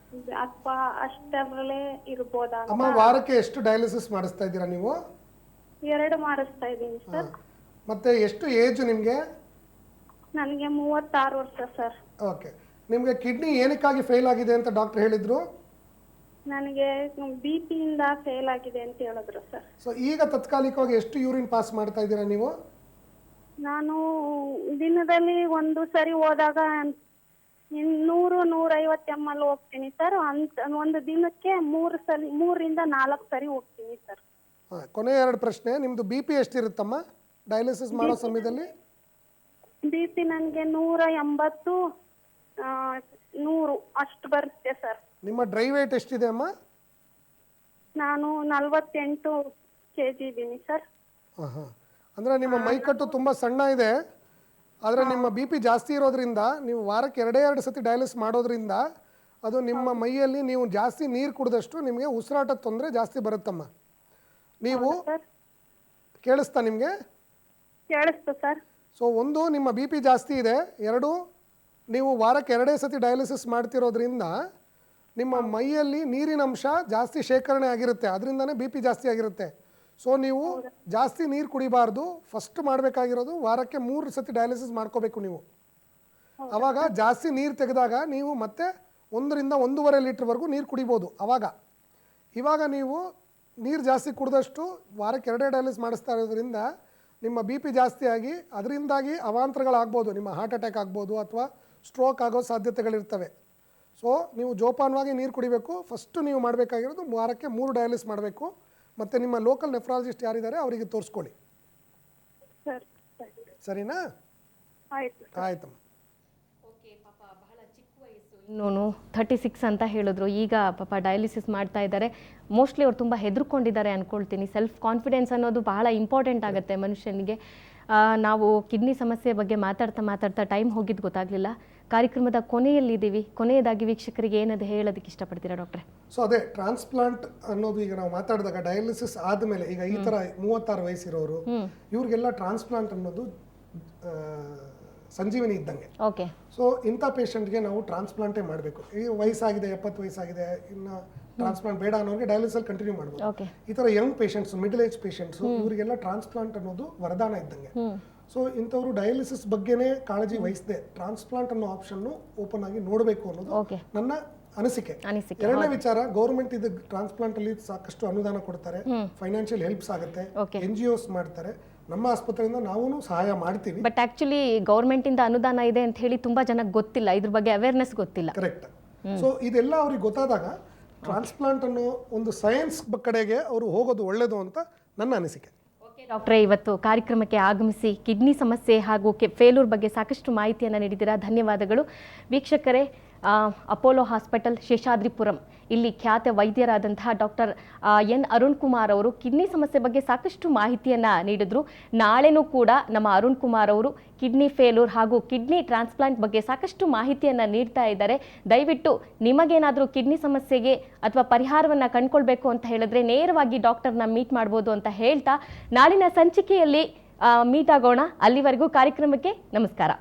ಅಥವಾ ಅಷ್ಟರಲ್ಲೇ ಇರ್ಬೋದಾ? ಅಮ್ಮ, ವಾರಕ್ಕೆ ಎಷ್ಟು ಡಯಾಲಿಸಿಸ್ ಮಾಡಿಸ್ತಾ ಇದ್ದೀರಾ ನೀವು? 2 ಮಾಡಿಸ್ತಾ ಇದ್ದೀನಿ ಸರ್. ಮತ್ತೆ ಎಷ್ಟು ಏಜ್ ನಿಮಗೆ? ನನಗೆ 36 ವರ್ಷ ಸರ್. ಓಕೆ. ನಿಮಗೆ ಕಿಡ್ನಿ ಏನಕ್ಕಾಗಿ ಫೇಲ್ ಆಗಿದೆ ಅಂತ ಡಾಕ್ಟರ್ ಹೇಳಿದ್ರು? ನನಗೆ BP ಇಂದ ಫೇಲ್ ಆಗಿದೆ ಅಂತ ಹೇಳಿದ್ರು ಸರ್. ಸೊ ಈಗ ತಾತ್ಕಾಲಿಕವಾಗಿ ಎಷ್ಟು ಯೂರಿನ್ ಪಾಸ್ ಮಾಡ್ತಾ ಇದ್ದೀರಾ ನೀವು? ನಾನು ದಿನದಲ್ಲಿ ಒಂದು ಸರಿ ಹೋದಾಗ 100-150 ml ಹೋಗ್ತೀನಿ ಸರ್. ಒಂದು ದಿನಕ್ಕೆ 3 ರಿಂದ 4 ಸರಿ ಹೋಗ್ತೀನಿ ಸರ್. ಕೊನೆ 2 ಪ್ರಶ್ನೆ. ನಿಮ್ದು BP ಎಷ್ಟಿರುತ್ತಮ್ಮ ಡಯಾಲಿಸಿಸ್ ಮಾಡೋ ಸಮಯದಲ್ಲಿ? BP ನನಗೆ 180 100 ಅಷ್ಟು ಬರುತ್ತೆ ಸರ್. ನಿಮ್ಮ ಡ್ರೈ ವೇಟ್ ಎಷ್ಟಿದೆ ಅಮ್ಮ? ನಾನು 48 kg ಇದ್ದೀನಿ ಸರ್. ಅಂದರೆ ನಿಮ್ಮ ಮೈಕಟ್ಟು ತುಂಬ ಸಣ್ಣ ಇದೆ, ಆದರೆ ನಿಮ್ಮ BP ಜಾಸ್ತಿ ಇರೋದ್ರಿಂದ ನೀವು ವಾರಕ್ಕೆ 2 ಸತಿ ಡಯಾಲಿಸಿಸ್ ಮಾಡೋದ್ರಿಂದ ಅದು ನಿಮ್ಮ ಮೈಯಲ್ಲಿ ನೀವು ಜಾಸ್ತಿ ನೀರು ಕುಡಿದಷ್ಟು ನಿಮಗೆ ಉಸಿರಾಟದ ತೊಂದರೆ ಜಾಸ್ತಿ ಬರುತ್ತಮ್ಮ. ನೀವು ಕೇಳಿಸ್ತಾ ನಿಮಗೆ? ಕೇಳಿಸ್ತು ಸರ್. ಸೊ ಒಂದು, ನಿಮ್ಮ BP ಜಾಸ್ತಿ ಇದೆ. 2, ನೀವು ವಾರಕ್ಕೆ 2 ಸತಿ ಡಯಾಲಿಸಿಸ್ ಮಾಡ್ತಿರೋದ್ರಿಂದ ನಿಮ್ಮ ಮೈಯಲ್ಲಿ ನೀರಿನ ಅಂಶ ಜಾಸ್ತಿ ಶೇಖರಣೆ ಆಗಿರುತ್ತೆ, ಅದರಿಂದನೇ ಬಿ ಪಿ ಜಾಸ್ತಿ ಆಗಿರುತ್ತೆ. ಸೊ ನೀವು ಜಾಸ್ತಿ ನೀರು ಕುಡಿಬಾರ್ದು. ಫಸ್ಟ್ ಮಾಡಬೇಕಾಗಿರೋದು ವಾರಕ್ಕೆ 3 ಸತಿ ಡಯಾಲಿಸಿಸ್ ಮಾಡ್ಕೋಬೇಕು ನೀವು. ಆವಾಗ ಜಾಸ್ತಿ ನೀರು ತೆಗೆದಾಗ ನೀವು ಮತ್ತೆ 1 ರಿಂದ 1.5 ಲೀಟ್ರ್ವರೆಗೂ ನೀರು ಕುಡಿಬೋದು. ಇವಾಗ ನೀವು ನೀರು ಜಾಸ್ತಿ ಕುಡಿದಷ್ಟು ವಾರಕ್ಕೆ 2 ಡಯಾಲಿಸಿಸ್ ಮಾಡಿಸ್ತಾ ಇರೋದ್ರಿಂದ ನಿಮ್ಮ ಬಿ ಪಿ ಜಾಸ್ತಿ ಆಗಿ ಅದರಿಂದಾಗಿ ಅವಾಂತರಗಳಾಗ್ಬೋದು, ನಿಮ್ಮ ಹಾರ್ಟ್ ಅಟ್ಯಾಕ್ ಆಗ್ಬೋದು ಅಥವಾ ಸ್ಟ್ರೋಕ್ ಆಗೋ ಸಾಧ್ಯತೆಗಳಿರ್ತವೆ. ಸೊ ನೀವು ಜೋಪಾನವಾಗಿ ನೀರು ಕುಡಿಬೇಕು. ಫಸ್ಟು ನೀವು ಮಾಡಬೇಕಾಗಿರೋದು ವಾರಕ್ಕೆ 3 ಡಯಾಲಿಸಿಸ್ ಮಾಡಬೇಕು. ಮತ್ತು ನಿಮ್ಮ ಲೋಕಲ್ ನೆಫ್ರಾಲಜಿಸ್ಟ್ ಯಾರಿದ್ದಾರೆ ಅವರಿಗೆ ತೋರಿಸ್ಕೊಳ್ಳಿ. ಸರಿನಾ? ಆಯ್ತಮ್ಮ. ಇನ್ನೂ 36 ಅಂತ ಹೇಳಿದ್ರು. ಈಗ ಪಾಪ ಡಯಾಲಿಸಿಸ್ ಮಾಡ್ತಾ ಇದ್ದಾರೆ. ಮೋಸ್ಟ್ಲಿ ಅವ್ರು ತುಂಬ ಹೆದರ್ಕೊಂಡಿದ್ದಾರೆ ಅಂದ್ಕೊಳ್ತೀನಿ. ಸೆಲ್ಫ್ ಕಾನ್ಫಿಡೆನ್ಸ್ ಅನ್ನೋದು ಬಹಳ ಇಂಪಾರ್ಟೆಂಟ್ ಆಗುತ್ತೆ ಮನುಷ್ಯನಿಗೆ. ನಾವು ಕಿಡ್ನಿ ಸಮಸ್ಯೆ ಬಗ್ಗೆ ಮಾತಾಡ್ತಾ ಟೈಮ್ ಹೋಗಿದ್ದು ಗೊತ್ತಾಗಲಿಲ್ಲ. ಕಾರ್ಯಕ್ರಮದ ಕೊನೆಯಲ್ಲಿದ್ದೀವಿ. ಕೊನೆಯದಾಗಿ ವೀಕ್ಷಕರಿಗೆ ಏನದು ಹೇಳೋದಕ್ಕೆ ಇಷ್ಟಪಡ್ತೀರಾ ಡಾಕ್ಟ್ರೆ? ಸೊ ಅದೇ ಟ್ರಾನ್ಸ್ಪ್ಲಾಂಟ್ ಅನ್ನೋದು ಈಗ ನಾವು ಮಾತಾಡಿದಾಗ ಡಯಾಲಿಸಿಸ್ ಆದಮೇಲೆ ಈಗ ಈ ಥರ 36 ವಯಸ್ಸಿರೋರು ಇವ್ರಿಗೆಲ್ಲ ಟ್ರಾನ್ಸ್ಪ್ಲಾಂಟ್ ಅನ್ನೋದು ಸಂಜೀವನಿ ಇದ್ದಂಗೆ. ಓಕೆ. ಸೊ ಇಂಥ ಪೇಷಂಟ್ಗೆ ನಾವು ಟ್ರಾನ್ಸ್ಪ್ಲಾಂಟೇ ಮಾಡಬೇಕು. ಈ ವಯಸ್ಸಾಗಿದೆ, 70 ವಯಸ್ಸಾಗಿದೆ, ಇನ್ನು ಟ್ರಾನ್ಸ್ಪ್ಲಾಂಟ್ ಬೇಡ ಅನ್ನೋರಿಗೆ ಡಯಾಲಿಸಿಸ್ ಕಂಟಿನ್ಯೂ ಮಾಡ್ಬೋದು. ಈ ಥರ Young patients, middle age patients ಇವರಿಗೆಲ್ಲ ಟ್ರಾನ್ಸ್ಪ್ಲಾಂಟ್ ಅನ್ನೋದು ವರದಾನ ಇದ್ದಂಗೆ. ಸೊ ಇಂಥವ್ರು ಡಯಾಲಿಸಿಸ್ ಬಗ್ಗೆನೇ ಕಾಳಜಿ ವಹಿಸದೆ ಟ್ರಾನ್ಸ್ಪ್ಲಾಂಟ್ ಅನ್ನೋ ಆಪ್ಷನ್ನು ಓಪನ್ ಆಗಿ ನೋಡಬೇಕು ಅನ್ನೋದು ನನ್ನ ಅನಿಸಿಕೆ. ಎರಡನೇ ವಿಚಾರ, ಗೌರ್ಮೆಂಟ್ ಇದು ಟ್ರಾನ್ಸ್ಪ್ಲಾಂಟ್ ಅಲ್ಲಿ ಸಾಕಷ್ಟು ಅನುದಾನ ಕೊಡ್ತಾರೆ, ಫೈನಾನ್ಷಿಯಲ್ ಹೆಲ್ಪ್ಸ್ ಆಗುತ್ತೆ, NGOs ಮಾಡ್ತಾರೆ. ನಮ್ಮ ಆಸ್ಪತ್ರೆಯಿಂದ ನಾವು ಸಹಾಯ ಮಾಡ್ತೀವಿ. ಬಟ್ ಆಕ್ಚುಲಿ ಗೌರ್ಮೆಂಟ್ ಇಂದ ಅನುದಾನ ಇದೆ ಅಂತ ಹೇಳಿ ತುಂಬಾ ಜನಕ್ಕೆ ಗೊತ್ತಿಲ್ಲ, ಇದ್ರ ಬಗ್ಗೆ ಅವೇರ್ನೆಸ್ ಗೊತ್ತಿಲ್ಲ. ಕರೆಕ್ಟ್. ಸೊ ಇದೆಲ್ಲ ಅವ್ರಿಗೆ ಗೊತ್ತಾದಾಗ ಟ್ರಾನ್ಸ್ಪ್ಲಾಂಟ್ ಅನ್ನೋ ಒಂದು ಸೈನ್ಸ್ ಕಡೆಗೆ ಅವರು ಹೋಗೋದು ಒಳ್ಳೆಯದು ಅಂತ ನನ್ನ ಅನಿಸಿಕೆ. ಡಾಕ್ಟ್ರೇ, ಇವತ್ತು ಕಾರ್ಯಕ್ರಮಕ್ಕೆ ಆಗಮಿಸಿ ಕಿಡ್ನಿ ಸಮಸ್ಯೆ ಹಾಗೂ ಫೇಲ್ಯೂರ್ ಬಗ್ಗೆ ಸಾಕಷ್ಟು ಮಾಹಿತಿಯನ್ನು ನೀಡಿದ್ದೀರಾ. ಧನ್ಯವಾದಗಳು. ವೀಕ್ಷಕರೇ, ಅಪೋಲೋ ಹಾಸ್ಪಿಟಲ್ ಶೇಷಾದ್ರಿಪುರಂ ಇಲ್ಲಿ ಖ್ಯಾತ ವೈದ್ಯರಾದಂತಹ ಡಾಕ್ಟರ್ ಎನ್ ಅರುಣ್ ಕುಮಾರ್ ಅವರು ಕಿಡ್ನಿ ಸಮಸ್ಯೆ ಬಗ್ಗೆ ಸಾಕಷ್ಟು ಮಾಹಿತಿಯನ್ನು ನೀಡಿದ್ರು. ನಾಳೆನೂ ಕೂಡ ನಮ್ಮ ಅರುಣ್ ಕುಮಾರ್ ಅವರು ಕಿಡ್ನಿ ಫೇಲ್ಯೂರ್ ಹಾಗೂ ಕಿಡ್ನಿ ಟ್ರಾನ್ಸ್ಪ್ಲಾಂಟ್ ಬಗ್ಗೆ ಸಾಕಷ್ಟು ಮಾಹಿತಿಯನ್ನು ನೀಡ್ತಾ ಇದ್ದಾರೆ. ದಯವಿಟ್ಟು ನಿಮಗೇನಾದರೂ ಕಿಡ್ನಿ ಸಮಸ್ಯೆಗೆ ಅಥವಾ ಪರಿಹಾರವನ್ನು ಕಂಡುಕೊಳ್ಬೇಕು ಅಂತ ಹೇಳಿದ್ರೆ ನೇರವಾಗಿ ಡಾಕ್ಟರ್ನ ಮೀಟ್ ಮಾಡ್ಬೋದು ಅಂತ ಹೇಳ್ತಾ ನಾಳಿನ ಸಂಚಿಕೆಯಲ್ಲಿ ಮೀಟ್ ಆಗೋಣ. ಅಲ್ಲಿವರೆಗೂ ಕಾರ್ಯಕ್ರಮಕ್ಕೆ ನಮಸ್ಕಾರ.